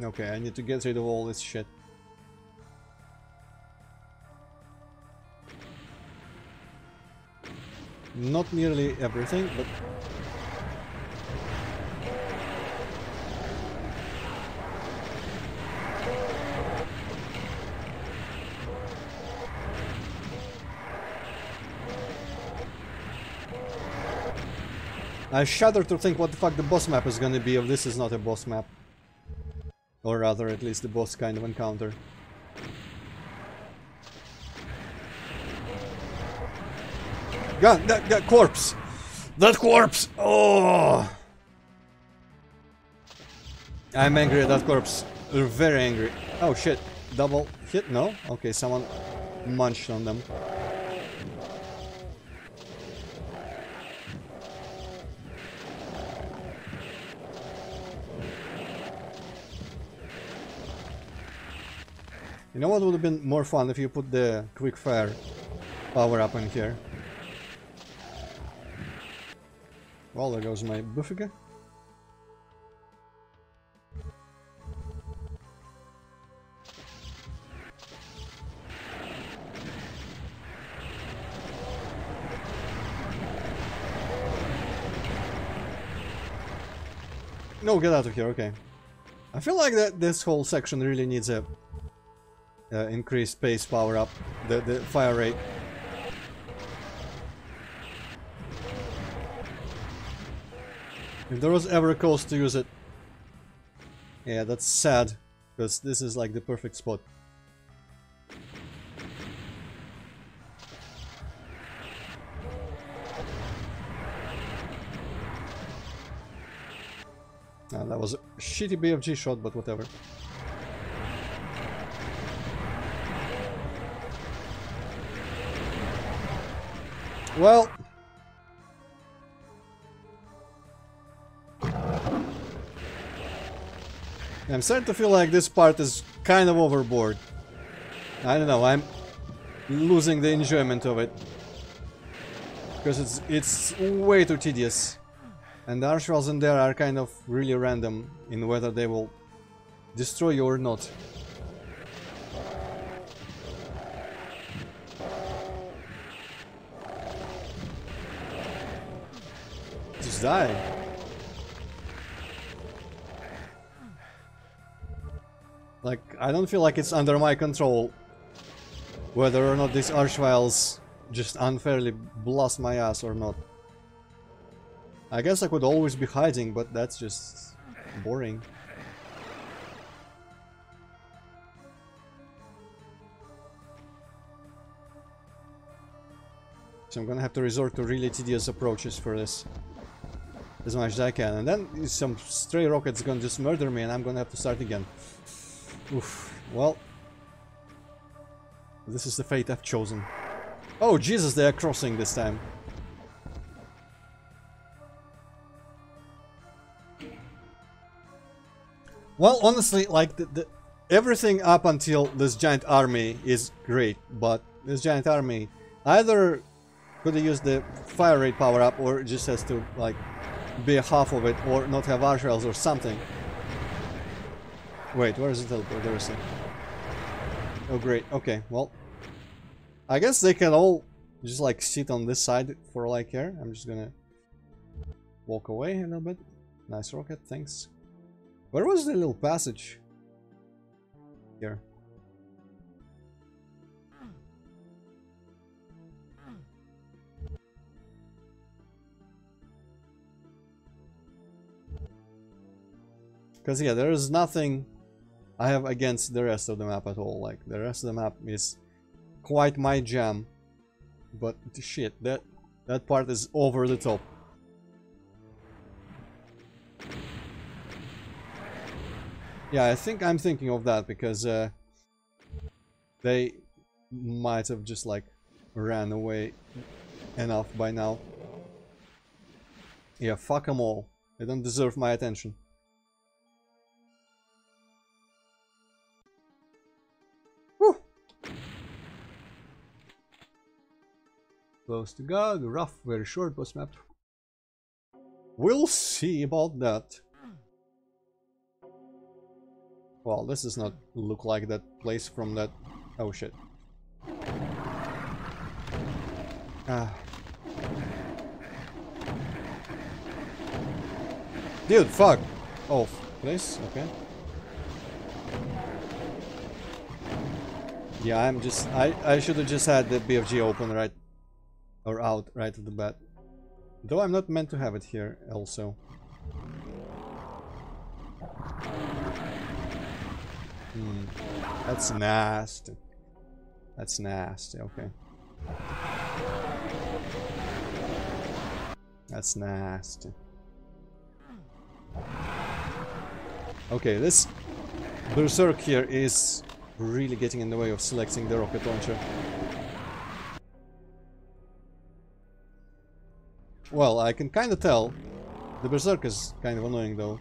Okay, I need to get rid of all this shit. Not nearly everything, but... I shudder to think what the fuck the boss map is gonna be if this is not a boss map. Or rather, at least the boss kind of encounter. God, that corpse! That corpse! Oh! I'm angry at that corpse. Very angry. Oh shit. Double hit? No? Okay, someone munched on them. You know what would have been more fun if you put the quick fire power up in here? Well, there goes my Buffiga. No, get out of here, okay. I feel like that this whole section really needs a increased pace power up, the fire rate. If there was ever a cause to use it. Yeah, that's sad, because this is like the perfect spot. That was a shitty BFG shot, but whatever. Well, I'm starting to feel like this part is kind of overboard. I don't know, I'm losing the enjoyment of it. Because it's way too tedious. And the archvals in there are kind of really random in whether they will destroy you or not. Just die. Like, I don't feel like it's under my control whether or not these archviles just unfairly blast my ass or not. I guess I could always be hiding, but that's just boring. So I'm gonna have to resort to really tedious approaches for this. As much as I can. And then some stray rockets gonna just murder me and I'm gonna have to start again. Oof. Well. This is the fate I've chosen. Oh Jesus, they are crossing this time. Well, honestly, like, everything up until this giant army is great, but this giant army either could have used the fire rate power up, or it just has to, like, be half of it, or not have archvals or something. Wait, where is the teleport? There is it. Oh, great. Okay, well, I guess they can all just, like, sit on this side for all I care. I'm just gonna walk away a little bit. Nice rocket, thanks. Where was the little passage? Here. Because yeah, there is nothing I have against the rest of the map at all. Like, the rest of the map is quite my jam. but shit, that part is over the top. Yeah, I think I'm thinking of that because they might have just like ran away enough by now. Yeah, fuck them all. They don't deserve my attention. Whew. Close to God, rough, very short boss map. We'll see about that. Well, this does not look like that place from that... Oh shit. Ah. Dude, fuck! Off, please, okay. Yeah, I'm just... I should have just had the BFG open right... Or out right at the bat. Though I'm not meant to have it here, also. That's nasty. That's nasty, okay. That's nasty. Okay, this Berserk here is really getting in the way of selecting the rocket launcher. Well, I can kind of tell. The Berserk is kind of annoying though.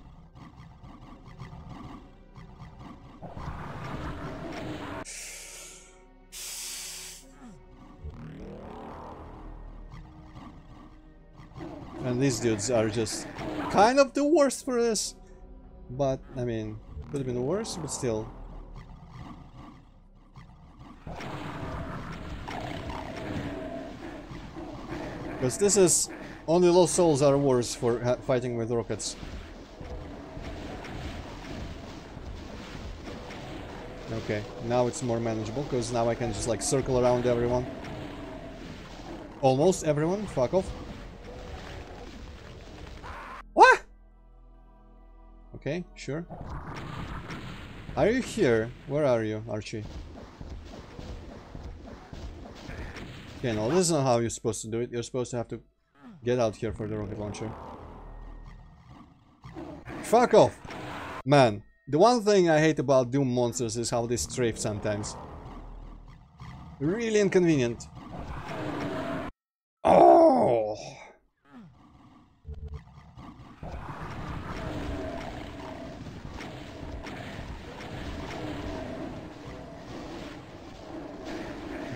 And these dudes are just kind of the worst for this. But, I mean, could have been worse, but still. Because this is... Only low souls are worse for fighting with rockets. Okay, now it's more manageable, because now I can just like circle around everyone. Almost everyone, fuck off. What? Okay, sure. Are you here? Where are you, Archie? Okay, no, this is not how you're supposed to do it. You're supposed to have to get out here for the rocket launcher. Fuck off! Man, the one thing I hate about Doom monsters is how they strafe sometimes. Really inconvenient. Oh!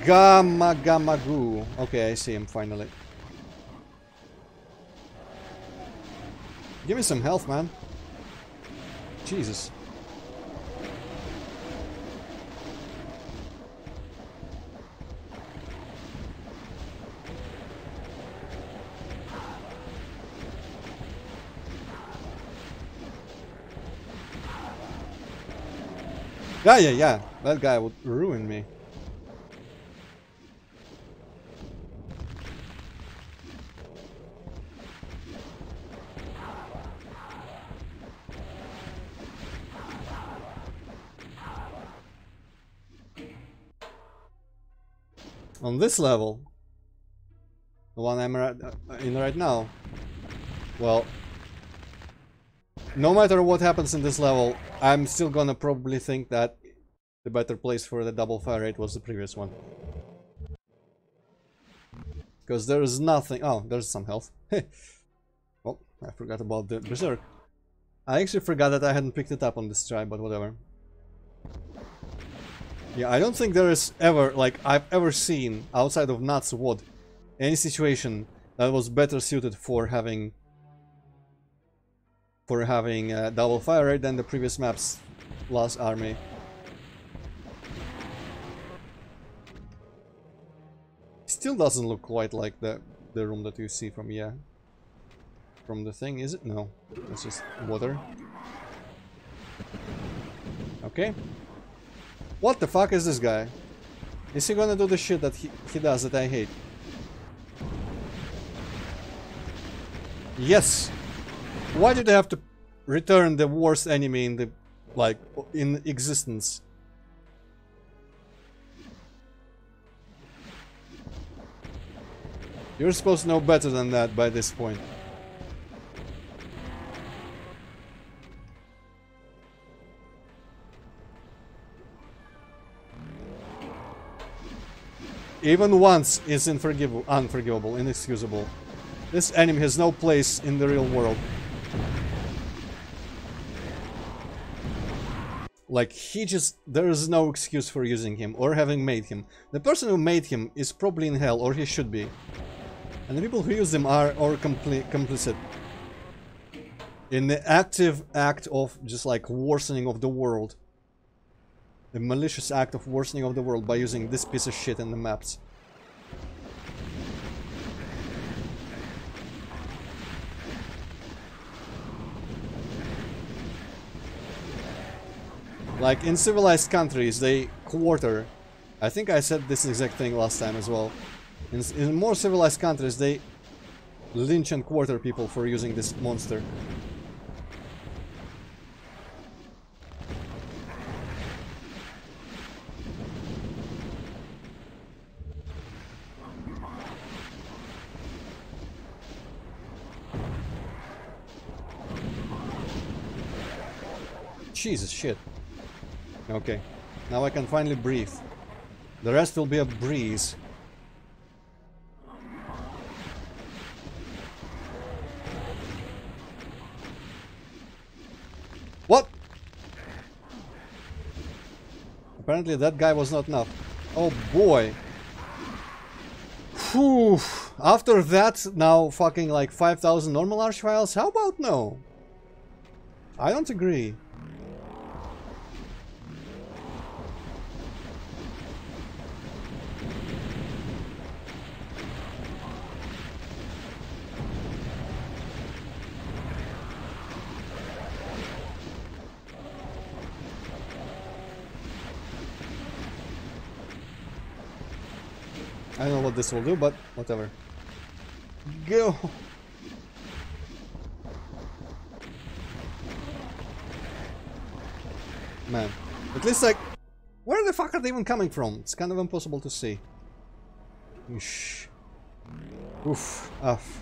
Gamma goo. Okay, I see him finally. Give me some health, man. Jesus. Yeah. That guy would ruin me. On this level, the one I'm in right now, well, no matter what happens in this level, I'm still gonna probably think that the better place for the double fire rate was the previous one. Because there is nothing... Oh, there's some health. Oh, I forgot about the Berserk. I actually forgot that I hadn't picked it up on this try, but whatever. Yeah, I don't think there is ever, like, I've ever seen, outside of Happy.wad, any situation that was better suited for having double fire rate than the previous map's last army. Still doesn't look quite like the room that you see from from the thing, is it? No, it's just water. Okay. What the fuck is this guy? Is he gonna do the shit that he does that I hate? Yes! Why did they have to return the worst enemy in the, like, in existence? You're supposed to know better than that by this point. Even once is unforgivable, inexcusable. This enemy has no place in the real world. Like, there is no excuse for using him or having made him. The person who made him is probably in hell, or he should be. And the people who use them are complicit in the active act of just like worsening of the world. The malicious act of worsening of the world by using this piece of shit in the maps. Like in civilized countries, they quarter. I think I said this exact thing last time as well. In more civilized countries, they lynch and quarter people for using this monster. Jesus shit. Okay, now I can finally breathe. The rest will be a breeze. What? Apparently that guy was not enough. Oh boy. Whew. After that, now fucking like 5,000 normal archviles? How about no? I don't agree. I don't know what this will do, but whatever. Go! Man. At least like... Where the fuck are they even coming from? It's kind of impossible to see. Shh. Oof. Uff.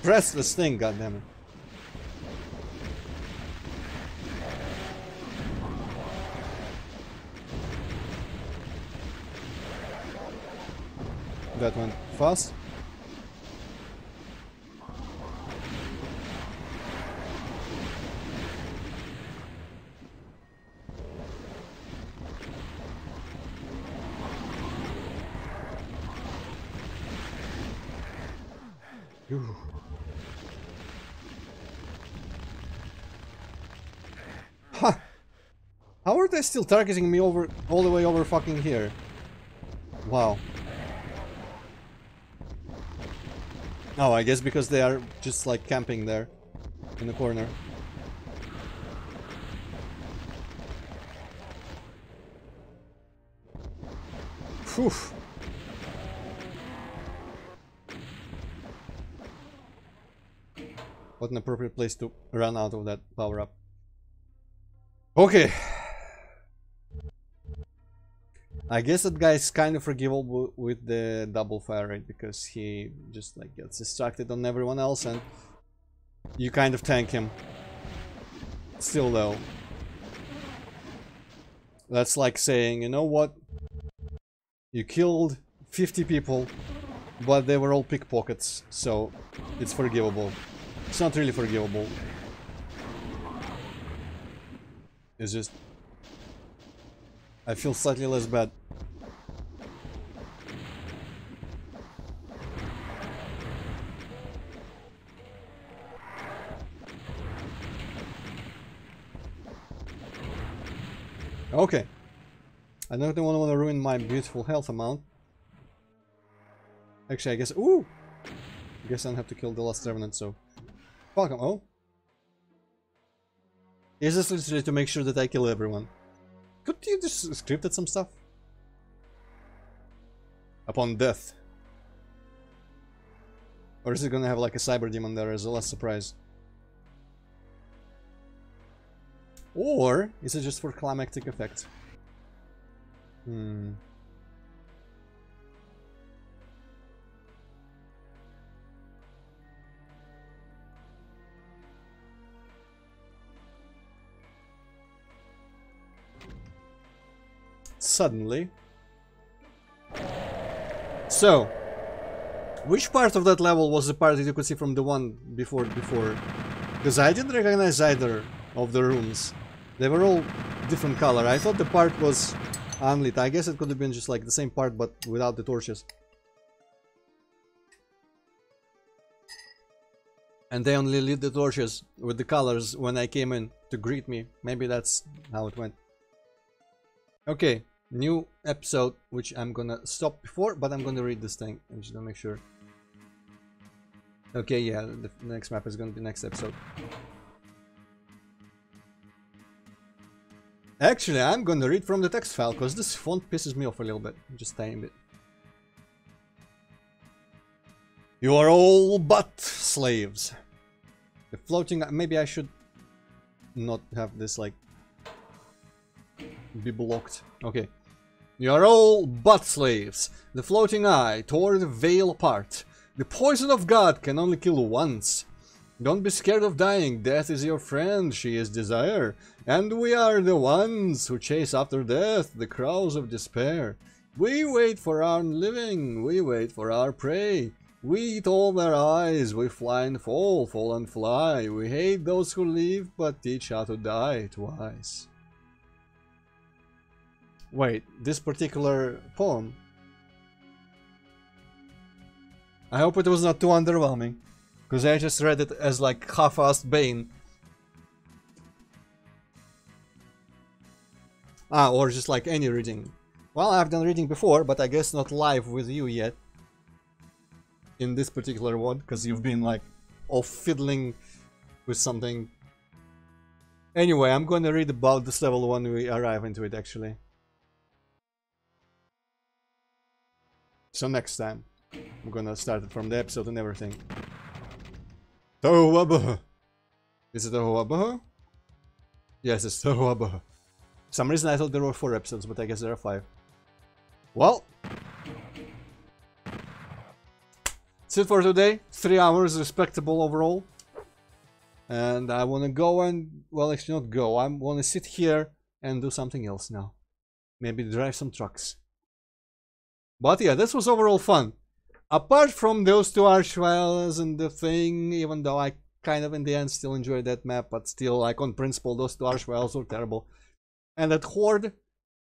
Press this thing, goddammit. That went fast. Ha! How are they still targeting me all the way over fucking here? Wow. Oh, I guess because they are just like camping there in the corner. Phew. What an appropriate place to run out of that power up. Okay. I guess that guy is kind of forgivable with the double fire rate because he just like gets distracted on everyone else and you kind of tank him. Still though, that's like saying, you know what? You killed 50 people, but they were all pickpockets, so it's forgivable. It's not really forgivable. It's just... I feel slightly less bad. Okay. I don't want to ruin my beautiful health amount. Actually, I guess... Ooh! I guess I don't have to kill the last revenant, so... Fuck him. Oh. Is this literally to make sure that I kill everyone? Could you just scripted some stuff? Upon death. Or is it gonna have like a cyber demon there as a last surprise? Or is it just for climactic effect? Hmm. Suddenly. So, which part of that level was the part that you could see from the one before? Because I didn't recognize either of the rooms. They were all different color. I thought the part was unlit. I guess it could have been just like the same part but without the torches. And they only lit the torches with the colors when I came in to greet me. Maybe that's how it went. Okay, new episode, which I'm gonna stop before, but I'm gonna read this thing. I'm just gonna make sure. Okay, yeah, the next map is gonna be next episode. Actually, I'm gonna read from the text file, because this font pisses me off a little bit. Just tiny bit. You are all but slaves. The floating... Maybe I should not have this, like, be blocked. Okay. You are all but slaves. The floating eye tore the veil apart. The poison of God can only kill once. Don't be scared of dying. Death is your friend. She is desire. And we are the ones who chase after death, the crows of despair. We wait for our living. We wait for our prey. We eat all their eyes. We fly and fall, fall and fly. We hate those who live, but teach how to die twice. Wait, this particular poem... I hope it was not too underwhelming, because I just read it as like half-assed Bane. Ah, or just like any reading. Well, I've done reading before, but I guess not live with you yet. In this particular one, because you've been like off fiddling with something. Anyway, I'm going to read about this level when we arrive into it, actually. So next time, I'm gonna start it from the episode and everything. Tohuwabohu. Is it Tohuwabohu? Yes, it's Tohuwabohu. For some reason I thought there were 4 episodes, but I guess there are 5. Well, that's it for today. 3 hours, respectable overall. And I wanna go and, well, actually not go. I wanna sit here and do something else now. Maybe drive some trucks. But yeah, this was overall fun. Apart from those 2 archviles and the thing, even though I kind of in the end still enjoyed that map, but still, like on principle, those 2 archviles were terrible. And that Horde,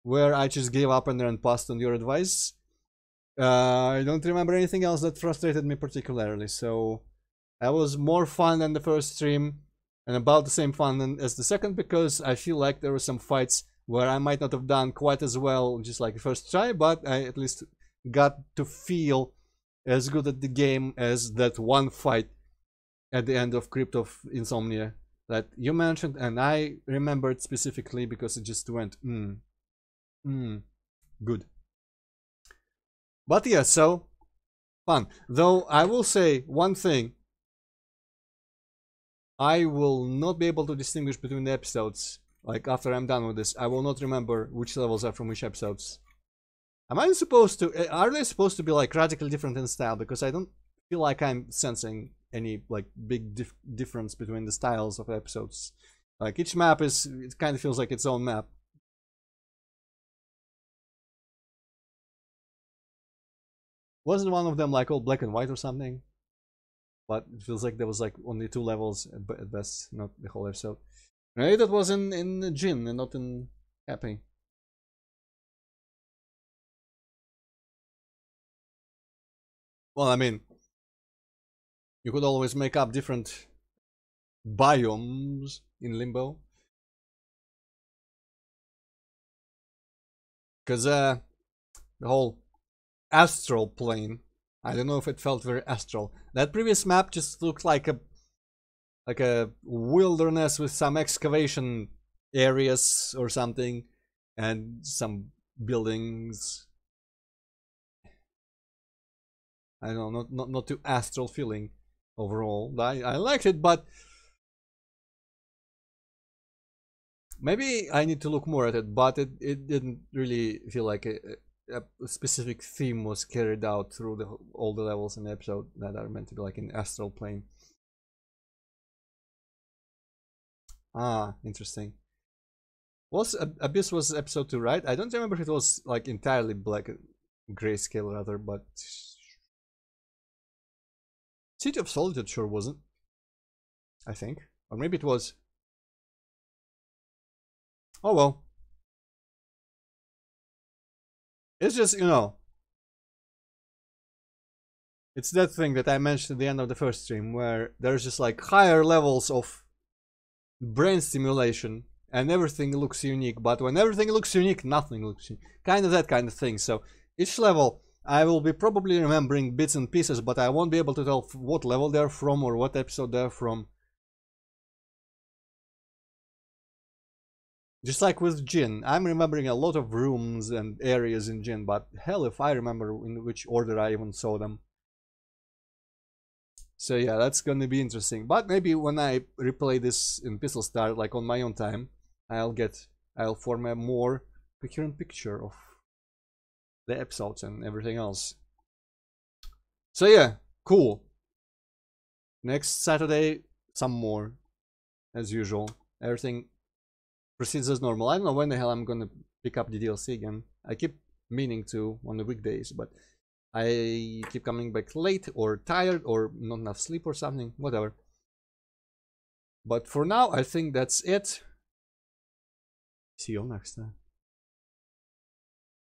where I just gave up and ran past on your advice. I don't remember anything else that frustrated me particularly, so that was more fun than the first stream, and about the same fun as the second, because I feel like there were some fights where I might not have done quite as well just like the first try, but I at least got to feel as good at the game as that one fight at the end of Crypt of Insomnia that you mentioned, and I remembered specifically because it just went good. But yeah, so fun. Though I will say one thing, I will not be able to distinguish between the episodes. Like after I'm done with this, I will not remember which levels are from which episodes. Am I supposed to? Are they supposed to be like radically different in style? Because I don't feel like I'm sensing any like big difference between the styles of episodes. Like each map is, it kind of feels like its own map. Wasn't one of them like all black and white or something? But it feels like there was like only 2 levels at best, not the whole episode. Maybe that was in Djinn and not in Happy. Well, I mean, you could always make up different biomes in Limbo. Because the whole astral plane, I don't know if it felt very astral. That previous map just looked like a wilderness with some excavation areas or something and some buildings. I don't know, not too astral feeling overall. I liked it, but Maybe I need to look more at it, but it didn't really feel like a specific theme was carried out through all the levels in the episode that are meant to be like in astral plane. Ah, interesting. Abyss was episode 2, right? I don't remember if it was like entirely black grayscale rather, but City of Solitude sure wasn't. I think. Or maybe it was. Oh well. It's just, you know, it's that thing that I mentioned at the end of the first stream where there's just like higher levels of brain stimulation and everything looks unique, but when everything looks unique, nothing looks unique. Kind of that kind of thing. So each level I will be probably remembering bits and pieces, but I won't be able to tell what level they're from or what episode they're from. Just like with Djinn, I'm remembering a lot of rooms and areas in Djinn, but hell if I remember in which order I even saw them. So yeah, that's gonna be interesting. But maybe when I replay this in Pistol Star, like on my own time, I'll form a more coherent picture of the episodes and everything else. So yeah, cool. Next Saturday, some more, as usual. Everything proceeds as normal. I don't know when the hell I'm gonna pick up the DLC again. I keep meaning to on the weekdays, but I keep coming back late or tired or not enough sleep or something, whatever. But for now, I think that's it. See you all next time.